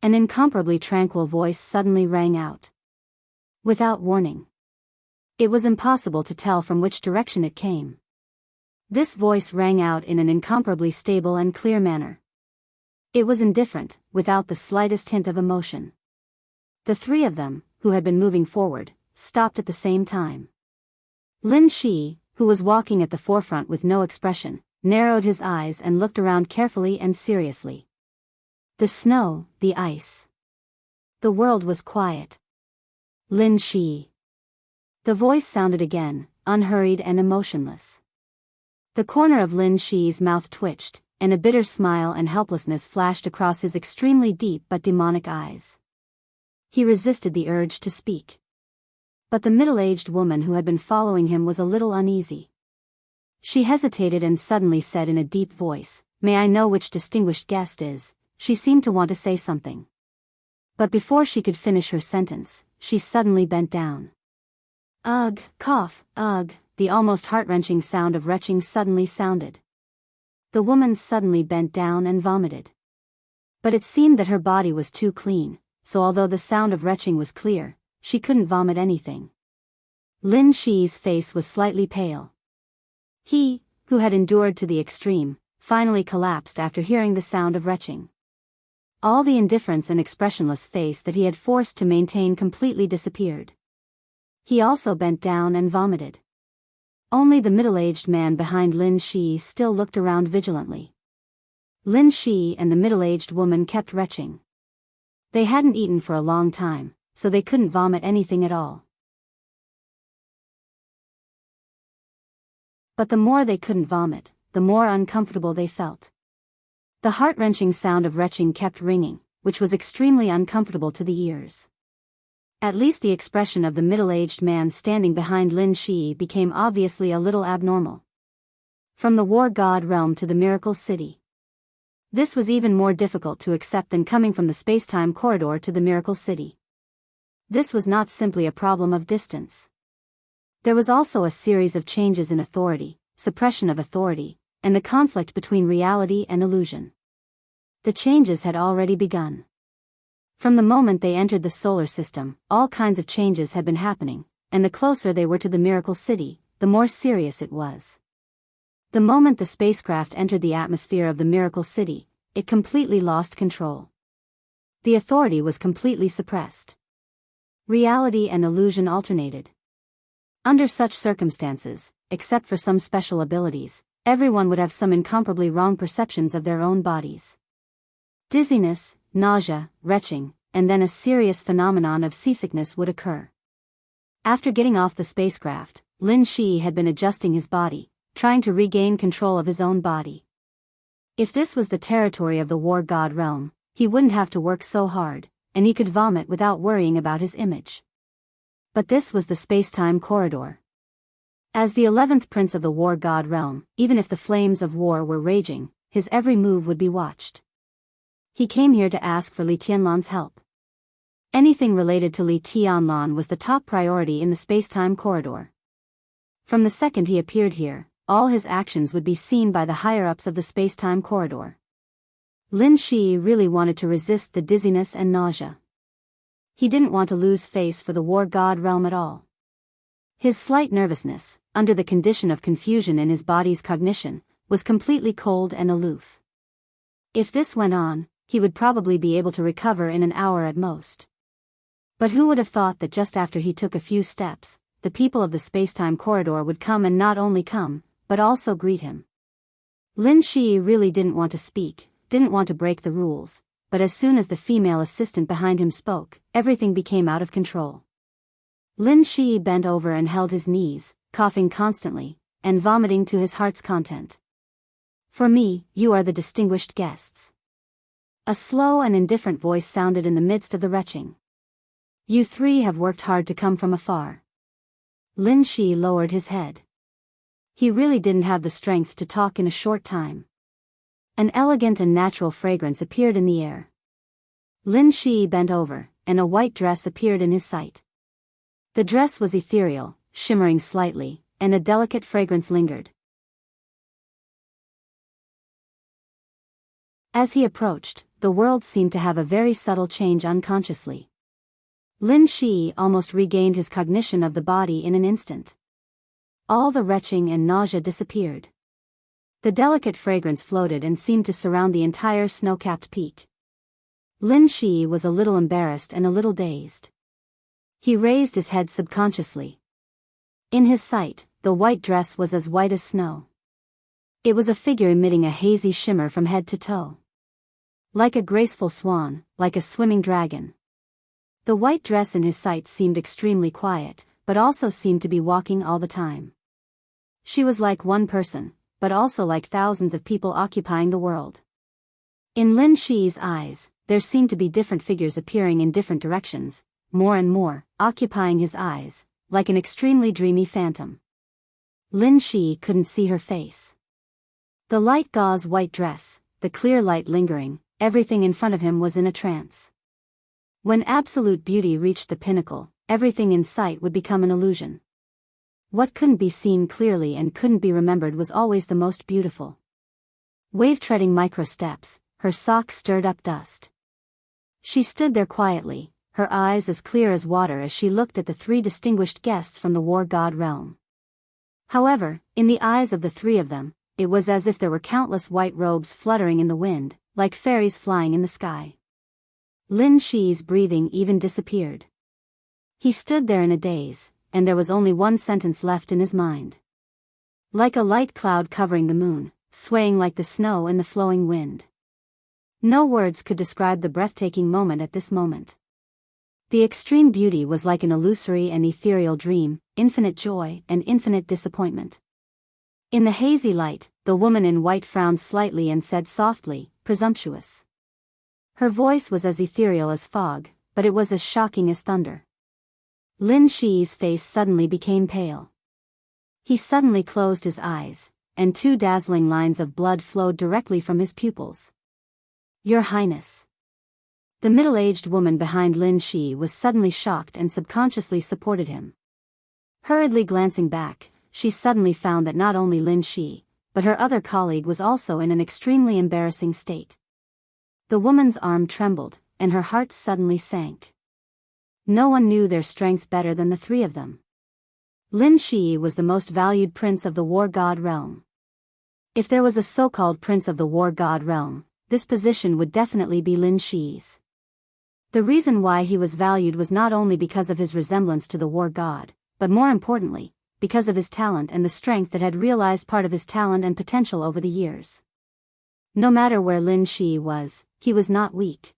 An incomparably tranquil voice suddenly rang out. Without warning. It was impossible to tell from which direction it came. This voice rang out in an incomparably stable and clear manner. It was indifferent, without the slightest hint of emotion. The three of them, who had been moving forward, stopped at the same time. Lin Shi, who was walking at the forefront with no expression, narrowed his eyes and looked around carefully and seriously. The snow, the ice. The world was quiet. Lin Shi. The voice sounded again, unhurried and emotionless. The corner of Lin Shi's mouth twitched, and a bitter smile and helplessness flashed across his extremely deep but demonic eyes. He resisted the urge to speak. But the middle-aged woman who had been following him was a little uneasy. She hesitated and suddenly said in a deep voice, "May I know which distinguished guest is?" She seemed to want to say something. But before she could finish her sentence, she suddenly bent down. Ugh, cough, ugh, the almost heart-wrenching sound of retching suddenly sounded. The woman suddenly bent down and vomited. But it seemed that her body was too clean, so although the sound of retching was clear, she couldn't vomit anything. Lin Shi's face was slightly pale. He, who had endured to the extreme, finally collapsed after hearing the sound of retching. All the indifference and expressionless face that he had forced to maintain completely disappeared. He also bent down and vomited. Only the middle-aged man behind Lin Shi still looked around vigilantly. Lin Shi and the middle-aged woman kept retching. They hadn't eaten for a long time, so they couldn't vomit anything at all. But the more they couldn't vomit, the more uncomfortable they felt. The heart-wrenching sound of retching kept ringing, which was extremely uncomfortable to the ears. At least the expression of the middle-aged man standing behind Lin Shi became obviously a little abnormal. From the war god realm to the miracle city. This was even more difficult to accept than coming from the space-time corridor to the miracle city. This was not simply a problem of distance. There was also a series of changes in authority, suppression of authority, and the conflict between reality and illusion. The changes had already begun. From the moment they entered the solar system, all kinds of changes had been happening, and the closer they were to the miracle city, the more serious it was. The moment the spacecraft entered the atmosphere of the miracle city, it completely lost control. The authority was completely suppressed. Reality and illusion alternated. Under such circumstances, except for some special abilities, everyone would have some incomparably wrong perceptions of their own bodies. Dizziness, nausea, retching, and then a serious phenomenon of seasickness would occur. After getting off the spacecraft, Lin Shi had been adjusting his body, trying to regain control of his own body. If this was the territory of the war god realm, he wouldn't have to work so hard, and he could vomit without worrying about his image. But this was the space-time corridor. As the 11th prince of the war god realm, even if the flames of war were raging, his every move would be watched. He came here to ask for Li Tianlan's help. Anything related to Li Tianlan was the top priority in the space-time corridor. From the second he appeared here, all his actions would be seen by the higher-ups of the space-time corridor. Lin Shi really wanted to resist the dizziness and nausea. he didn't want to lose face for the war god realm at all. His slight nervousness, under the condition of confusion in his body's cognition, was completely cold and aloof. If this went on, he would probably be able to recover in an hour at most. But who would have thought that just after he took a few steps, the people of the spacetime corridor would come, and not only come, but also greet him. Lin Shi really didn't want to speak, didn't want to break the rules, but as soon as the female assistant behind him spoke, everything became out of control. Lin Shi bent over and held his knees, coughing constantly, and vomiting to his heart's content. "For me, you are the distinguished guests." A slow and indifferent voice sounded in the midst of the retching. "You three have worked hard to come from afar." Lin Shi lowered his head. He really didn't have the strength to talk in a short time. An elegant and natural fragrance appeared in the air. Lin Shi bent over, and a white dress appeared in his sight. The dress was ethereal, shimmering slightly, and a delicate fragrance lingered. As he approached, the world seemed to have a very subtle change unconsciously. Lin Shi almost regained his cognition of the body in an instant. All the retching and nausea disappeared. The delicate fragrance floated and seemed to surround the entire snow-capped peak. Lin Shi was a little embarrassed and a little dazed. He raised his head subconsciously. In his sight, the white dress was as white as snow. It was a figure emitting a hazy shimmer from head to toe. Like a graceful swan, like a swimming dragon. The white dress in his sight seemed extremely quiet, but also seemed to be walking all the time. She was like one person, but also like thousands of people occupying the world. In Lin Shi's eyes, there seemed to be different figures appearing in different directions, more and more, occupying his eyes, like an extremely dreamy phantom. Lin Shi couldn't see her face. The light gauze white dress, the clear light lingering, everything in front of him was in a trance. When absolute beauty reached the pinnacle, everything in sight would become an illusion. What couldn't be seen clearly and couldn't be remembered was always the most beautiful. Wave-treading micro-steps, her socks stirred up dust. She stood there quietly, her eyes as clear as water as she looked at the three distinguished guests from the war god realm. However, in the eyes of the three of them, it was as if there were countless white robes fluttering in the wind, like fairies flying in the sky. Lin Shi's breathing even disappeared. He stood there in a daze, and there was only one sentence left in his mind. Like a light cloud covering the moon, swaying like the snow in the flowing wind. No words could describe the breathtaking moment at this moment. The extreme beauty was like an illusory and ethereal dream, infinite joy and infinite disappointment. In the hazy light, the woman in white frowned slightly and said softly, "Presumptuous." Her voice was as ethereal as fog, but it was as shocking as thunder. Lin Shi's face suddenly became pale. He suddenly closed his eyes, and two dazzling lines of blood flowed directly from his pupils. "Your Highness." The middle-aged woman behind Lin Shi was suddenly shocked and subconsciously supported him. Hurriedly glancing back, she suddenly found that not only Lin Shi, but her other colleague was also in an extremely embarrassing state. The woman's arm trembled, and her heart suddenly sank. No one knew their strength better than the three of them. Lin Shi was the most valued prince of the war god realm. If there was a so-called prince of the war god realm, this position would definitely be Lin Shi's. The reason why he was valued was not only because of his resemblance to the war god, but more importantly, because of his talent and the strength that had realized part of his talent and potential over the years. No matter where Lin Shi was, he was not weak.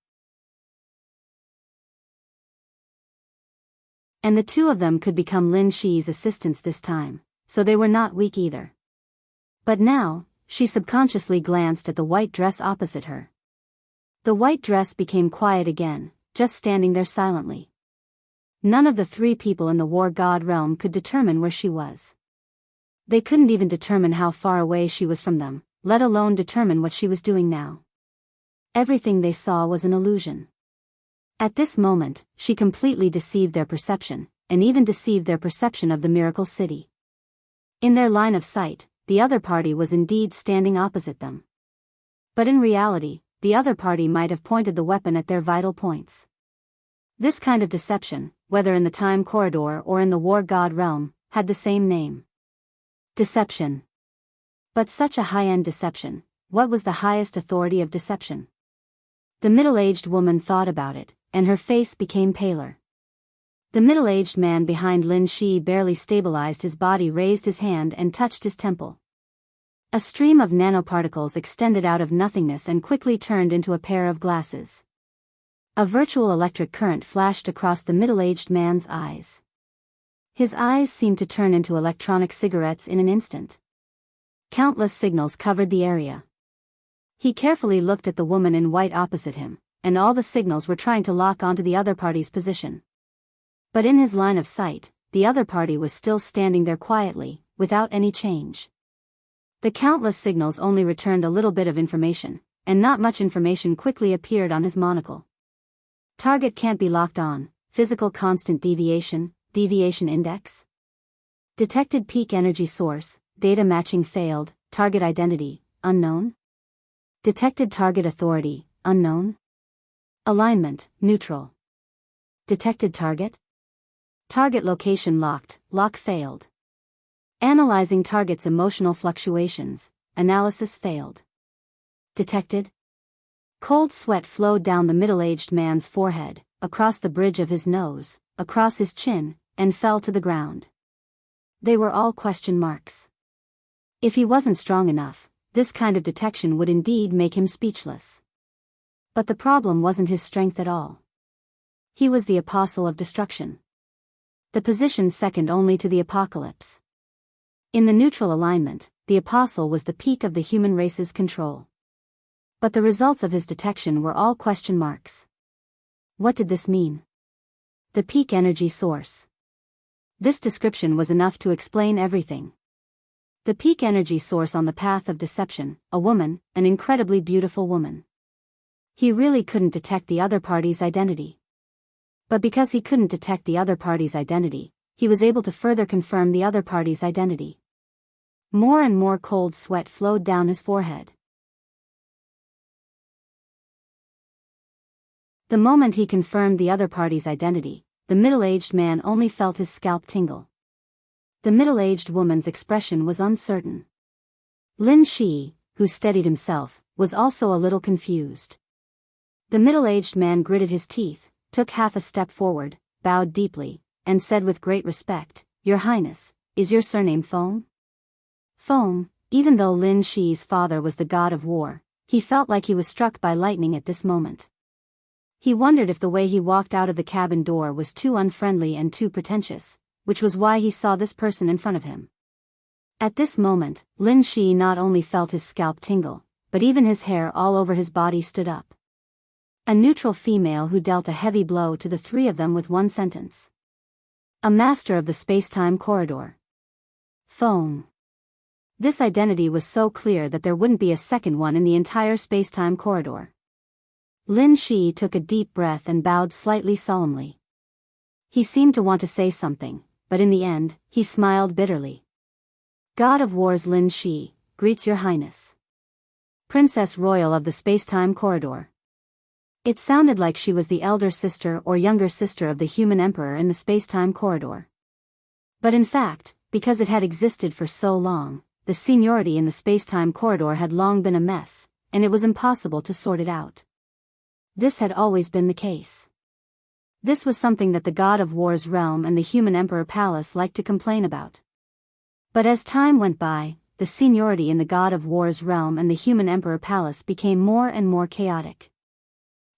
And the two of them could become Lin Shi's assistants this time, so they were not weak either. But now, she subconsciously glanced at the white dress opposite her. The white dress became quiet again, just standing there silently. None of the three people in the war god realm could determine where she was. They couldn't even determine how far away she was from them, let alone determine what she was doing now. Everything they saw was an illusion. At this moment, she completely deceived their perception, and even deceived their perception of the miracle city. In their line of sight, the other party was indeed standing opposite them. But in reality, the other party might have pointed the weapon at their vital points. This kind of deception, whether in the time corridor or in the war god realm, had the same name. Deception. But such a high-end deception, what was the highest authority of deception? The middle-aged woman thought about it, and her face became paler. The middle-aged man behind Lin Shi barely stabilized his body, raised his hand and touched his temple. A stream of nanoparticles extended out of nothingness and quickly turned into a pair of glasses. A virtual electric current flashed across the middle-aged man's eyes. His eyes seemed to turn into electronic cigarettes in an instant. Countless signals covered the area. He carefully looked at the woman in white opposite him, and all the signals were trying to lock onto the other party's position. But in his line of sight, the other party was still standing there quietly, without any change. The countless signals only returned a little bit of information, and not much information quickly appeared on his monocle. Target can't be locked on, physical constant deviation, deviation index. Detected peak energy source, data matching failed, target identity, unknown. Detected target authority, unknown. Alignment, neutral. Detected target? Target location locked, lock failed. Analyzing target's emotional fluctuations, analysis failed. Detected? Cold sweat flowed down the middle-aged man's forehead, across the bridge of his nose, across his chin, and fell to the ground. They were all question marks. If he wasn't strong enough, this kind of detection would indeed make him speechless. But the problem wasn't his strength at all. He was the apostle of destruction. The position second only to the apocalypse. In the neutral alignment, the apostle was the peak of the human race's control. But the results of his detection were all question marks. What did this mean? The peak energy source. This description was enough to explain everything. The peak energy source on the path of deception, a woman, an incredibly beautiful woman. He really couldn't detect the other party's identity. But because he couldn't detect the other party's identity, he was able to further confirm the other party's identity. More and more cold sweat flowed down his forehead. The moment he confirmed the other party's identity, the middle-aged man only felt his scalp tingle. The middle-aged woman's expression was uncertain. Lin Shi, who steadied himself, was also a little confused. The middle-aged man gritted his teeth, took half a step forward, bowed deeply, and said with great respect, "Your Highness, is your surname Foam?" Foam, even though Lin Shi's father was the god of war, he felt like he was struck by lightning at this moment. He wondered if the way he walked out of the cabin door was too unfriendly and too pretentious, which was why he saw this person in front of him. At this moment, Lin Shi not only felt his scalp tingle, but even his hair all over his body stood up. A neutral female who dealt a heavy blow to the three of them with one sentence. A master of the space-time corridor. Foam. This identity was so clear that there wouldn't be a second one in the entire space-time corridor. Lin Shi took a deep breath and bowed slightly solemnly. He seemed to want to say something, but in the end, he smiled bitterly. God of War's Lin Shi, greets your highness. Princess Royal of the space-time corridor. It sounded like she was the elder sister or younger sister of the human emperor in the space-time corridor. But in fact, because it had existed for so long, the seniority in the space-time corridor had long been a mess, and it was impossible to sort it out. This had always been the case. This was something that the God of War's realm and the human emperor palace liked to complain about. But as time went by, the seniority in the God of War's realm and the human emperor palace became more and more chaotic.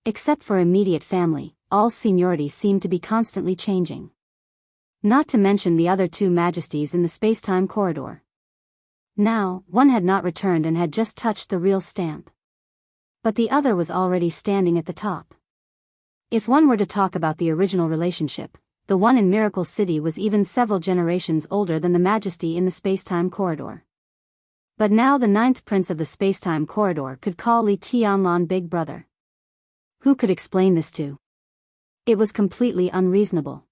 Except for immediate family, all seniority seemed to be constantly changing. Not to mention the other two majesties in the space-time corridor. Now, one had not returned and had just touched the real stamp. But the other was already standing at the top. If one were to talk about the original relationship, the one in Miracle City was even several generations older than the majesty in the space-time corridor. But now the 9th prince of the space-time corridor could call Li Tianlan big brother. Who could explain this to? It was completely unreasonable.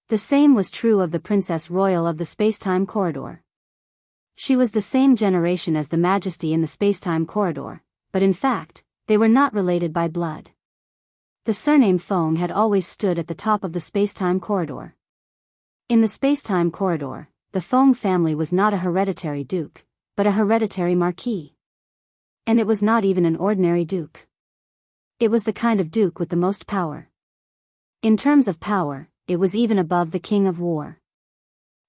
The same was true of the Princess Royal of the space-time corridor. She was the same generation as the majesty in the space-time corridor, but in fact, they were not related by blood. The surname Feng had always stood at the top of the space-time corridor. In the space-time corridor, the Feng family was not a hereditary duke, but a hereditary marquis. And it was not even an ordinary duke. It was the kind of duke with the most power. In terms of power, it was even above the king of war.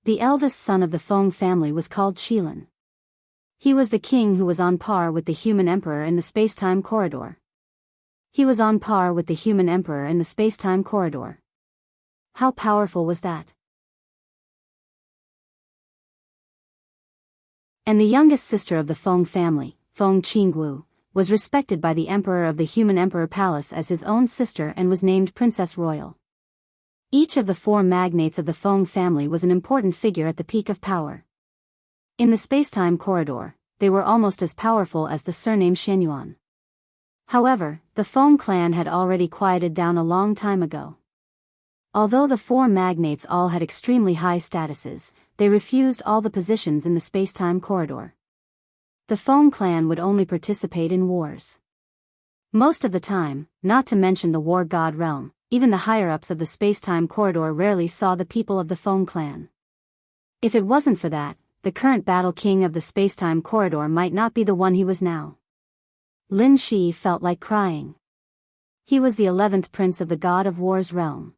The eldest son of the Feng family was called Qilin. He was the king who was on par with the human emperor in the space-time corridor. He was on par with the human emperor in the space-time corridor. How powerful was that? And the youngest sister of the Feng family, Feng Qinggu, was respected by the emperor of the human emperor palace as his own sister and was named Princess Royal. Each of the 4 magnates of the Feng family was an important figure at the peak of power. In the space-time corridor, they were almost as powerful as the surname Shenyuan. However, the Feng clan had already quieted down a long time ago. Although the 4 magnates all had extremely high statuses, they refused all the positions in the space-time corridor. The Feng clan would only participate in wars. Most of the time, not to mention the war god realm, even the higher-ups of the space-time corridor rarely saw the people of the Feng clan. If it wasn't for that, the current battle king of the space-time corridor might not be the one he was now. Lin Shi felt like crying. He was the 11th prince of the god of war's realm.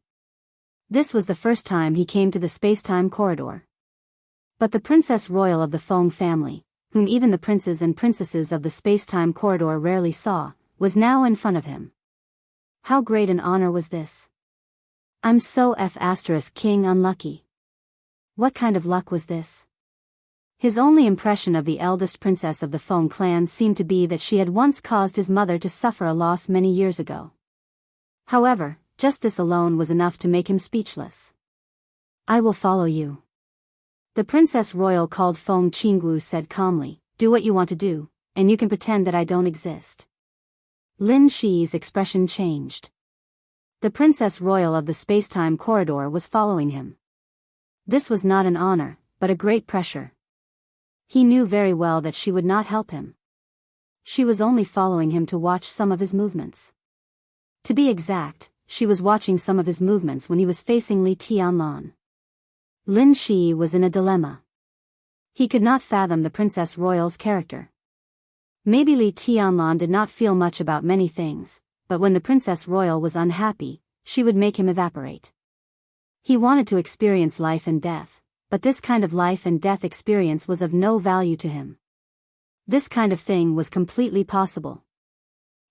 This was the first time he came to the space-time corridor. But the Princess Royal of the Feng family, whom even the princes and princesses of the space-time corridor rarely saw, was now in front of him. How great an honor was this? I'm so king unlucky. What kind of luck was this? His only impression of the eldest princess of the Feng clan seemed to be that she had once caused his mother to suffer a loss many years ago. However, just this alone was enough to make him speechless. I will follow you. The Princess Royal called Feng Qinggu said calmly, do what you want to do, and you can pretend that I don't exist. Lin Shi's expression changed. The Princess Royal of the space-time corridor was following him. This was not an honor, but a great pressure. He knew very well that she would not help him. She was only following him to watch some of his movements. To be exact, she was watching some of his movements when he was facing Li Tianlan. Lin Shi was in a dilemma. He could not fathom the Princess Royal's character. Maybe Li Tianlan did not feel much about many things, but when the Princess Royal was unhappy, she would make him evaporate. He wanted to experience life and death, but this kind of life and death experience was of no value to him. This kind of thing was completely possible.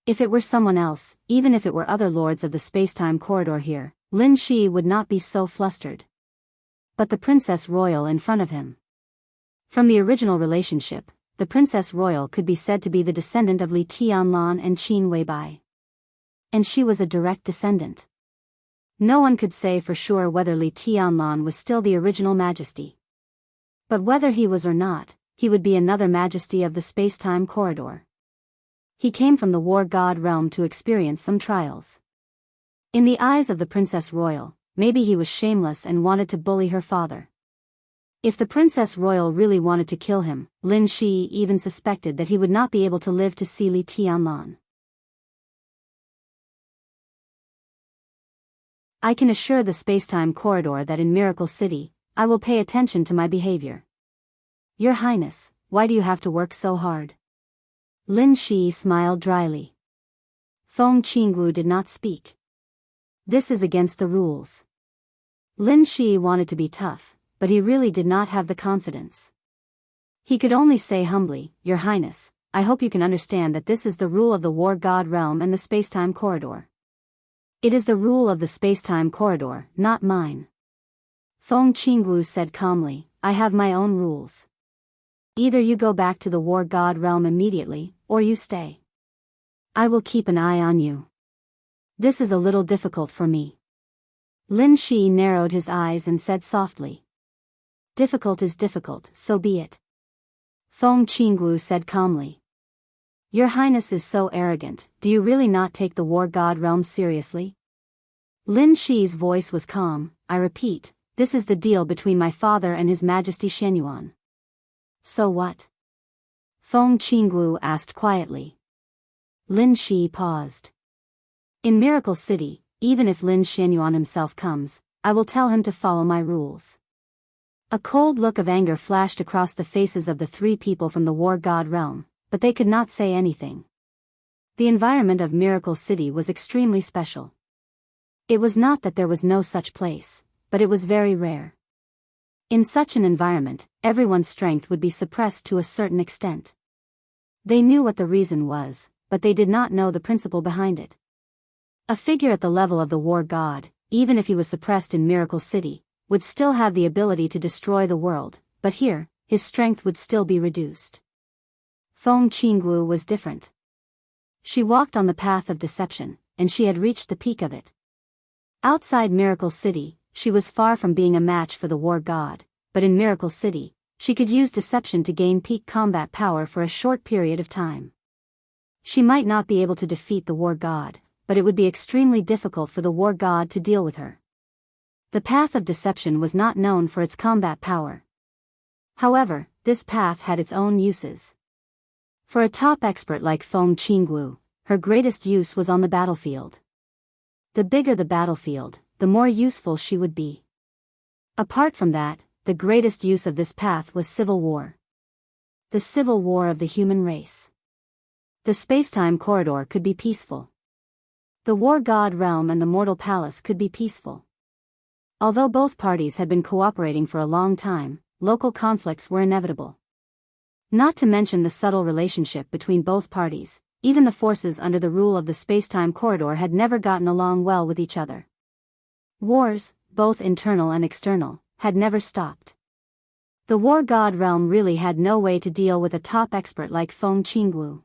If it were someone else, even if it were other lords of the space-time corridor here, Lin Shi would not be so flustered. But the Princess Royal in front of him. From the original relationship, the Princess Royal could be said to be the descendant of Li Tianlan and Qin Weibai. And she was a direct descendant. No one could say for sure whether Li Tianlan was still the original majesty. But whether he was or not, he would be another majesty of the space-time corridor. He came from the war god realm to experience some trials. In the eyes of the Princess Royal, maybe he was shameless and wanted to bully her father. If the Princess Royal really wanted to kill him, Lin Shi even suspected that he would not be able to live to see Li Tianlan. I can assure the space-time corridor that in Miracle City, I will pay attention to my behavior. Your Highness, why do you have to work so hard? Lin Shi smiled dryly. Feng Qinggu did not speak. This is against the rules. Lin Shi wanted to be tough, but he really did not have the confidence. He could only say humbly, Your Highness, I hope you can understand that this is the rule of the war god realm and the space-time corridor. It is the rule of the space-time corridor, not mine. Feng Qinggu said calmly, I have my own rules. Either you go back to the war god realm immediately, or you stay. I will keep an eye on you. This is a little difficult for me. Lin Shi narrowed his eyes and said softly. Difficult is difficult, so be it. Feng Qinggu said calmly. Your Highness is so arrogant, do you really not take the war god realm seriously? Lin Shi's voice was calm, I repeat, this is the deal between my father and His Majesty Shenyuan. So what? Feng Qinggu asked quietly. Lin Shi paused. In Miracle City, even if Lin Xianyuan himself comes, I will tell him to follow my rules. A cold look of anger flashed across the faces of the three people from the War God realm, but they could not say anything. The environment of Miracle City was extremely special. It was not that there was no such place, but it was very rare. In such an environment, everyone's strength would be suppressed to a certain extent. They knew what the reason was, but they did not know the principle behind it. A figure at the level of the War God, even if he was suppressed in Miracle City, would still have the ability to destroy the world, but here, his strength would still be reduced. Feng Qingwu was different. She walked on the path of deception, and she had reached the peak of it. Outside Miracle City, she was far from being a match for the War God, but in Miracle City, she could use deception to gain peak combat power for a short period of time. She might not be able to defeat the War God, but it would be extremely difficult for the War God to deal with her. The path of deception was not known for its combat power. However, this path had its own uses. For a top expert like Feng Qingwu, her greatest use was on the battlefield. The bigger the battlefield, the more useful she would be. Apart from that, the greatest use of this path was civil war. The civil war of the human race. The space-time corridor could be peaceful. The War God realm and the Mortal Palace could be peaceful. Although both parties had been cooperating for a long time, local conflicts were inevitable. Not to mention the subtle relationship between both parties, even the forces under the rule of the space-time corridor had never gotten along well with each other. Wars, both internal and external, had never stopped. The War God realm really had no way to deal with a top expert like Feng Qingwu.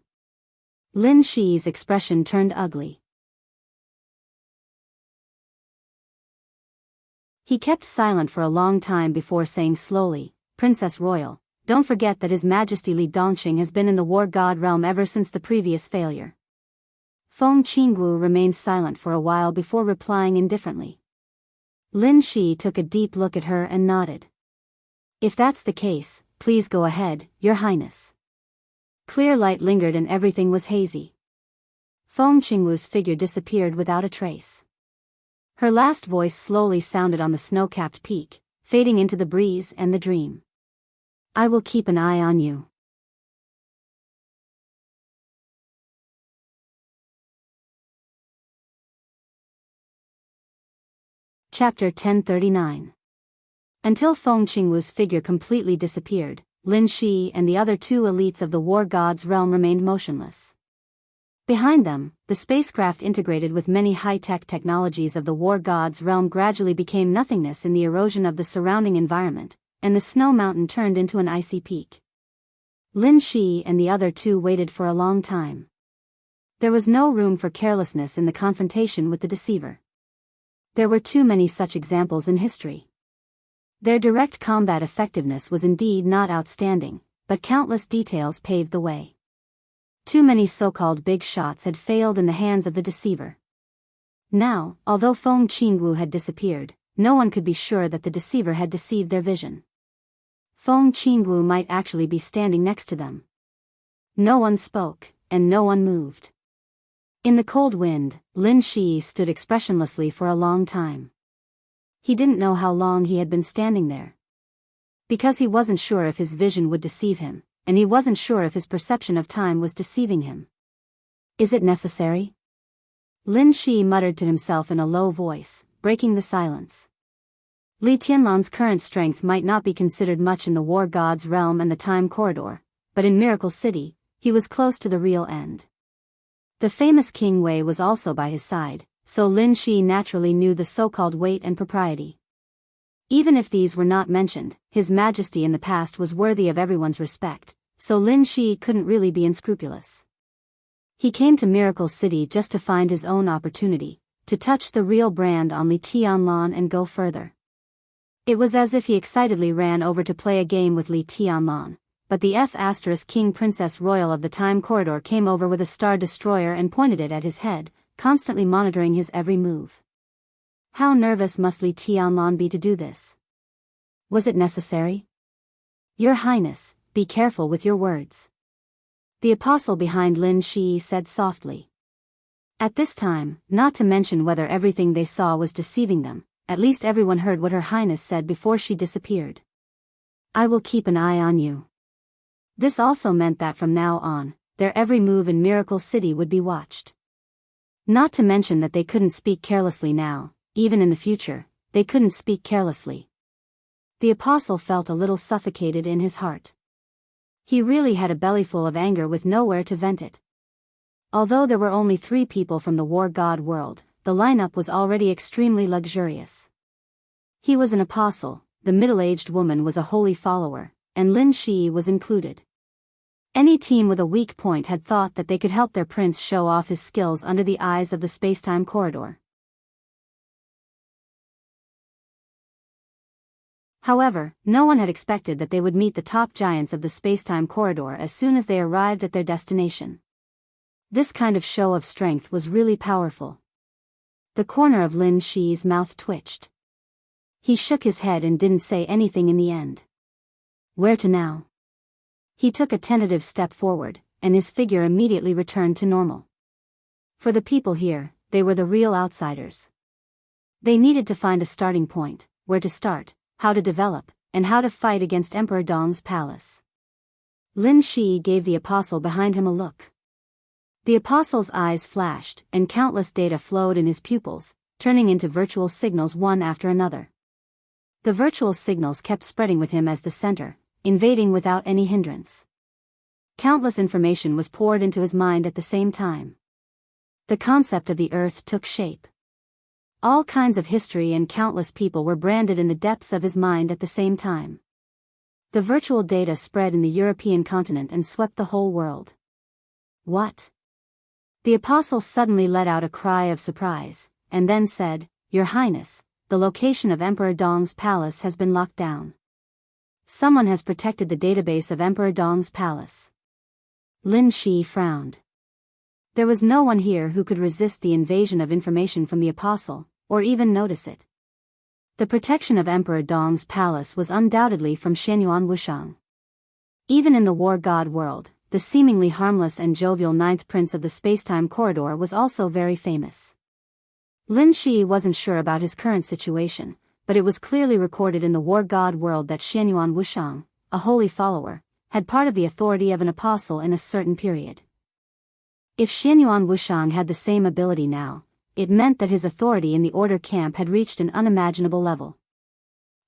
Lin Shi's expression turned ugly. He kept silent for a long time before saying slowly, "Princess Royal, don't forget that His Majesty Li Dongxing has been in the War God realm ever since the previous failure." Feng Qingwu remained silent for a while before replying indifferently. Lin Shi took a deep look at her and nodded. "If that's the case, please go ahead, Your Highness." Clear light lingered and everything was hazy. Feng Qingwu's figure disappeared without a trace. Her last voice slowly sounded on the snow-capped peak, fading into the breeze and the dream. "I will keep an eye on you." Chapter 1039. Until Feng Qingwu's figure completely disappeared, Lin Shi and the other two elites of the War God's realm remained motionless. Behind them, the spacecraft integrated with many high-tech technologies of the War God's realm gradually became nothingness in the erosion of the surrounding environment, and the snow mountain turned into an icy peak. Lin Shi and the other two waited for a long time. There was no room for carelessness in the confrontation with the deceiver. There were too many such examples in history. Their direct combat effectiveness was indeed not outstanding, but countless details paved the way. Too many so-called big shots had failed in the hands of the deceiver. Now, although Feng Qingwu had disappeared, no one could be sure that the deceiver had deceived their vision. Feng Qingwu might actually be standing next to them. No one spoke, and no one moved. In the cold wind, Lin Shi stood expressionlessly for a long time. He didn't know how long he had been standing there. Because he wasn't sure if his vision would deceive him, and he wasn't sure if his perception of time was deceiving him. "Is it necessary?" Lin Shi muttered to himself in a low voice, breaking the silence. Li Tianlan's current strength might not be considered much in the War God's realm and the time corridor, but in Miracle City, he was close to the real end. The famous King Wei was also by his side, so Lin Shi naturally knew the so-called weight and propriety. Even if these were not mentioned, His Majesty in the past was worthy of everyone's respect, so Lin Shi couldn't really be unscrupulous. He came to Miracle City just to find his own opportunity, to touch the real brand on Li Tianlan and go further. It was as if he excitedly ran over to play a game with Li Tianlan, but the King Princess Royal of the Time Corridor came over with a Star Destroyer and pointed it at his head, constantly monitoring his every move. How nervous must Li Tianlan be to do this? Was it necessary? "Your Highness, be careful with your words," the apostle behind Lin Shi said softly. At this time, not to mention whether everything they saw was deceiving them, at least everyone heard what Her Highness said before she disappeared. I will keep an eye on you. This also meant that from now on, their every move in Miracle City would be watched. Not to mention that they couldn't speak carelessly now, even in the future, they couldn't speak carelessly. The apostle felt a little suffocated in his heart. He really had a bellyful of anger with nowhere to vent it. Although there were only 3 people from the war god world, the lineup was already extremely luxurious. He was an apostle, the middle-aged woman was a holy follower, and Lin Shi was included. Any team with a weak point had thought that they could help their prince show off his skills under the eyes of the space-time corridor. However, no one had expected that they would meet the top giants of the space-time corridor as soon as they arrived at their destination. This kind of show of strength was really powerful. The corner of Lin Shi's mouth twitched. He shook his head and didn't say anything in the end. Where to now? He took a tentative step forward, and his figure immediately returned to normal. For the people here, they were the real outsiders. They needed to find a starting point, where to start, how to develop, and how to fight against Emperor Dong's palace. Lin Shi gave the apostle behind him a look. The apostle's eyes flashed, and countless data flowed in his pupils, turning into virtual signals one after another. The virtual signals kept spreading with him as the center, invading without any hindrance. Countless information was poured into his mind at the same time. The concept of the earth took shape. All kinds of history and countless people were branded in the depths of his mind at the same time. The virtual data spread in the European continent and swept the whole world. What? The apostle suddenly let out a cry of surprise, and then said, Your Highness, the location of Emperor Dong's palace has been locked down. Someone has protected the database of Emperor Dong's palace. Lin Shi frowned. There was no one here who could resist the invasion of information from the apostle, or even notice it. The protection of Emperor Dong's palace was undoubtedly from Xianyuan Wushang. Even in the war god world, the seemingly harmless and jovial 9th prince of the space-time corridor was also very famous. Lin Shi wasn't sure about his current situation, but it was clearly recorded in the war god world that Xianyuan Wushang, a holy follower, had part of the authority of an apostle in a certain period. If Xianyuan Wushang had the same ability now, it meant that his authority in the order camp had reached an unimaginable level.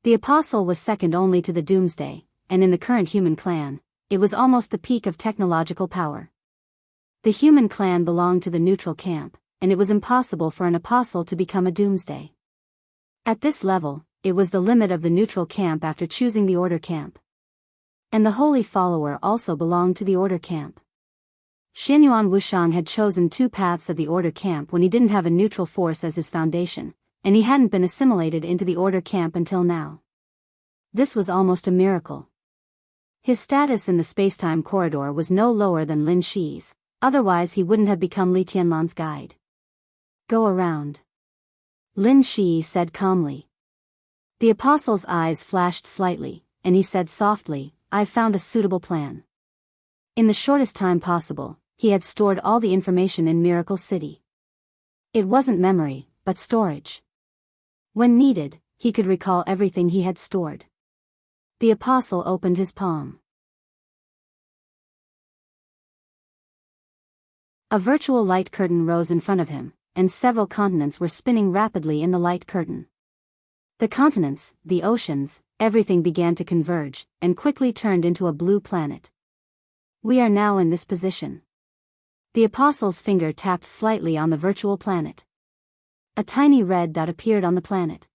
The apostle was second only to the Doomsday, and in the current human clan, it was almost the peak of technological power. The human clan belonged to the neutral camp, and it was impossible for an apostle to become a Doomsday. At this level, it was the limit of the neutral camp after choosing the order camp. And the holy follower also belonged to the order camp. Xianyuan Wushang had chosen 2 paths of the order camp when he didn't have a neutral force as his foundation, and he hadn't been assimilated into the order camp until now. This was almost a miracle. His status in the space-time corridor was no lower than Lin Shi's, otherwise he wouldn't have become Li Tianlan's guide. Go around. Lin Shi said calmly. The apostle's eyes flashed slightly, and he said softly, I've found a suitable plan. In the shortest time possible, he had stored all the information in Miracle City. It wasn't memory, but storage. When needed, he could recall everything he had stored. The apostle opened his palm. A virtual light curtain rose in front of him, and several continents were spinning rapidly in the light curtain. The continents, the oceans, everything began to converge, and quickly turned into a blue planet. We are now in this position. The apostle's finger tapped slightly on the virtual planet. A tiny red dot appeared on the planet.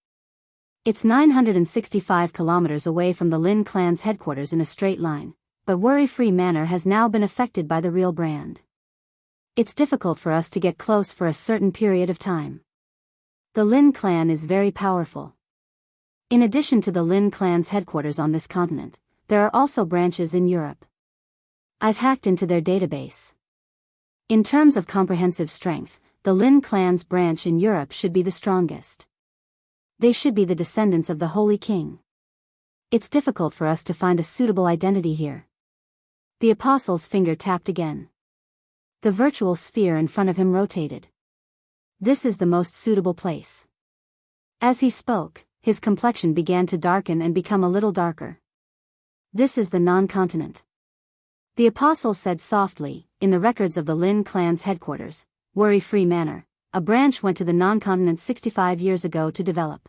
It's 965 kilometers away from the Lin clan's headquarters in a straight line, but worry-free manner has now been affected by the real brand. It's difficult for us to get close for a certain period of time. The Lin clan is very powerful. In addition to the Lin clan's headquarters on this continent, there are also branches in Europe. I've hacked into their database. In terms of comprehensive strength, the Lin clan's branch in Europe should be the strongest. They should be the descendants of the Holy King. It's difficult for us to find a suitable identity here. The apostle's finger tapped again. The virtual sphere in front of him rotated. This is the most suitable place. As he spoke, his complexion began to darken and become a little darker. This is the non-continent. The apostle said softly, in the records of the Lin clan's headquarters, worry-free manner, a branch went to the non-continent 65 years ago to develop.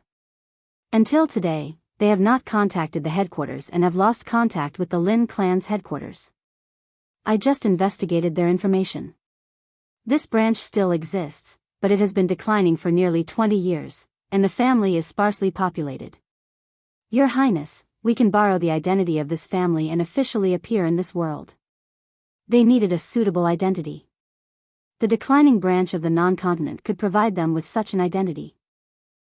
Until today, they have not contacted the headquarters and have lost contact with the Lin clan's headquarters. I just investigated their information. This branch still exists, but it has been declining for nearly 20 years, and the family is sparsely populated. Your Highness, we can borrow the identity of this family and officially appear in this world. They needed a suitable identity. The declining branch of the non-continent could provide them with such an identity.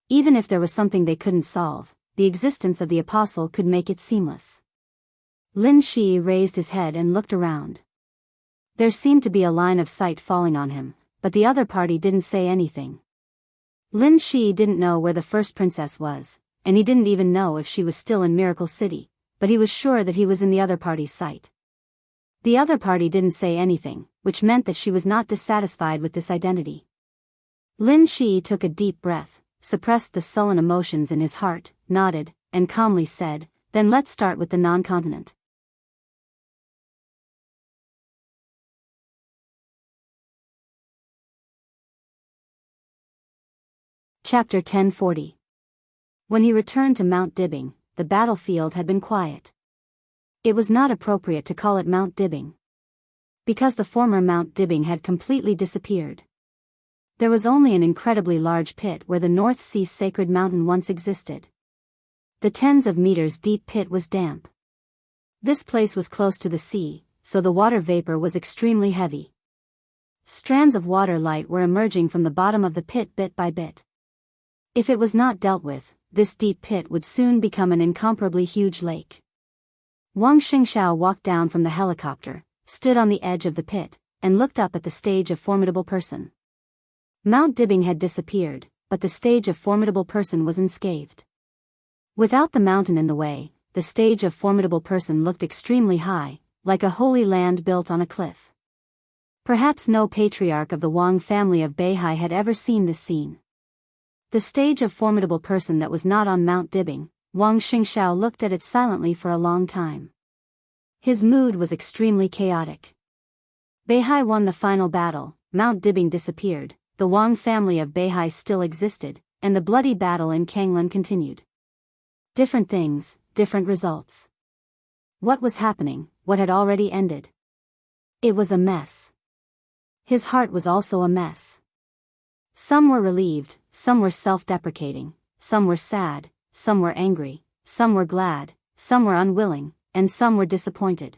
Even if there was something they couldn't solve, the existence of the apostle could make it seamless. Lin Shi raised his head and looked around. There seemed to be a line of sight falling on him, but the other party didn't say anything. Lin Shi didn't know where the first princess was, and he didn't even know if she was still in Miracle City, but he was sure that he was in the other party's sight. The other party didn't say anything, which meant that she was not dissatisfied with this identity. Lin Shi took a deep breath, suppressed the sullen emotions in his heart, nodded, and calmly said, "Then let's start with the non-continent." Chapter 1040. When he returned to Mount Dibbing, the battlefield had been quiet. It was not appropriate to call it Mount Dibbing, because the former Mount Dibbing had completely disappeared. There was only an incredibly large pit where the North Sea Sacred Mountain once existed. The tens of meters deep pit was damp. This place was close to the sea, so the water vapor was extremely heavy. Strands of water light were emerging from the bottom of the pit bit by bit. If it was not dealt with, this deep pit would soon become an incomparably huge lake. Wang Xingxiao walked down from the helicopter, stood on the edge of the pit, and looked up at the stage of Formidable Person. Mount Dibbing had disappeared, but the stage of Formidable Person was unscathed. Without the mountain in the way, the stage of Formidable Person looked extremely high, like a holy land built on a cliff. Perhaps no patriarch of the Wang family of Beihai had ever seen this scene. The stage of Formidable Person that was not on Mount Dibbing, Wang Xingxiao looked at it silently for a long time. His mood was extremely chaotic. Beihai won the final battle, Mount Dibbing disappeared, the Wang family of Beihai still existed, and the bloody battle in Kanglan continued. Different things, different results. What was happening, what had already ended? It was a mess. His heart was also a mess. Some were relieved, some were self-deprecating, some were sad, some were angry, some were glad, some were unwilling, and some were disappointed.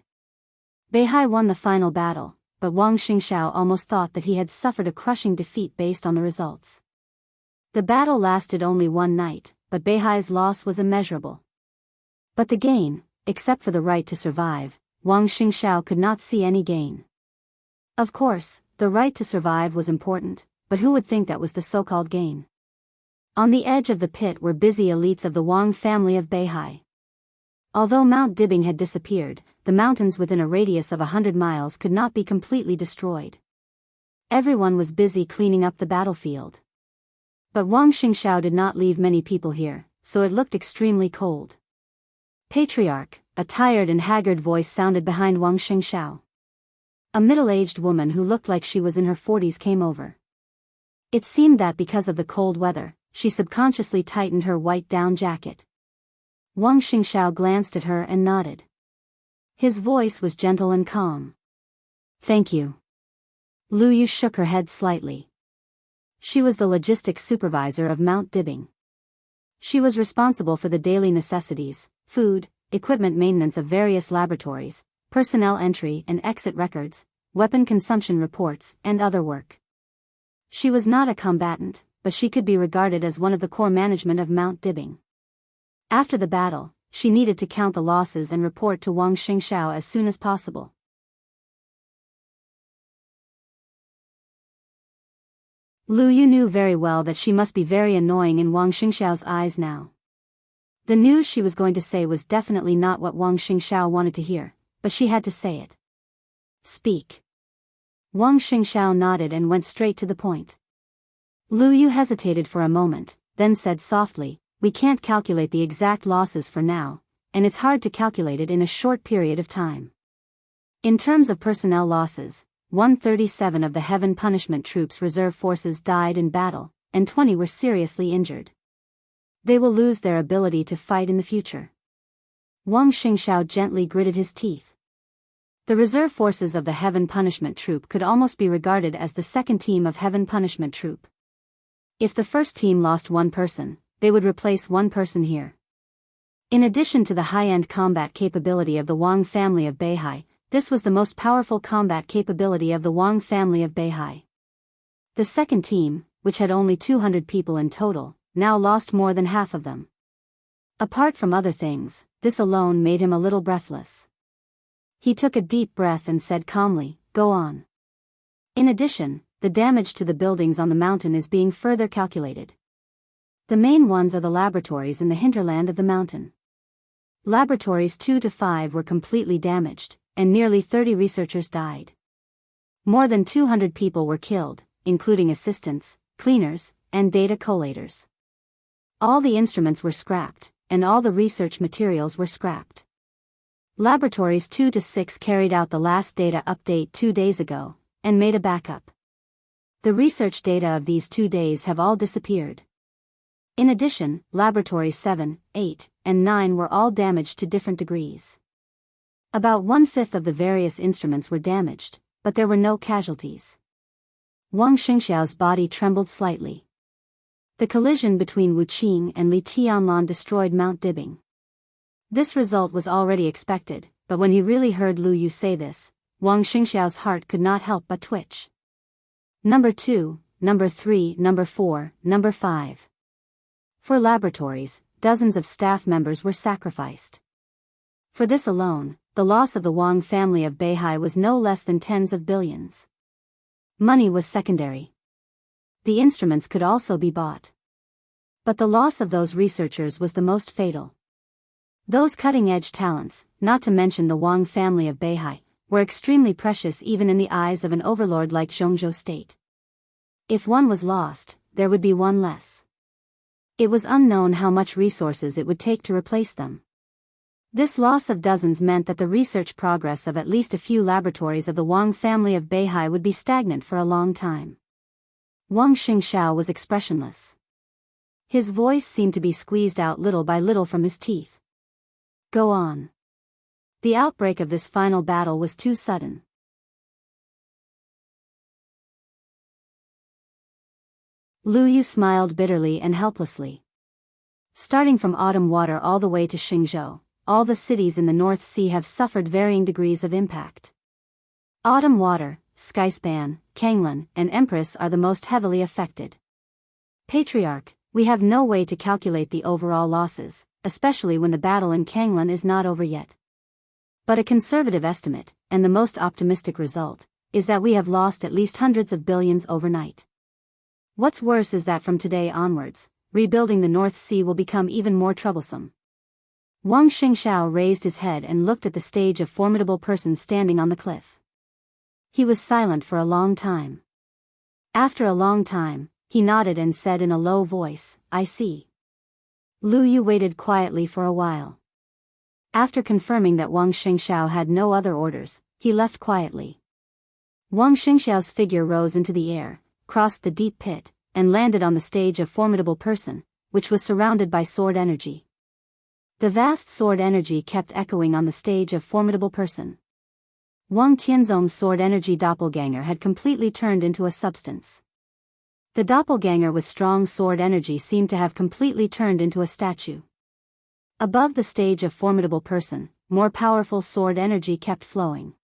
Beihai won the final battle, but Wang Xingxiao almost thought that he had suffered a crushing defeat based on the results. The battle lasted only one night, but Beihai's loss was immeasurable. But the gain, except for the right to survive, Wang Xingxiao could not see any gain. Of course, the right to survive was important, but who would think that was the so-called gain? On the edge of the pit were busy elites of the Wang family of Beihai. Although Mount Dibbing had disappeared, the mountains within a radius of 100 miles could not be completely destroyed. Everyone was busy cleaning up the battlefield. But Wang Xingxiao did not leave many people here, so it looked extremely cold. Patriarch, a tired and haggard voice sounded behind Wang Xingxiao. A middle-aged woman who looked like she was in her 40s came over. It seemed that because of the cold weather, she subconsciously tightened her white down jacket. Wang Xingxiao glanced at her and nodded. His voice was gentle and calm. "Thank you." Lu Yu shook her head slightly. She was the logistics supervisor of Mount Dibbing. She was responsible for the daily necessities, food, equipment maintenance of various laboratories, personnel entry and exit records, weapon consumption reports, and other work. She was not a combatant, but she could be regarded as one of the core management of Mount Dibbing. After the battle, she needed to count the losses and report to Wang Xingxiao as soon as possible. Lu Yu knew very well that she must be very annoying in Wang Xingxiao's eyes now. The news she was going to say was definitely not what Wang Xingxiao wanted to hear, but she had to say it. "Speak." Wang Xingxiao nodded and went straight to the point. Lu Yu hesitated for a moment, then said softly, "We can't calculate the exact losses for now, and it's hard to calculate it in a short period of time. In terms of personnel losses, 137 of the Heaven Punishment Troops reserve forces died in battle, and 20 were seriously injured. They will lose their ability to fight in the future." Wang Xingxiao gently gritted his teeth. The reserve forces of the Heaven Punishment Troop could almost be regarded as the second team of Heaven Punishment Troop. If the first team lost one person, they would replace one person here. In addition to the high-end combat capability of the Wang family of Beihai, this was the most powerful combat capability of the Wang family of Beihai. The second team, which had only 200 people in total, now lost more than half of them. Apart from other things, this alone made him a little breathless. He took a deep breath and said calmly, "Go on." In addition, the damage to the buildings on the mountain is being further calculated. The main ones are the laboratories in the hinterland of the mountain. Laboratories 2 to 5 were completely damaged, and nearly 30 researchers died. More than 200 people were killed, including assistants, cleaners, and data collators. All the instruments were scrapped, and all the research materials were scrapped. Laboratories 2 to 6 carried out the last data update 2 days ago, and made a backup. The research data of these 2 days have all disappeared. In addition, laboratories 7, 8, and 9 were all damaged to different degrees. About 1/5 of the various instruments were damaged, but there were no casualties. Wang Xingxiao's body trembled slightly. The collision between Wu Qing and Li Tianlan destroyed Mount Dibing. This result was already expected, but when he really heard Lu Yu say this, Wang Xingxiao's heart could not help but twitch. Number 2, Number 3, Number 4, Number 5. For laboratories, dozens of staff members were sacrificed. For this alone, the loss of the Wang family of Beihai was no less than tens of billions. Money was secondary. The instruments could also be bought. But the loss of those researchers was the most fatal. Those cutting-edge talents, not to mention the Wang family of Beihai, were extremely precious even in the eyes of an overlord like Zhongzhou State. If one was lost, there would be one less. It was unknown how much resources it would take to replace them. This loss of dozens meant that the research progress of at least a few laboratories of the Wang family of Beihai would be stagnant for a long time. Wang Xingxiao was expressionless. His voice seemed to be squeezed out little by little from his teeth. "Go on." The outbreak of this final battle was too sudden. Lu Yu smiled bitterly and helplessly. Starting from Autumn Water all the way to Xingzhou, all the cities in the North Sea have suffered varying degrees of impact. Autumn Water, Skyspan, Kanglan, and Empress are the most heavily affected. Patriarch, we have no way to calculate the overall losses, especially when the battle in Kanglan is not over yet. But a conservative estimate, and the most optimistic result, is that we have lost at least hundreds of billions overnight. What's worse is that from today onwards, rebuilding the North Sea will become even more troublesome. Wang Xingxiao raised his head and looked at the stage of formidable persons standing on the cliff. He was silent for a long time. After a long time, he nodded and said in a low voice, "I see." Lu Yu waited quietly for a while. After confirming that Wang Xingxiao had no other orders, he left quietly. Wang Xingxiao's figure rose into the air, crossed the deep pit, and landed on the stage of formidable person, which was surrounded by sword energy. The vast sword energy kept echoing on the stage of formidable person. Wang Tianzong's sword energy doppelganger had completely turned into a substance. The doppelganger with strong sword energy seemed to have completely turned into a statue. Above the stage of formidable person, more powerful sword energy kept flowing.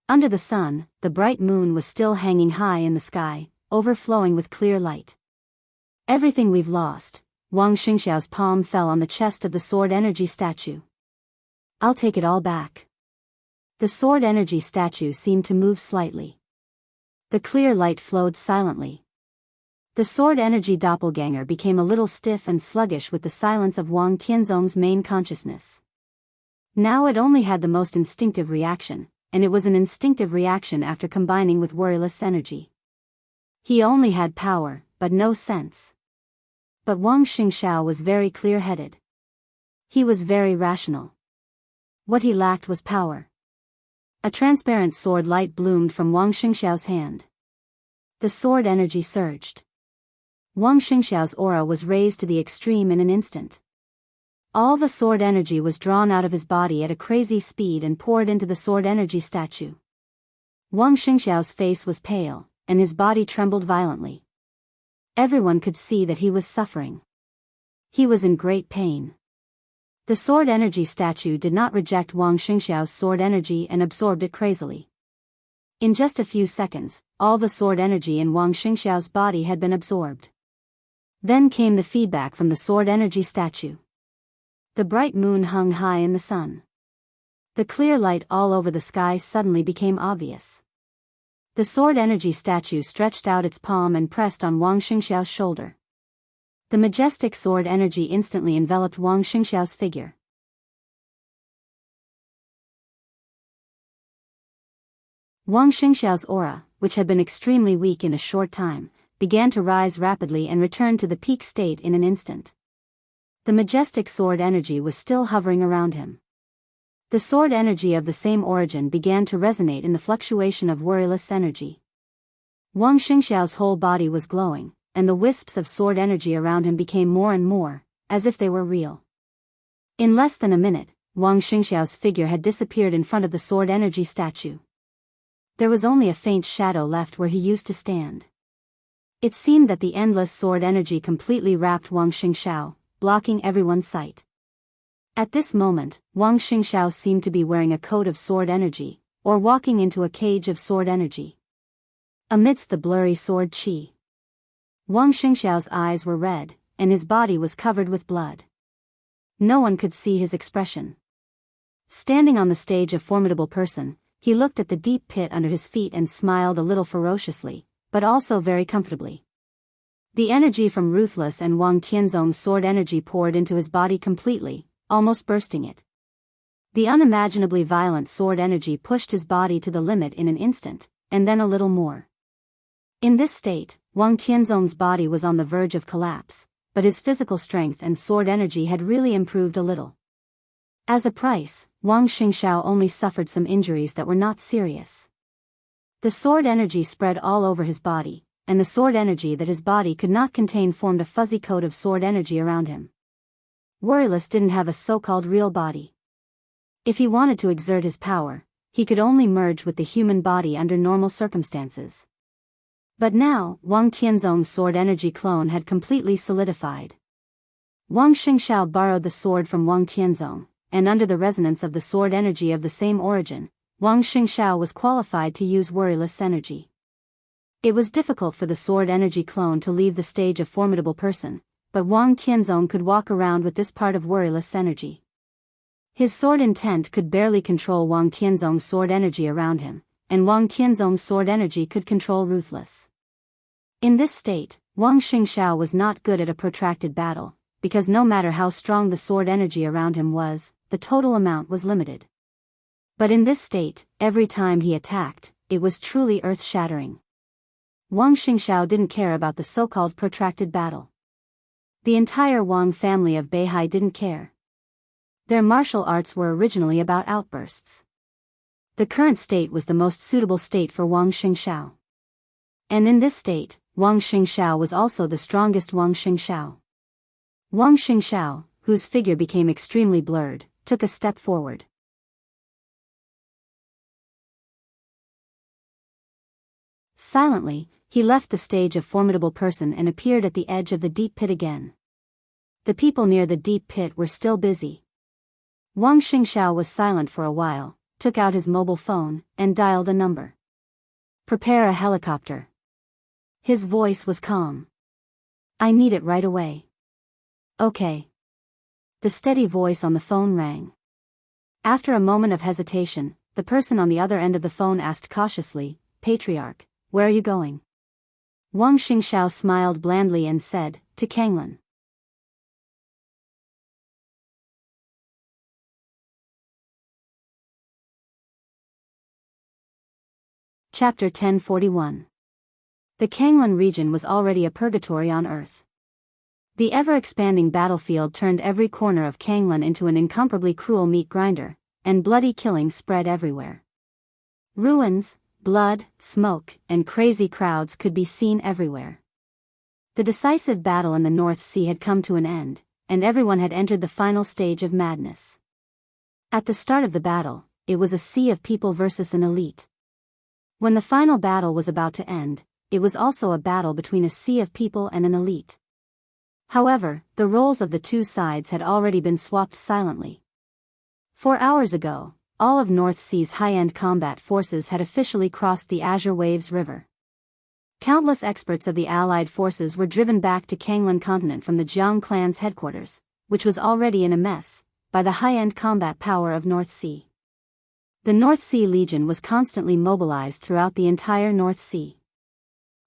Under the sun, the bright moon was still hanging high in the sky, overflowing with clear light. "Everything we've lost." Wang Xingxiao's palm fell on the chest of the sword energy statue. "I'll take it all back." The sword energy statue seemed to move slightly. The clear light flowed silently. The sword energy doppelganger became a little stiff and sluggish with the silence of Wang Tianzong's main consciousness. Now it only had the most instinctive reaction, and it was an instinctive reaction after combining with worryless energy. He only had power, but no sense. But Wang Xingxiao was very clear-headed. He was very rational. What he lacked was power. A transparent sword light bloomed from Wang Xingxiao's hand. The sword energy surged. Wang Xingxiao's aura was raised to the extreme in an instant. All the sword energy was drawn out of his body at a crazy speed and poured into the sword energy statue. Wang Xingxiao's face was pale, and his body trembled violently. Everyone could see that he was suffering. He was in great pain. The sword energy statue did not reject Wang Xingxiao's sword energy and absorbed it crazily. In just a few seconds, all the sword energy in Wang Xingxiao's body had been absorbed. Then came the feedback from the sword energy statue. The bright moon hung high in the sun. The clear light all over the sky suddenly became obvious. The sword energy statue stretched out its palm and pressed on Wang Xingxiao's shoulder. The majestic sword energy instantly enveloped Wang Xingxiao's figure. Wang Xingxiao's aura, which had been extremely weak in a short time, began to rise rapidly and returned to the peak state in an instant. The majestic sword energy was still hovering around him. The sword energy of the same origin began to resonate in the fluctuation of worryless energy. Wang Xingxiao's whole body was glowing, and the wisps of sword energy around him became more and more, as if they were real. In less than a minute, Wang Xingxiao's figure had disappeared in front of the sword energy statue. There was only a faint shadow left where he used to stand. It seemed that the endless sword energy completely wrapped Wang Xingxiao, blocking everyone's sight. At this moment, Wang Xingxiao seemed to be wearing a coat of sword energy, or walking into a cage of sword energy. Amidst the blurry sword qi, Wang Xingxiao's eyes were red, and his body was covered with blood. No one could see his expression. Standing on the stage of formidable person, he looked at the deep pit under his feet and smiled a little ferociously, but also very comfortably. The energy from Ruthless and Wang Tianzong's sword energy poured into his body completely, almost bursting it. The unimaginably violent sword energy pushed his body to the limit in an instant, and then a little more. In this state, Wang Tianzong's body was on the verge of collapse, but his physical strength and sword energy had really improved a little. As a price, Wang Xingxiao only suffered some injuries that were not serious. The sword energy spread all over his body, and the sword energy that his body could not contain formed a fuzzy coat of sword energy around him. Worryless didn't have a so-called real body. If he wanted to exert his power, he could only merge with the human body under normal circumstances. But now, Wang Tianzong's sword energy clone had completely solidified. Wang Xingxiao borrowed the sword from Wang Tianzong, and under the resonance of the sword energy of the same origin, Wang Xingxiao was qualified to use worryless energy. It was difficult for the sword energy clone to leave the stage of formidable person, but Wang Tianzong could walk around with this part of worryless energy. His sword intent could barely control Wang Tianzong's sword energy around him, and Wang Tianzong's sword energy could control Ruthless. In this state, Wang Xingxiao was not good at a protracted battle, because no matter how strong the sword energy around him was, the total amount was limited. But in this state, every time he attacked, it was truly earth-shattering. Wang Xingxiao didn't care about the so-called protracted battle. The entire Wang family of Beihai didn't care. Their martial arts were originally about outbursts. The current state was the most suitable state for Wang Xingxiao. And in this state, Wang Xingxiao was also the strongest Wang Xingxiao. Wang Xingxiao, whose figure became extremely blurred, took a step forward. Silently, he left the stage of formidable person and appeared at the edge of the deep pit again. The people near the deep pit were still busy. Wang Xingxiao was silent for a while, took out his mobile phone, and dialed a number. "Prepare a helicopter." His voice was calm. "I need it right away." "Okay." The steady voice on the phone rang. After a moment of hesitation, the person on the other end of the phone asked cautiously, "Patriarch, where are you going?" Wang Xingxiao smiled blandly and said, "To Kanglan." Chapter 1041. The Kanglan region was already a purgatory on Earth. The ever-expanding battlefield turned every corner of Kanglan into an incomparably cruel meat grinder, and bloody killing spread everywhere. Ruins, blood, smoke, and crazy crowds could be seen everywhere. The decisive battle in the North Sea had come to an end, and everyone had entered the final stage of madness. At the start of the battle, it was a sea of people versus an elite. When the final battle was about to end, it was also a battle between a sea of people and an elite. However, the roles of the two sides had already been swapped silently. 4 hours ago, all of North Sea's high-end combat forces had officially crossed the Azure Waves River. Countless experts of the Allied forces were driven back to Kanglan continent from the Jiang clan's headquarters, which was already in a mess, by the high-end combat power of North Sea. The North Sea Legion was constantly mobilized throughout the entire North Sea.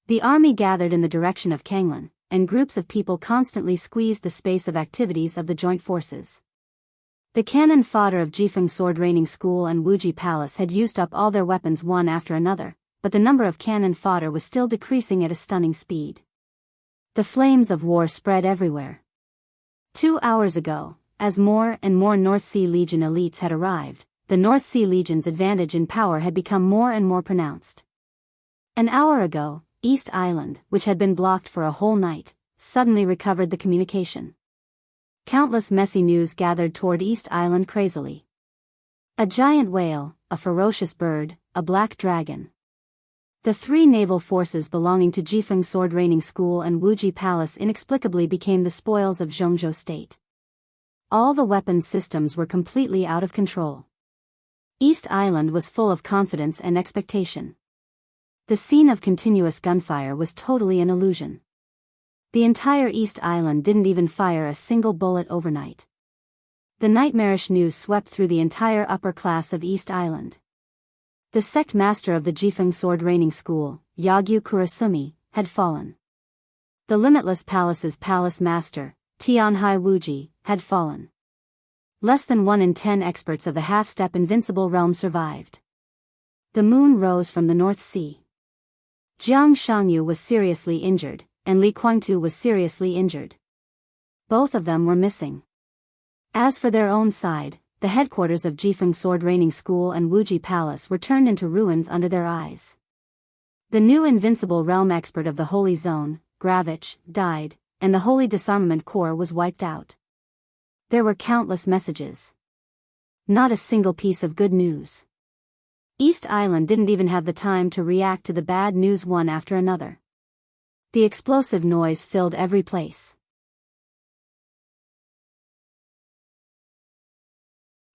The army gathered in the direction of Kanglan, and groups of people constantly squeezed the space of activities of the joint forces. The cannon fodder of Jifeng Sword Raining School and Wuji Palace had used up all their weapons one after another, but the number of cannon fodder was still decreasing at a stunning speed. The flames of war spread everywhere. 2 hours ago, as more and more North Sea Legion elites had arrived, the North Sea Legion's advantage in power had become more and more pronounced. An hour ago, East Island, which had been blocked for a whole night, suddenly recovered the communication. Countless messy news gathered toward East Island crazily. A giant whale, a ferocious bird, a black dragon. The 3 naval forces belonging to Jifeng Sword Raining School and Wuji Palace inexplicably became the spoils of Zhongzhou State. All the weapons systems were completely out of control. East Island was full of confidence and expectation. The scene of continuous gunfire was totally an illusion. The entire East Island didn't even fire a single bullet overnight. The nightmarish news swept through the entire upper class of East Island. The sect master of the Jifeng Sword Raining School, Yagyu Kurasumi, had fallen. The Limitless Palace's palace master, Tianhai Wuji, had fallen. Less than 1 in 10 experts of the half-step invincible realm survived. The moon rose from the North Sea. Jiang Shangyu was seriously injured, and Li Guangtu was seriously injured. Both of them were missing. As for their own side, the headquarters of Jifeng Sword Raining School and Wuji Palace were turned into ruins under their eyes. The new invincible realm expert of the Holy Zone, Gravich, died, and the Holy Disarmament Corps was wiped out. There were countless messages. Not a single piece of good news. East Island didn't even have the time to react to the bad news one after another. The explosive noise filled every place.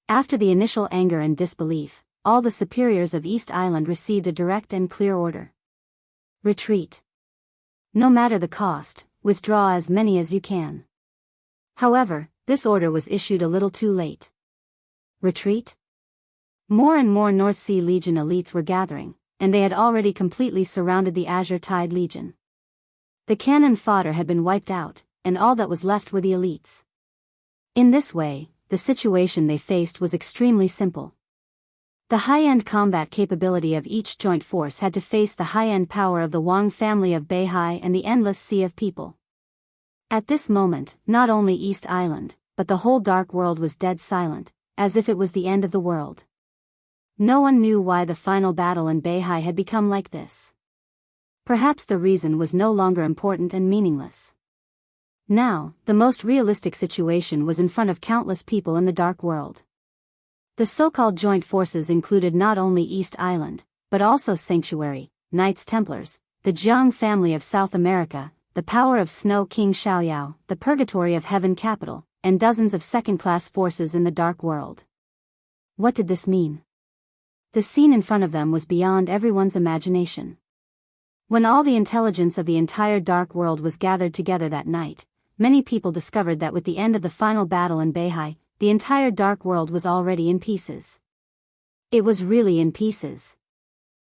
After the initial anger and disbelief, all the superiors of East Island received a direct and clear order. Retreat. No matter the cost, withdraw as many as you can. However, this order was issued a little too late. Retreat? More and more North Sea Legion elites were gathering, and they had already completely surrounded the Azure Tide Legion. The cannon fodder had been wiped out, and all that was left were the elites. In this way, the situation they faced was extremely simple. The high-end combat capability of each joint force had to face the high-end power of the Wang family of Beihai and the endless sea of people. At this moment, not only East Island, but the whole dark world was dead silent, as if it was the end of the world. No one knew why the final battle in Beihai had become like this. Perhaps the reason was no longer important and meaningless. Now, the most realistic situation was in front of countless people in the dark world. The so-called joint forces included not only East Island, but also Sanctuary, Knights Templars, the Jiang family of South America, the power of Snow King Xiaoyao, the Purgatory of Heaven capital, and dozens of second-class forces in the dark world. What did this mean? The scene in front of them was beyond everyone's imagination. When all the intelligence of the entire dark world was gathered together that night, many people discovered that with the end of the final battle in Beihai, the entire dark world was already in pieces. It was really in pieces.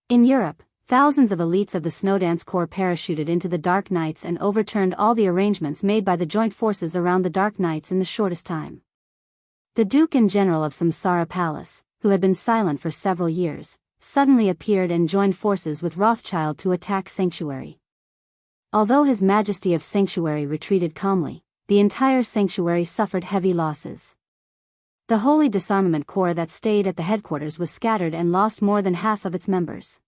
In Europe, thousands of elites of the Snowdance Corps parachuted into the Dark Knights and overturned all the arrangements made by the joint forces around the Dark Knights in the shortest time. The Duke and General of Samsara Palace, who had been silent for several years, suddenly appeared and joined forces with Rothschild to attack Sanctuary. Although His Majesty of Sanctuary retreated calmly, the entire sanctuary suffered heavy losses. The Holy Disarmament Corps that stayed at the headquarters was scattered and lost more than half of its members.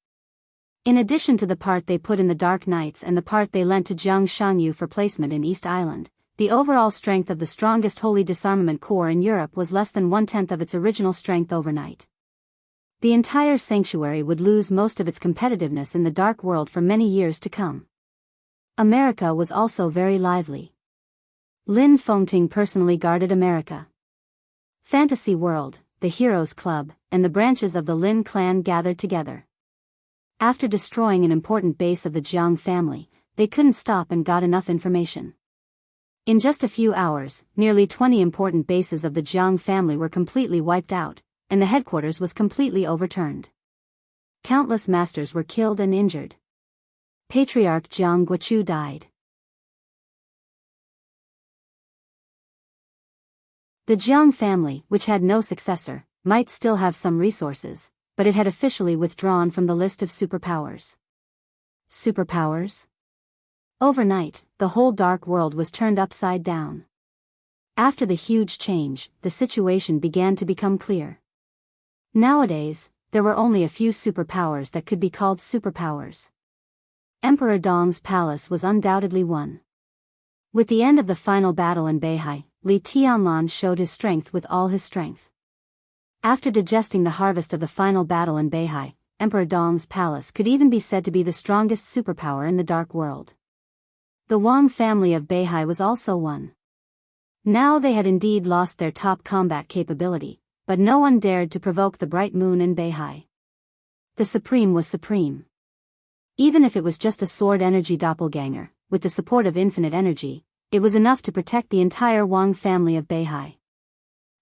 In addition to the part they put in the Dark Knights and the part they lent to Jiang Shangyu for placement in East Island, the overall strength of the strongest Holy Disarmament Corps in Europe was less than 1/10 of its original strength overnight. The entire sanctuary would lose most of its competitiveness in the Dark World for many years to come. America was also very lively. Lin Fengting personally guarded America. Fantasy World, the Heroes Club, and the branches of the Lin clan gathered together. After destroying an important base of the Jiang family, they couldn't stop and got enough information. In just a few hours, nearly 20 important bases of the Jiang family were completely wiped out, and the headquarters was completely overturned. Countless masters were killed and injured. Patriarch Jiang Guochu died. The Jiang family, which had no successor, might still have some resources, but it had officially withdrawn from the list of superpowers. Superpowers? Overnight, the whole Dark World was turned upside down. After the huge change, the situation began to become clear. Nowadays, there were only a few superpowers that could be called superpowers. Emperor Dong's palace was undoubtedly one. With the end of the final battle in Beihai, Li Tianlan showed his strength with all his strength. After digesting the harvest of the final battle in Beihai, Emperor Dong's palace could even be said to be the strongest superpower in the Dark World. The Wang family of Beihai was also one. Now they had indeed lost their top combat capability, but no one dared to provoke the bright moon in Beihai. The Supreme was supreme. Even if it was just a sword energy doppelganger, with the support of infinite energy, it was enough to protect the entire Wang family of Beihai.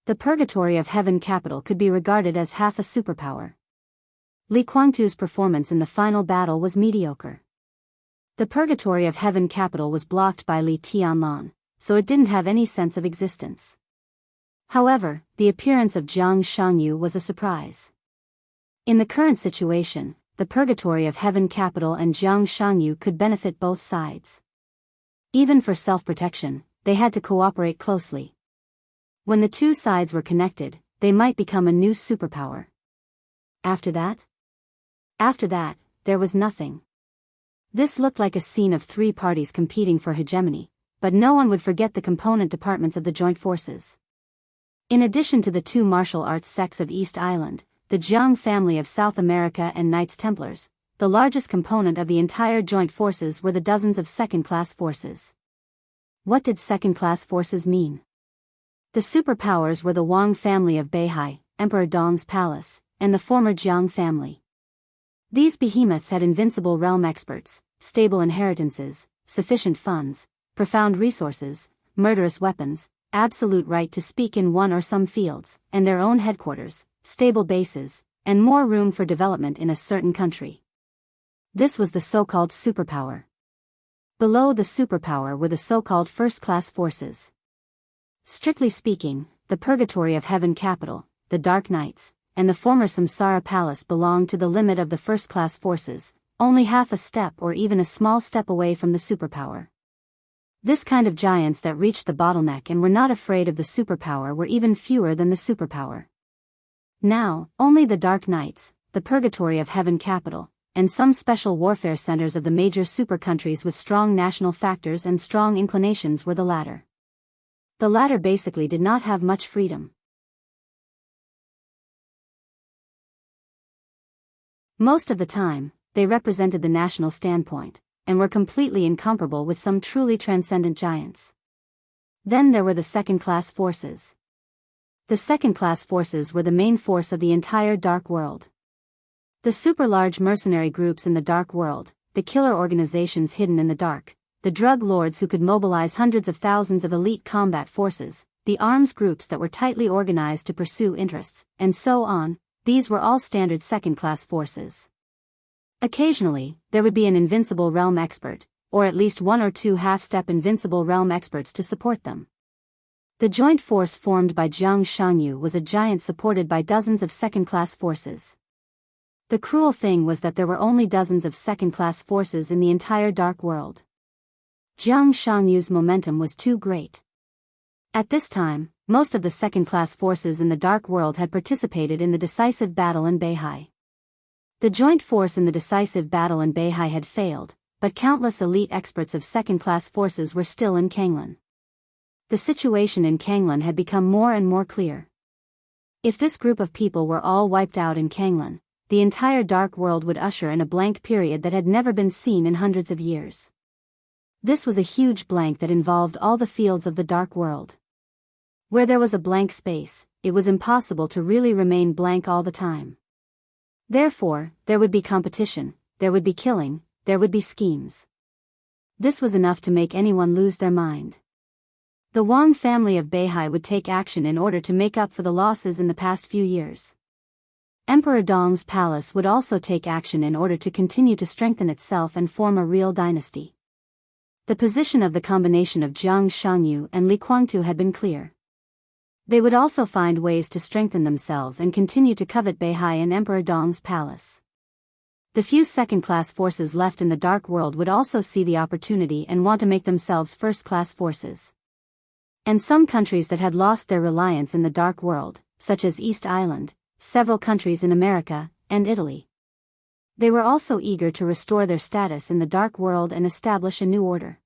The Purgatory of Heaven capital could be regarded as half a superpower. Li Guangtu's performance in the final battle was mediocre. The Purgatory of Heaven capital was blocked by Li Tianlan, so it didn't have any sense of existence. However, the appearance of Jiang Shangyu was a surprise. In the current situation, the Purgatory of Heaven capital and Jiang Shangyu could benefit both sides. Even for self-protection, they had to cooperate closely. When the two sides were connected, they might become a new superpower. After that, there was nothing. This looked like a scene of three parties competing for hegemony, but no one would forget the component departments of the joint forces. In addition to the two martial arts sects of East Island, the Jiang family of South America and Knights Templars, the largest component of the entire joint forces were the dozens of second-class forces. What did second-class forces mean? The superpowers were the Wang family of Beihai, Emperor Dong's palace, and the former Jiang family. These behemoths had invincible realm experts, stable inheritances, sufficient funds, profound resources, murderous weapons, absolute right to speak in one or some fields, and their own headquarters, stable bases, and more room for development in a certain country. This was the so-called superpower. Below the superpower were the so-called first-class forces. Strictly speaking, the Purgatory of Heaven capital, the Dark Knights, and the former Samsara Palace belonged to the limit of the first-class forces, only half a step or even a small step away from the superpower. This kind of giants that reached the bottleneck and were not afraid of the superpower were even fewer than the superpower. Now, only the Dark Knights, the Purgatory of Heaven capital, and some special warfare centers of the major super countries with strong national factors and strong inclinations were the latter. The latter basically did not have much freedom. Most of the time, they represented the national standpoint, and were completely incomparable with some truly transcendent giants. Then there were the second-class forces. The second-class forces were the main force of the entire Dark World. The super-large mercenary groups in the Dark World, the killer organizations hidden in the dark, the drug lords who could mobilize hundreds of thousands of elite combat forces, the arms groups that were tightly organized to pursue interests, and so on, these were all standard second-class forces. Occasionally, there would be an invincible realm expert, or at least one or two half-step invincible realm experts to support them. The joint force formed by Jiang Shangyu was a giant supported by dozens of second-class forces. The cruel thing was that there were only dozens of second-class forces in the entire Dark World. Jiang Shangyu's momentum was too great. At this time, most of the second-class forces in the Dark World had participated in the decisive battle in Beihai. The joint force in the decisive battle in Beihai had failed, but countless elite experts of second-class forces were still in Kanglan. The situation in Kanglan had become more and more clear. If this group of people were all wiped out in Kanglan, the entire Dark World would usher in a blank period that had never been seen in hundreds of years. This was a huge blank that involved all the fields of the Dark World. Where there was a blank space, it was impossible to really remain blank all the time. Therefore, there would be competition, there would be killing, there would be schemes. This was enough to make anyone lose their mind. The Wang family of Beihai would take action in order to make up for the losses in the past few years. Emperor Dong's palace would also take action in order to continue to strengthen itself and form a real dynasty. The position of the combination of Jiang Shangyu and Li Guangtu had been clear. They would also find ways to strengthen themselves and continue to covet Beihai and Emperor Dong's palace. The few second-class forces left in the Dark World would also see the opportunity and want to make themselves first-class forces. And some countries that had lost their reliance in the Dark World, such as East Island, several countries in America, and Italy. They were also eager to restore their status in the Dark World and establish a new order.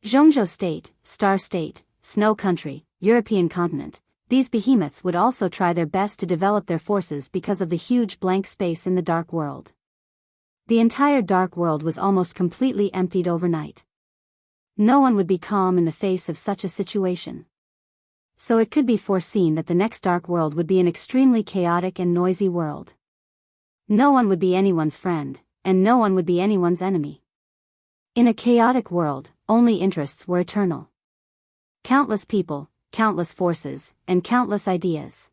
Zhongzhou State, Star State, Snow Country, European continent, these behemoths would also try their best to develop their forces because of the huge blank space in the Dark World. The entire Dark World was almost completely emptied overnight. No one would be calm in the face of such a situation. So it could be foreseen that the next Dark World would be an extremely chaotic and noisy world. No one would be anyone's friend, and no one would be anyone's enemy. In a chaotic world, only interests were eternal. Countless people, countless forces, and countless ideas.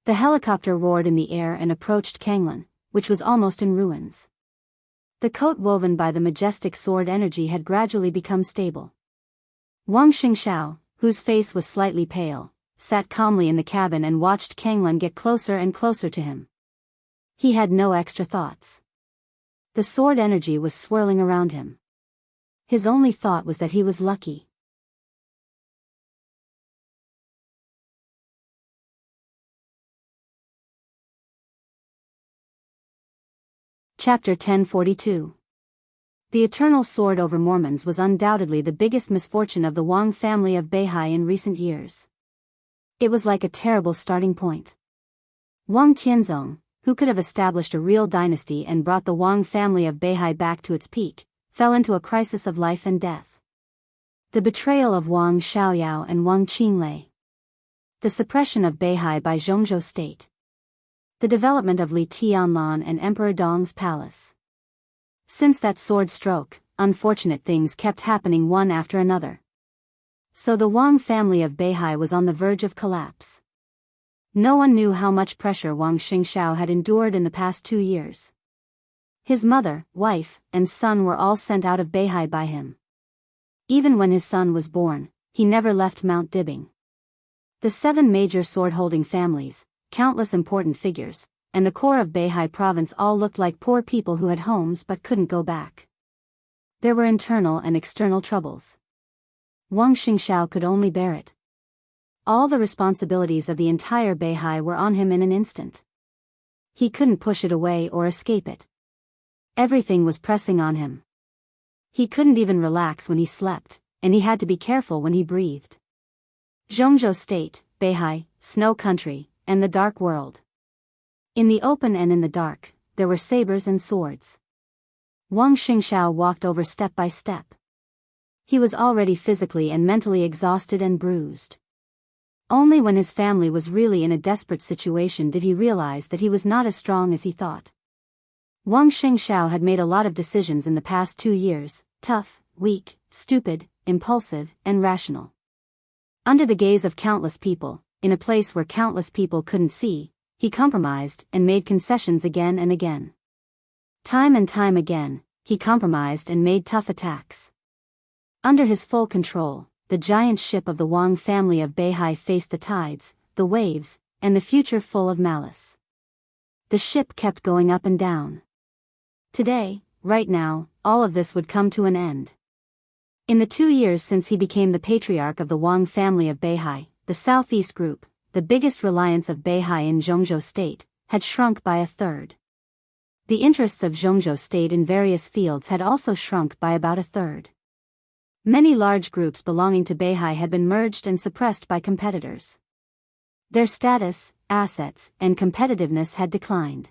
The helicopter roared in the air and approached Kanglan, which was almost in ruins. The coat woven by the majestic sword energy had gradually become stable. Wang Xingxiao, whose face was slightly pale, sat calmly in the cabin and watched Kanglan get closer and closer to him. He had no extra thoughts. The sword energy was swirling around him. His only thought was that he was lucky. Chapter 1042. The eternal sword over Mormons was undoubtedly the biggest misfortune of the Wang family of Beihai in recent years. It was like a terrible starting point. Wang Tianzong, who could have established a real dynasty and brought the Wang family of Beihai back to its peak, fell into a crisis of life and death. The betrayal of Wang Xiaoyao and Wang Qinglei. The suppression of Beihai by Zhongzhou State. The development of Li Tianlan and Emperor Dong's palace. Since that sword stroke, unfortunate things kept happening one after another. So the Wang family of Beihai was on the verge of collapse. No one knew how much pressure Wang Xingxiao had endured in the past 2 years. His mother, wife, and son were all sent out of Beihai by him. Even when his son was born, he never left Mount Dibbing. The 7 major sword-holding families, countless important figures, and the core of Beihai province all looked like poor people who had homes but couldn't go back. There were internal and external troubles. Wang Xingxiao could only bear it. All the responsibilities of the entire Beihai were on him in an instant. He couldn't push it away or escape it. Everything was pressing on him. He couldn't even relax when he slept, and he had to be careful when he breathed. Zhongzhou State, Beihai, Snow Country, and the Dark World. In the open and in the dark, there were sabers and swords. Wang Xingxiao walked over step by step. He was already physically and mentally exhausted and bruised. Only when his family was really in a desperate situation did he realize that he was not as strong as he thought. Wang Xingxiao had made a lot of decisions in the past 2 years, tough, weak, stupid, impulsive, and rational. Under the gaze of countless people, in a place where countless people couldn't see, he compromised and made concessions again and again. Time and time again, he compromised and made tough attacks. Under his full control, the giant ship of the Wang family of Beihai faced the tides, the waves, and the future full of malice. The ship kept going up and down. Today, right now, all of this would come to an end. In the 2 years since he became the patriarch of the Wang family of Beihai, the Southeast Group, the biggest reliance of Beihai in Zhongzhou State, had shrunk by a third. The interests of Zhongzhou State in various fields had also shrunk by about a third. Many large groups belonging to Beihai had been merged and suppressed by competitors. Their status, assets, and competitiveness had declined.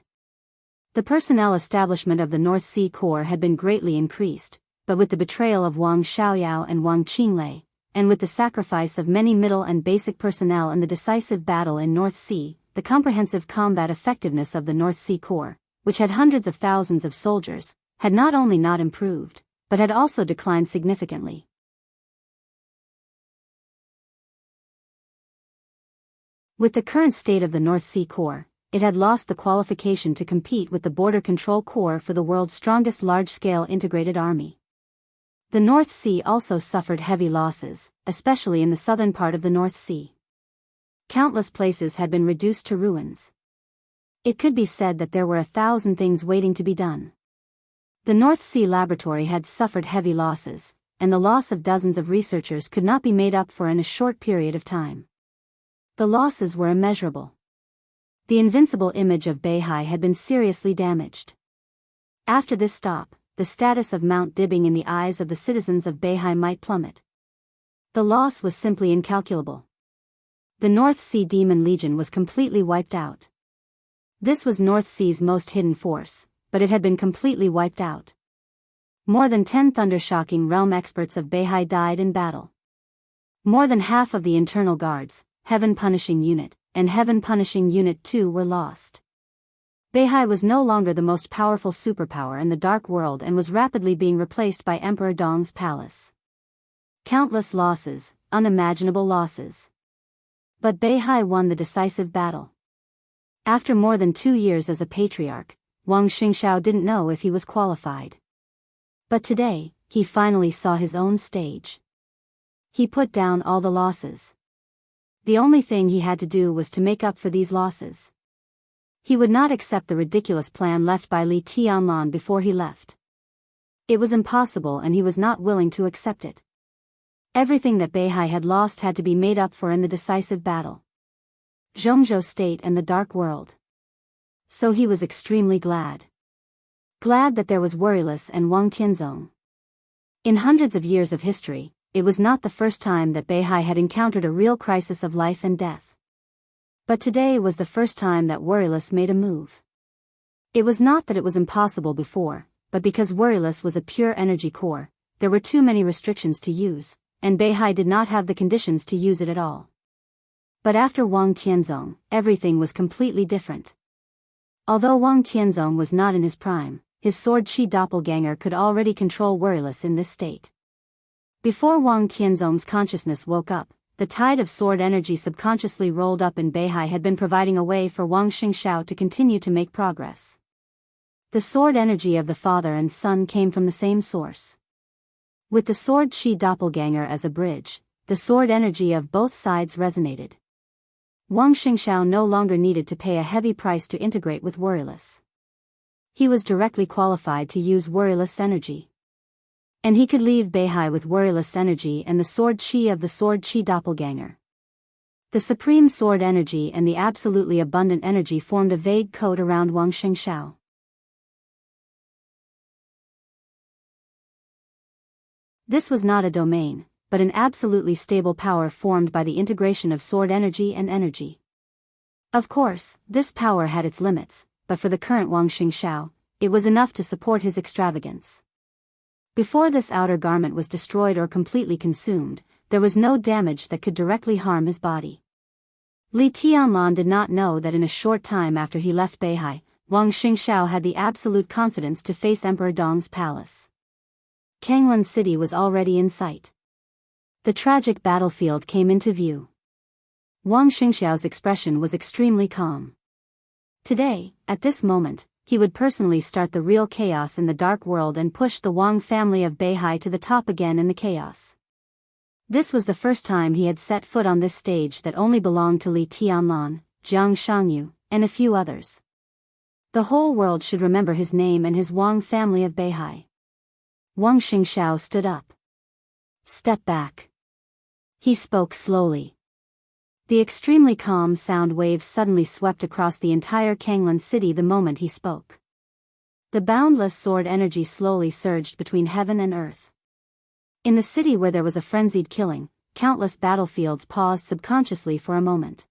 The personnel establishment of the North Sea Corps had been greatly increased, but with the betrayal of Wang Xiaoyao and Wang Qinglei, and with the sacrifice of many middle and basic personnel in the decisive battle in North Sea, the comprehensive combat effectiveness of the North Sea Corps, which had hundreds of thousands of soldiers, had not only not improved, but had also declined significantly. With the current state of the North Sea Corps, it had lost the qualification to compete with the Border Control Corps for the world's strongest large-scale integrated army. The North Sea also suffered heavy losses, especially in the southern part of the North Sea. Countless places had been reduced to ruins. It could be said that there were 1,000 things waiting to be done. The North Sea Laboratory had suffered heavy losses, and the loss of dozens of researchers could not be made up for in a short period of time. The losses were immeasurable. The invincible image of Beihai had been seriously damaged. After this stop, the status of Mount Dibbing in the eyes of the citizens of Beihai might plummet. The loss was simply incalculable. The North Sea Demon Legion was completely wiped out. This was North Sea's most hidden force, but it had been completely wiped out. More than 10 Thundershocking Realm experts of Beihai died in battle. More than half of the internal guards, Heaven Punishing Unit, and Heaven Punishing Unit 2 were lost. Beihai was no longer the most powerful superpower in the Dark World and was rapidly being replaced by Emperor Dong's palace. Countless losses, unimaginable losses. But Beihai won the decisive battle. After more than 2 years as a patriarch, Wang Xingxiao didn't know if he was qualified. But today, he finally saw his own stage. He put down all the losses. The only thing he had to do was to make up for these losses. He would not accept the ridiculous plan left by Li Tianlan before he left. It was impossible and he was not willing to accept it. Everything that Beihai had lost had to be made up for in the decisive battle. Zhongzhou State and the Dark World. So he was extremely glad. Glad that there was Worryless and Wang Tianzong. In hundreds of years of history, it was not the first time that Beihai had encountered a real crisis of life and death. But today was the first time that Worryless made a move. It was not that it was impossible before, but because Worryless was a pure energy core, there were too many restrictions to use, and Beihai did not have the conditions to use it at all. But after Wang Tianzong, everything was completely different. Although Wang Tianzong was not in his prime, his sword chi doppelganger could already control Worryless in this state. Before Wang Tianzong's consciousness woke up, the tide of sword energy subconsciously rolled up in Beihai had been providing a way for Wang Xingxiao to continue to make progress. The sword energy of the father and son came from the same source. With the sword chi doppelganger as a bridge, the sword energy of both sides resonated. Wang Xingxiao no longer needed to pay a heavy price to integrate with Worryless. He was directly qualified to use Worryless energy. And he could leave Beihai with Worryless energy and the sword chi of the sword chi doppelganger. The supreme sword energy and the absolutely abundant energy formed a vague coat around Wang Xingxiao. This was not a domain, but an absolutely stable power formed by the integration of sword energy and energy. Of course, this power had its limits, but for the current Wang Xingxiao, it was enough to support his extravagance. Before this outer garment was destroyed or completely consumed, there was no damage that could directly harm his body. Li Tianlan did not know that in a short time after he left Beihai, Wang Xingxiao had the absolute confidence to face Emperor Dong's palace. Kanglan City was already in sight. The tragic battlefield came into view. Wang Xingxiao's expression was extremely calm. Today, at this moment, he would personally start the real chaos in the Dark World and push the Wang family of Beihai to the top again in the chaos. This was the first time he had set foot on this stage that only belonged to Li Tianlan, Jiang Shangyu, and a few others. The whole world should remember his name and his Wang family of Beihai. Wang Xingxiao stood up. Step back. He spoke slowly. The extremely calm sound waves suddenly swept across the entire Kanglan city the moment he spoke. The boundless sword energy slowly surged between heaven and earth. In the city where there was a frenzied killing, countless battlefields paused subconsciously for a moment.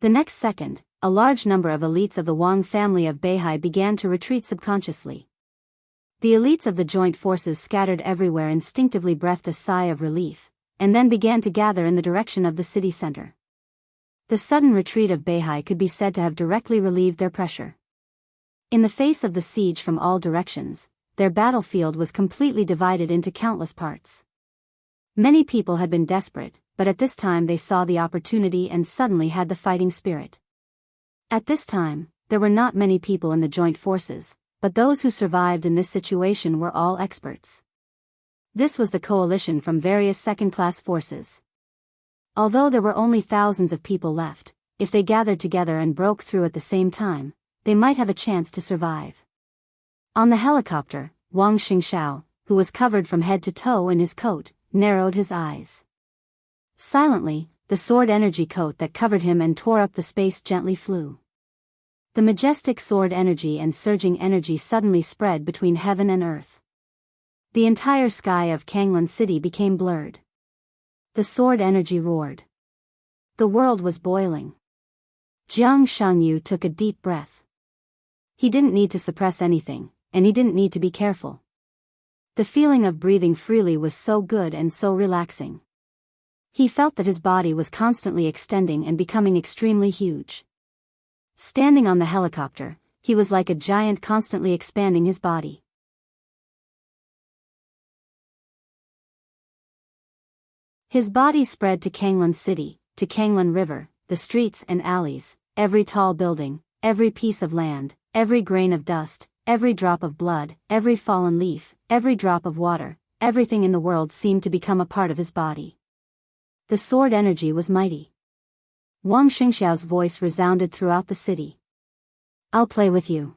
The next second, a large number of elites of the Wang family of Beihai began to retreat subconsciously. The elites of the joint forces scattered everywhere instinctively breathed a sigh of relief, and then began to gather in the direction of the city center. The sudden retreat of Beihai could be said to have directly relieved their pressure. In the face of the siege from all directions, their battlefield was completely divided into countless parts. Many people had been desperate, but at this time they saw the opportunity and suddenly had the fighting spirit. At this time, there were not many people in the joint forces, but those who survived in this situation were all experts. This was the coalition from various second-class forces. Although there were only thousands of people left, if they gathered together and broke through at the same time, they might have a chance to survive. On the helicopter, Wang Xingxiao, who was covered from head to toe in his coat, narrowed his eyes. Silently, the sword energy coat that covered him and tore up the space gently flew. The majestic sword energy and surging energy suddenly spread between heaven and earth. The entire sky of Kanglan City became blurred. The sword energy roared. The world was boiling. Jiang Shangyu took a deep breath. He didn't need to suppress anything, and he didn't need to be careful. The feeling of breathing freely was so good and so relaxing. He felt that his body was constantly extending and becoming extremely huge. Standing on the helicopter, he was like a giant constantly expanding his body. His body spread to Kanglan City, to Kanglan River, the streets and alleys, every tall building, every piece of land, every grain of dust, every drop of blood, every fallen leaf, every drop of water, everything in the world seemed to become a part of his body. The sword energy was mighty. Wang Xingxiao's voice resounded throughout the city. I'll play with you.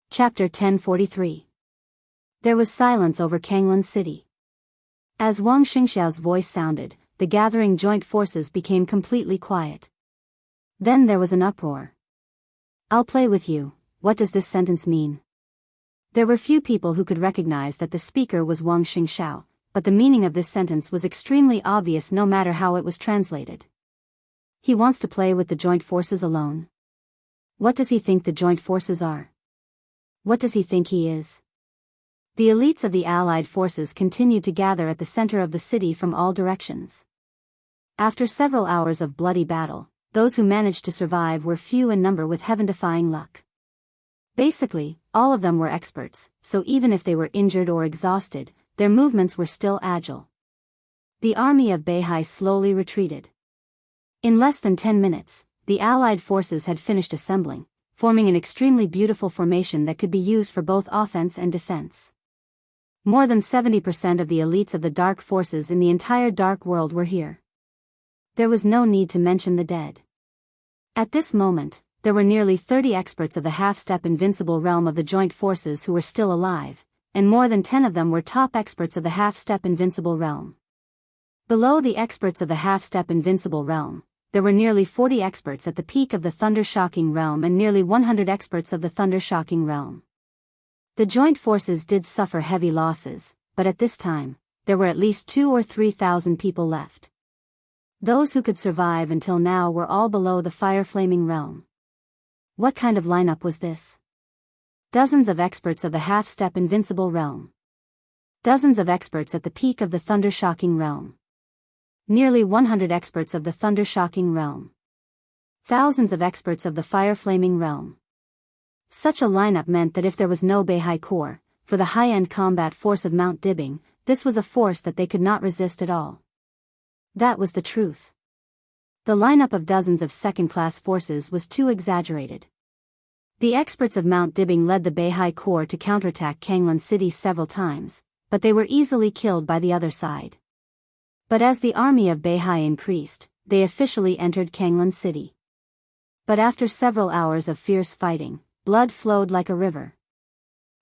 Chapter 1043. There was silence over Kanglan City. As Wang Xingxiao's voice sounded, the gathering joint forces became completely quiet. Then there was an uproar. I'll play with you. What does this sentence mean? There were few people who could recognize that the speaker was Wang Xingxiao, but the meaning of this sentence was extremely obvious no matter how it was translated. He wants to play with the joint forces alone. What does he think the joint forces are? What does he think he is? The elites of the allied forces continued to gather at the center of the city from all directions. After several hours of bloody battle, those who managed to survive were few in number with heaven-defying luck. Basically, all of them were experts, so even if they were injured or exhausted, their movements were still agile. The army of Beihai slowly retreated. In less than 10 minutes, the allied forces had finished assembling, forming an extremely beautiful formation that could be used for both offense and defense. More than 70% of the elites of the dark forces in the entire dark world were here. There was no need to mention the dead. At this moment, there were nearly 30 experts of the half-step invincible realm of the joint forces who were still alive, and more than 10 of them were top experts of the half-step invincible realm. Below the experts of the half-step invincible realm, there were nearly 40 experts at the peak of the thunder-shocking realm and nearly 100 experts of the thunder-shocking realm. The joint forces did suffer heavy losses, but at this time, there were at least 2,000 or 3,000 people left. Those who could survive until now were all below the fire-flaming realm. What kind of lineup was this? Dozens of experts of the half-step invincible realm. Dozens of experts at the peak of the thunder-shocking realm. Nearly 100 experts of the thunder-shocking realm. Thousands of experts of the fire-flaming realm. Such a lineup meant that if there was no Beihai Corps, for the high-end combat force of Mount Dibbing, this was a force that they could not resist at all. That was the truth. The lineup of dozens of second-class forces was too exaggerated. The experts of Mount Dibbing led the Beihai Corps to counterattack Kanglan City several times, but they were easily killed by the other side. But as the army of Beihai increased, they officially entered Kanglan City. But after several hours of fierce fighting, blood flowed like a river.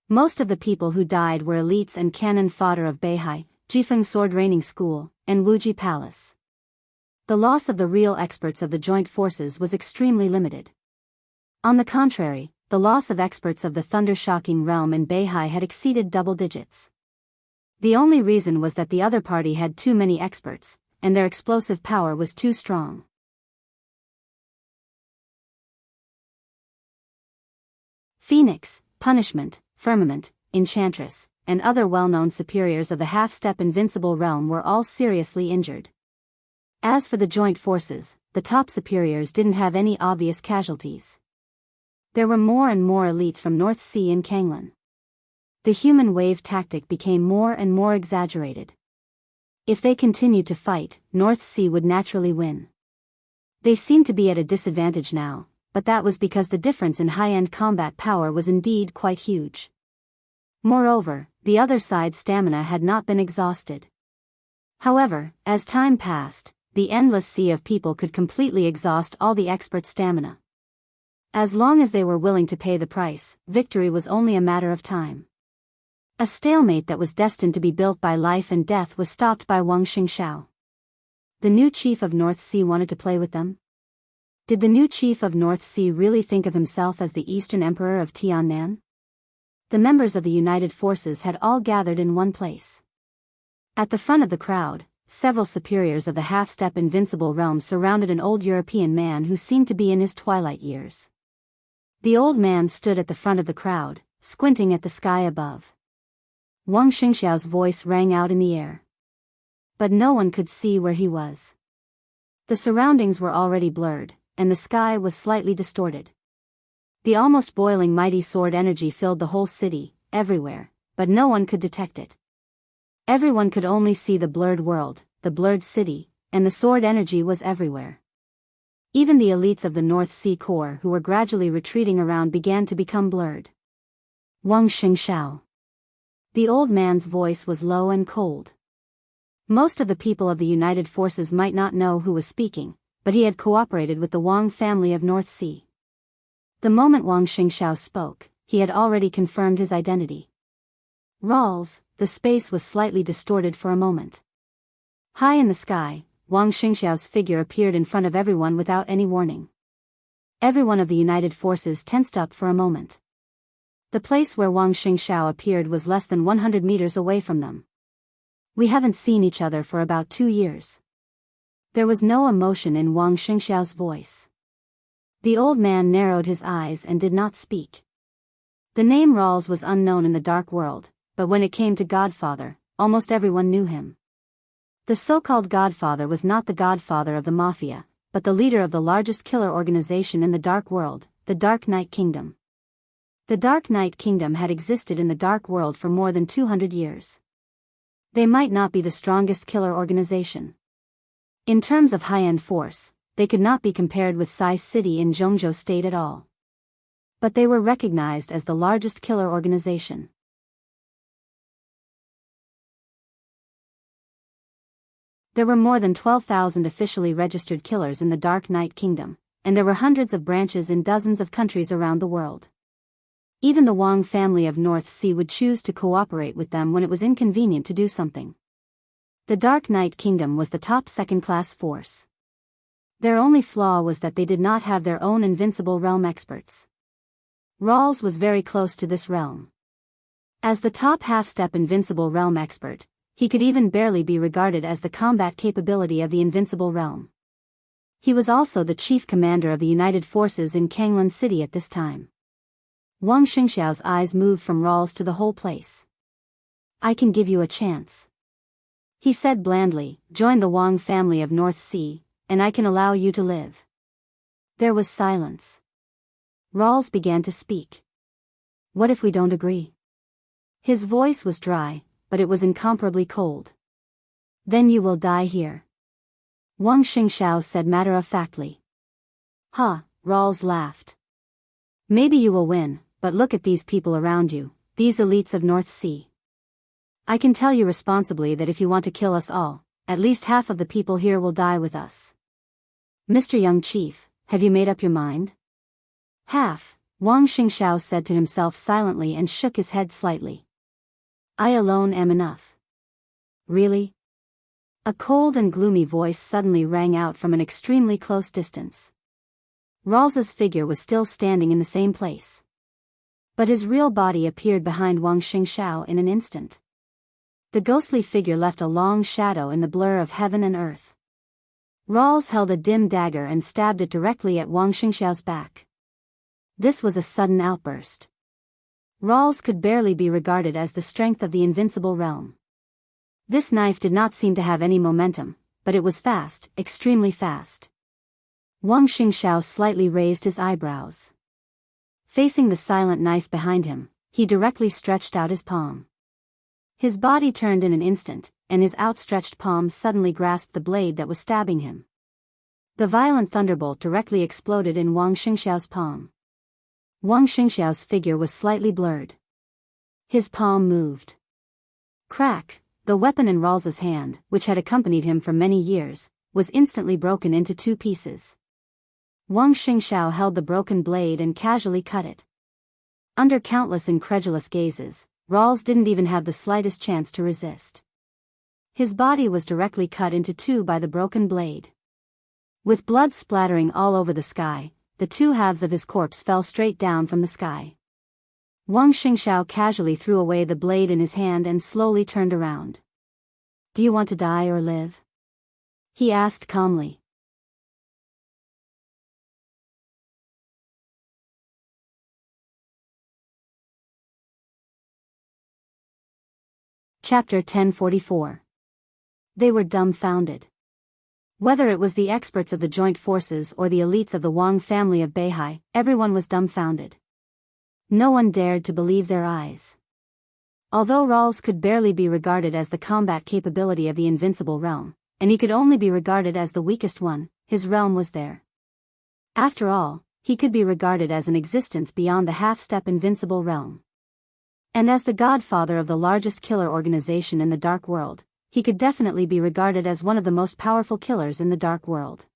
Most of the people who died were elites and cannon fodder of Beihai, Jifeng Sword Training School, and Wuji Palace. The loss of the real experts of the joint forces was extremely limited. On the contrary, the loss of experts of the thunder-shocking realm in Beihai had exceeded double digits. The only reason was that the other party had too many experts, and their explosive power was too strong. Phoenix, Punishment, Firmament, Enchantress, and other well-known superiors of the half-step invincible realm were all seriously injured. As for the joint forces, the top superiors didn't have any obvious casualties. There were more and more elites from North Sea and Kanglan. The human wave tactic became more and more exaggerated. If they continued to fight, North Sea would naturally win. They seemed to be at a disadvantage now, but that was because the difference in high-end combat power was indeed quite huge. Moreover, the other side's stamina had not been exhausted. However, as time passed, the endless sea of people could completely exhaust all the expert stamina. As long as they were willing to pay the price, victory was only a matter of time. A stalemate that was destined to be built by life and death was stopped by Wang Xingxiao. The new chief of North Sea wanted to play with them? Did the new chief of North Sea really think of himself as the Eastern Emperor of Tiannan? The members of the United Forces had all gathered in one place. At the front of the crowd, several superiors of the half-step invincible realm surrounded an old European man who seemed to be in his twilight years. The old man stood at the front of the crowd, squinting at the sky above. Wang Xingxiao's voice rang out in the air. But no one could see where he was. The surroundings were already blurred, and the sky was slightly distorted. The almost boiling mighty sword energy filled the whole city, everywhere, but no one could detect it. Everyone could only see the blurred world, the blurred city, and the sword energy was everywhere. Even the elites of the North Sea Corps who were gradually retreating around began to become blurred. Wang Xingxiao. The old man's voice was low and cold. Most of the people of the United Forces might not know who was speaking, but he had cooperated with the Wang family of North Sea. The moment Wang Xingxiao spoke, he had already confirmed his identity. Rawls, the space was slightly distorted for a moment. High in the sky, Wang Xingxiao's figure appeared in front of everyone without any warning. Everyone of the United Forces tensed up for a moment. The place where Wang Xingxiao appeared was less than 100 meters away from them. We haven't seen each other for about 2 years. There was no emotion in Wang Xingxiao's voice. The old man narrowed his eyes and did not speak. The name Rawls was unknown in the dark world, but when it came to Godfather, almost everyone knew him. The so-called Godfather was not the Godfather of the Mafia, but the leader of the largest killer organization in the dark world, the Dark Knight Kingdom. The Dark Knight Kingdom had existed in the dark world for more than 200 years. They might not be the strongest killer organization. In terms of high-end force, they could not be compared with Sai City in Zhongzhou State at all. But they were recognized as the largest killer organization. There were more than 12,000 officially registered killers in the Dark Knight Kingdom, and there were hundreds of branches in dozens of countries around the world. Even the Wang family of North Sea would choose to cooperate with them when it was inconvenient to do something. The Dark Knight Kingdom was the top second-class force. Their only flaw was that they did not have their own invincible realm experts. Rawls was very close to this realm. As the top half-step invincible realm expert, he could even barely be regarded as the combat capability of the invincible realm. He was also the chief commander of the United Forces in Kanglan City at this time. Wang Xingxiao's eyes moved from Rawls to the whole place. "I can give you a chance," he said blandly. "Join the Wang family of North Sea, and I can allow you to live." There was silence. Rawls began to speak. "What if we don't agree?" His voice was dry, but it was incomparably cold. "Then you will die here," Wang Xingxiao said matter-of-factly. "Ha," Rawls laughed. "Maybe you will win, but look at these people around you, these elites of North Sea. I can tell you responsibly that if you want to kill us all, at least half of the people here will die with us. Mr. Young Chief, have you made up your mind? Half, Wang Xingxiao said to himself silently and shook his head slightly. I alone am enough. Really? A cold and gloomy voice suddenly rang out from an extremely close distance. Rawls's figure was still standing in the same place. But his real body appeared behind Wang Xingxiao in an instant. The ghostly figure left a long shadow in the blur of heaven and earth. Rawls held a dim dagger and stabbed it directly at Wang Xingxiao's back. This was a sudden outburst. Rawls could barely be regarded as the strength of the invincible realm. This knife did not seem to have any momentum, but it was fast, extremely fast. Wang Xingxiao slightly raised his eyebrows. Facing the silent knife behind him, he directly stretched out his palm. His body turned in an instant, and his outstretched palm suddenly grasped the blade that was stabbing him. The violent thunderbolt directly exploded in Wang Xingxiao's palm. Wang Xingxiao's figure was slightly blurred. His palm moved. Crack, the weapon in Rawls's hand, which had accompanied him for many years, was instantly broken into 2 pieces. Wang Xingxiao held the broken blade and casually cut it. Under countless incredulous gazes, Rawls didn't even have the slightest chance to resist. His body was directly cut into 2 by the broken blade. With blood splattering all over the sky, the 2 halves of his corpse fell straight down from the sky. Wang Xingxiao casually threw away the blade in his hand and slowly turned around. Do you want to die or live? He asked calmly. Chapter 1044. They were dumbfounded. Whether it was the experts of the joint forces or the elites of the Wang family of Beihai, everyone was dumbfounded. No one dared to believe their eyes. Although Rawls could barely be regarded as the combat capability of the invincible realm, and he could only be regarded as the weakest one, his realm was there. After all, he could be regarded as an existence beyond the half-step invincible realm. And as the godfather of the largest killer organization in the Dark World, he could definitely be regarded as one of the most powerful killers in the Dark World.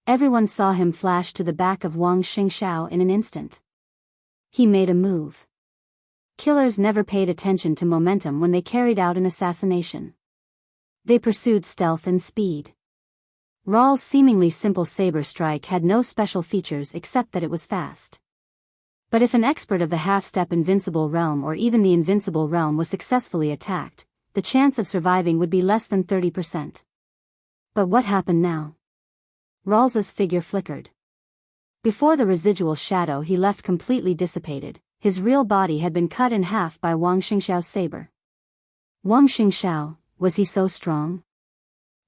Everyone saw him flash to the back of Wang Xingxiao in an instant. He made a move. Killers never paid attention to momentum when they carried out an assassination. They pursued stealth and speed. Rawls' seemingly simple saber strike had no special features except that it was fast. But if an expert of the half-step invincible realm or even the invincible realm was successfully attacked, the chance of surviving would be less than 30%. But what happened now? Rawls's figure flickered. Before the residual shadow he left completely dissipated, his real body had been cut in half by Wang Xingxiao's saber. Wang Xingxiao, was he so strong?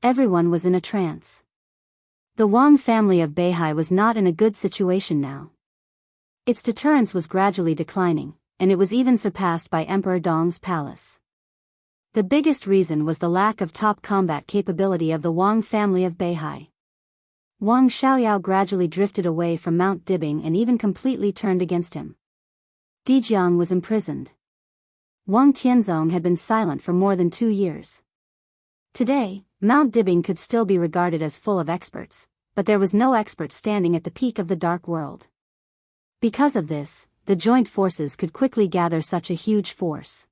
Everyone was in a trance. The Wang family of Beihai was not in a good situation now. Its deterrence was gradually declining, and it was even surpassed by Emperor Dong's palace. The biggest reason was the lack of top combat capability of the Wang family of Beihai. Wang Xiaoyao gradually drifted away from Mount Dibing and even completely turned against him. Dijiang was imprisoned. Wang Tianzong had been silent for more than 2 years. Today, Mount Dibing could still be regarded as full of experts, but there was no expert standing at the peak of the Dark World. Because of this, the joint forces could quickly gather such a huge force.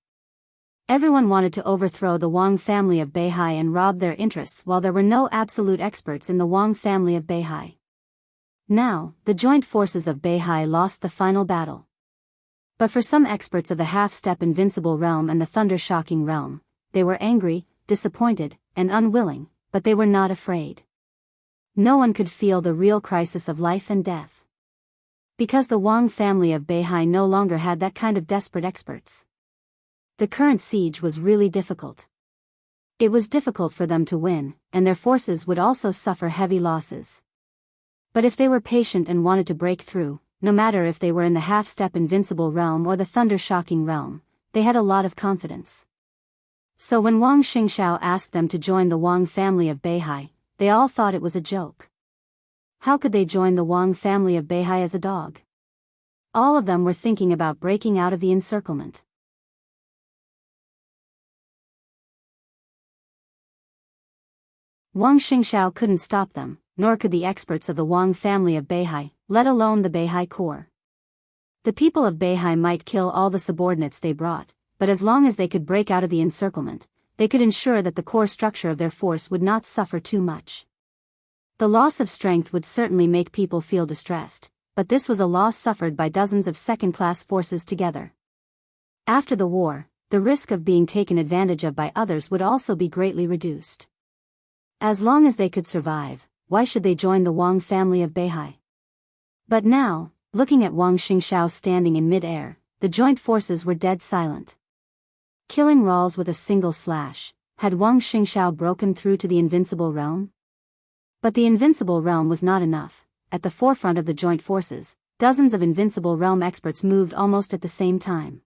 Everyone wanted to overthrow the Wang family of Beihai and rob their interests while there were no absolute experts in the Wang family of Beihai. Now, the joint forces of Beihai lost the final battle. But for some experts of the half-step invincible realm and the thunder-shocking realm, they were angry, disappointed, and unwilling, but they were not afraid. No one could feel the real crisis of life and death. Because the Wang family of Beihai no longer had that kind of desperate experts. The current siege was really difficult. It was difficult for them to win, and their forces would also suffer heavy losses. But if they were patient and wanted to break through, no matter if they were in the half-step invincible realm or the thunder-shocking realm, they had a lot of confidence. So when Wang Xingxiao asked them to join the Wang family of Beihai, they all thought it was a joke. How could they join the Wang family of Beihai as a dog? All of them were thinking about breaking out of the encirclement. Wang Xingxiao couldn't stop them, nor could the experts of the Wang family of Beihai, let alone the Beihai Corps. The people of Beihai might kill all the subordinates they brought, but as long as they could break out of the encirclement, they could ensure that the core structure of their force would not suffer too much. The loss of strength would certainly make people feel distressed, but this was a loss suffered by dozens of second-class forces together. After the war, the risk of being taken advantage of by others would also be greatly reduced. As long as they could survive, why should they join the Wang family of Beihai? But now, looking at Wang Xingxiao standing in mid-air, the joint forces were dead silent. Killing Rawls with a single slash, had Wang Xingxiao broken through to the invincible realm? But the invincible realm was not enough. At the forefront of the joint forces, dozens of invincible realm experts moved almost at the same time.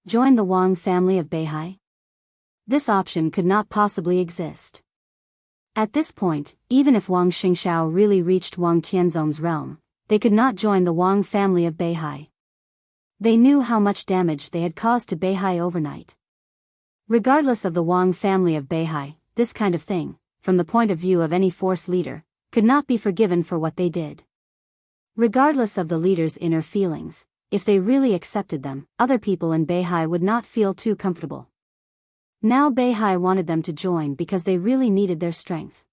Join the Wang family of Beihai? This option could not possibly exist. At this point, even if Wang Xingxiao really reached Wang Tianzong's realm, they could not join the Wang family of Beihai. They knew how much damage they had caused to Beihai overnight. Regardless of the Wang family of Beihai, this kind of thing, from the point of view of any force leader, could not be forgiven for what they did. Regardless of the leader's inner feelings, if they really accepted them, other people in Beihai would not feel too comfortable. Now Beihai wanted them to join because they really needed their strength.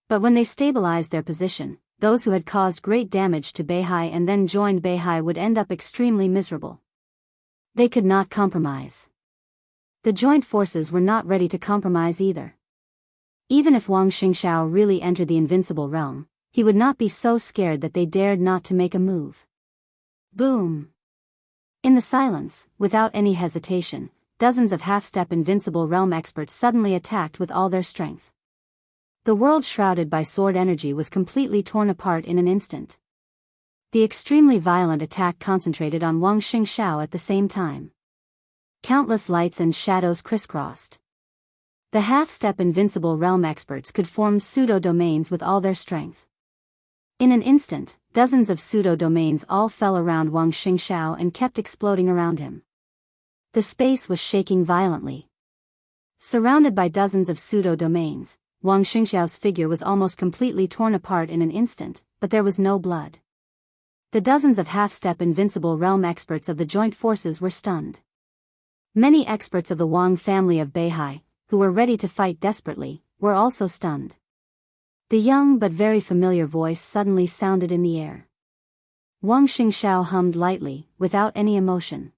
But when they stabilized their position, those who had caused great damage to Beihai and then joined Beihai would end up extremely miserable. They could not compromise. The joint forces were not ready to compromise either. Even if Wang Xingxiao really entered the invincible realm, he would not be so scared that they dared not to make a move. Boom! In the silence, without any hesitation, dozens of half-step invincible realm experts suddenly attacked with all their strength. The world shrouded by sword energy was completely torn apart in an instant. The extremely violent attack concentrated on Wang Xingxiao at the same time. Countless lights and shadows crisscrossed. The half-step invincible realm experts could form pseudo-domains with all their strength. In an instant, dozens of pseudo-domains all fell around Wang Xingxiao and kept exploding around him. The space was shaking violently. Surrounded by dozens of pseudo-domains, Wang Xingxiao's figure was almost completely torn apart in an instant, but there was no blood. The dozens of half-step invincible realm experts of the joint forces were stunned. Many experts of the Wang family of Beihai, who were ready to fight desperately, were also stunned. The young but very familiar voice suddenly sounded in the air. Wang Xingxiao hummed lightly, without any emotion.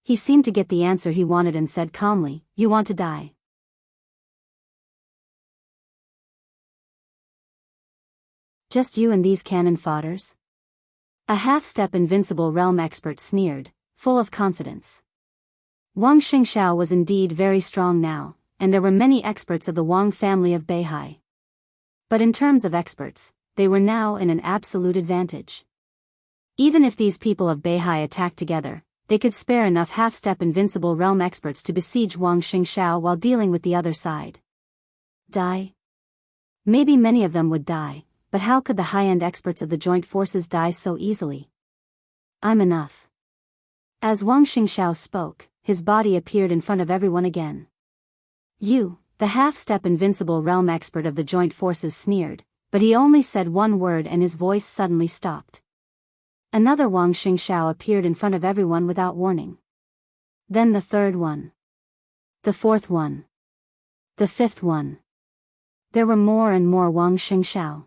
He seemed to get the answer he wanted and said calmly, "You want to die?" "Just you and these cannon fodders?" A half-step invincible realm expert sneered, full of confidence. Wang Xingxiao was indeed very strong now, and there were many experts of the Wang family of Beihai. But in terms of experts, they were now in an absolute advantage. Even if these people of Beihai attacked together, they could spare enough half-step invincible realm experts to besiege Wang Xingxiao while dealing with the other side. Die? Maybe many of them would die, but how could the high-end experts of the joint forces die so easily? "I'm enough." As Wang Xingxiao spoke, his body appeared in front of everyone again. "You," the half-step invincible realm expert of the joint forces sneered, but he only said one word and his voice suddenly stopped. Another Wang Xingxiao appeared in front of everyone without warning. Then the third one. The fourth one. The fifth one. There were more and more Wang Xingxiao.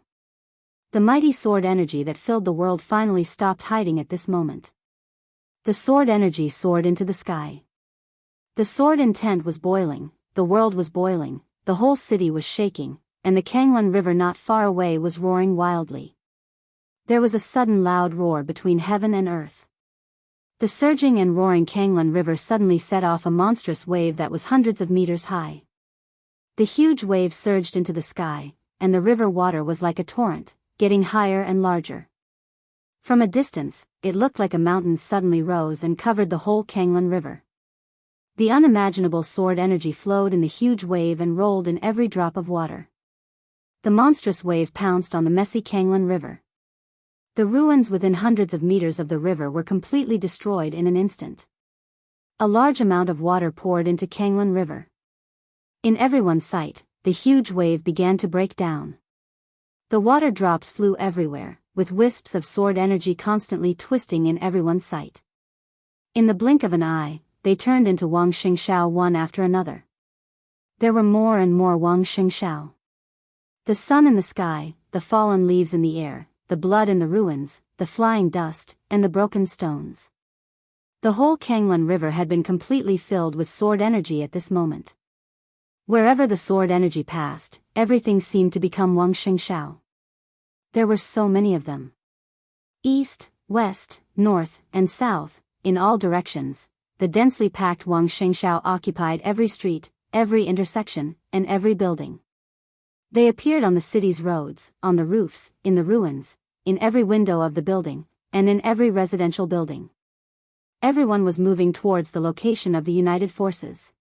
The mighty sword energy that filled the world finally stopped hiding at this moment. The sword energy soared into the sky. The sword intent was boiling, the world was boiling, the whole city was shaking, and the Kanglan River not far away was roaring wildly. There was a sudden loud roar between heaven and earth. The surging and roaring Kanglan River suddenly set off a monstrous wave that was hundreds of meters high. The huge wave surged into the sky, and the river water was like a torrent, getting higher and larger. From a distance, it looked like a mountain suddenly rose and covered the whole Kanglan River. The unimaginable sword energy flowed in the huge wave and rolled in every drop of water. The monstrous wave pounced on the messy Kanglan River. The ruins within hundreds of meters of the river were completely destroyed in an instant. A large amount of water poured into Kanglan River. In everyone's sight, the huge wave began to break down. The water drops flew everywhere, with wisps of sword energy constantly twisting in everyone's sight. In the blink of an eye, they turned into Wang Xingxiao one after another. There were more and more Wang Xingxiao. The sun in the sky, the fallen leaves in the air, the blood in the ruins, the flying dust, and the broken stones. The whole Kanglan River had been completely filled with sword energy at this moment. Wherever the sword energy passed, everything seemed to become Wang Xingxiao. There were so many of them. East, west, north, and south, in all directions, the densely packed Wang Xingxiao occupied every street, every intersection, and every building. They appeared on the city's roads, on the roofs, in the ruins, in every window of the building, and in every residential building. Everyone was moving towards the location of the united forces.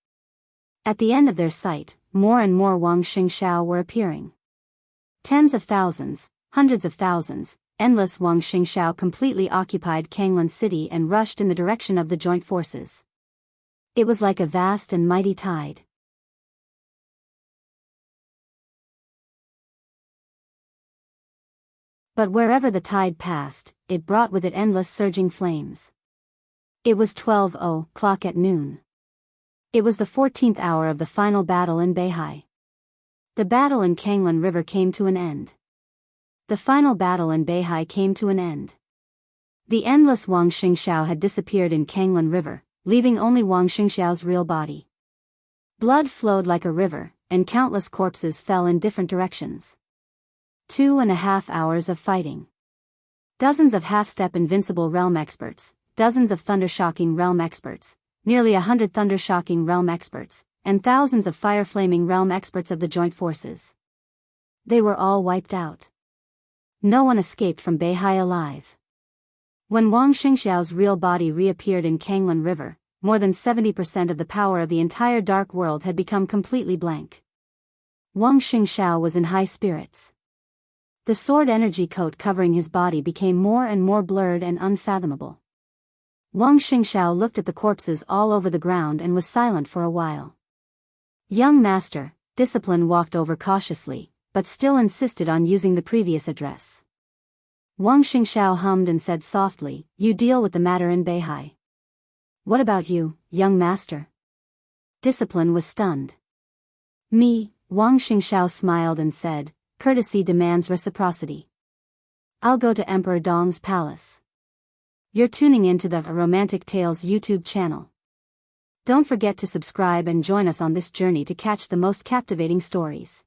At the end of their sight, more and more Wang Xingxiao were appearing. Tens of thousands, hundreds of thousands, endless Wang Xingxiao completely occupied Kanglan City and rushed in the direction of the joint forces. It was like a vast and mighty tide. But wherever the tide passed, it brought with it endless surging flames. It was 12:00 at noon. It was the 14th hour of the final battle in Beihai. The battle in Kanglan River came to an end. The final battle in Beihai came to an end. The endless Wang Xingxiao had disappeared in Kanglan River, leaving only Wang Xingxiao's real body. Blood flowed like a river, and countless corpses fell in different directions. 2.5 hours of fighting. Dozens of half-step invincible realm experts, dozens of thunder-shocking realm experts, nearly 100 thunder-shocking realm experts, and thousands of fire-flaming realm experts of the joint forces. They were all wiped out. No one escaped from Beihai alive. When Wang Xingxiao's real body reappeared in Kanglan River, more than 70% of the power of the entire dark world had become completely blank. Wang Xingxiao was in high spirits. The sword energy coat covering his body became more and more blurred and unfathomable. Wang Xingxiao looked at the corpses all over the ground and was silent for a while. Young master, Discipline walked over cautiously, but still insisted on using the previous address. Wang Xingxiao hummed and said softly, "You deal with the matter in Beihai." "What about you, young master?" Discipline was stunned. "Me," Wang Xingxiao smiled and said, "Courtesy demands reciprocity. I'll go to Emperor Dong's palace." You're tuning into the Romantic Tales YouTube channel. Don't forget to subscribe and join us on this journey to catch the most captivating stories.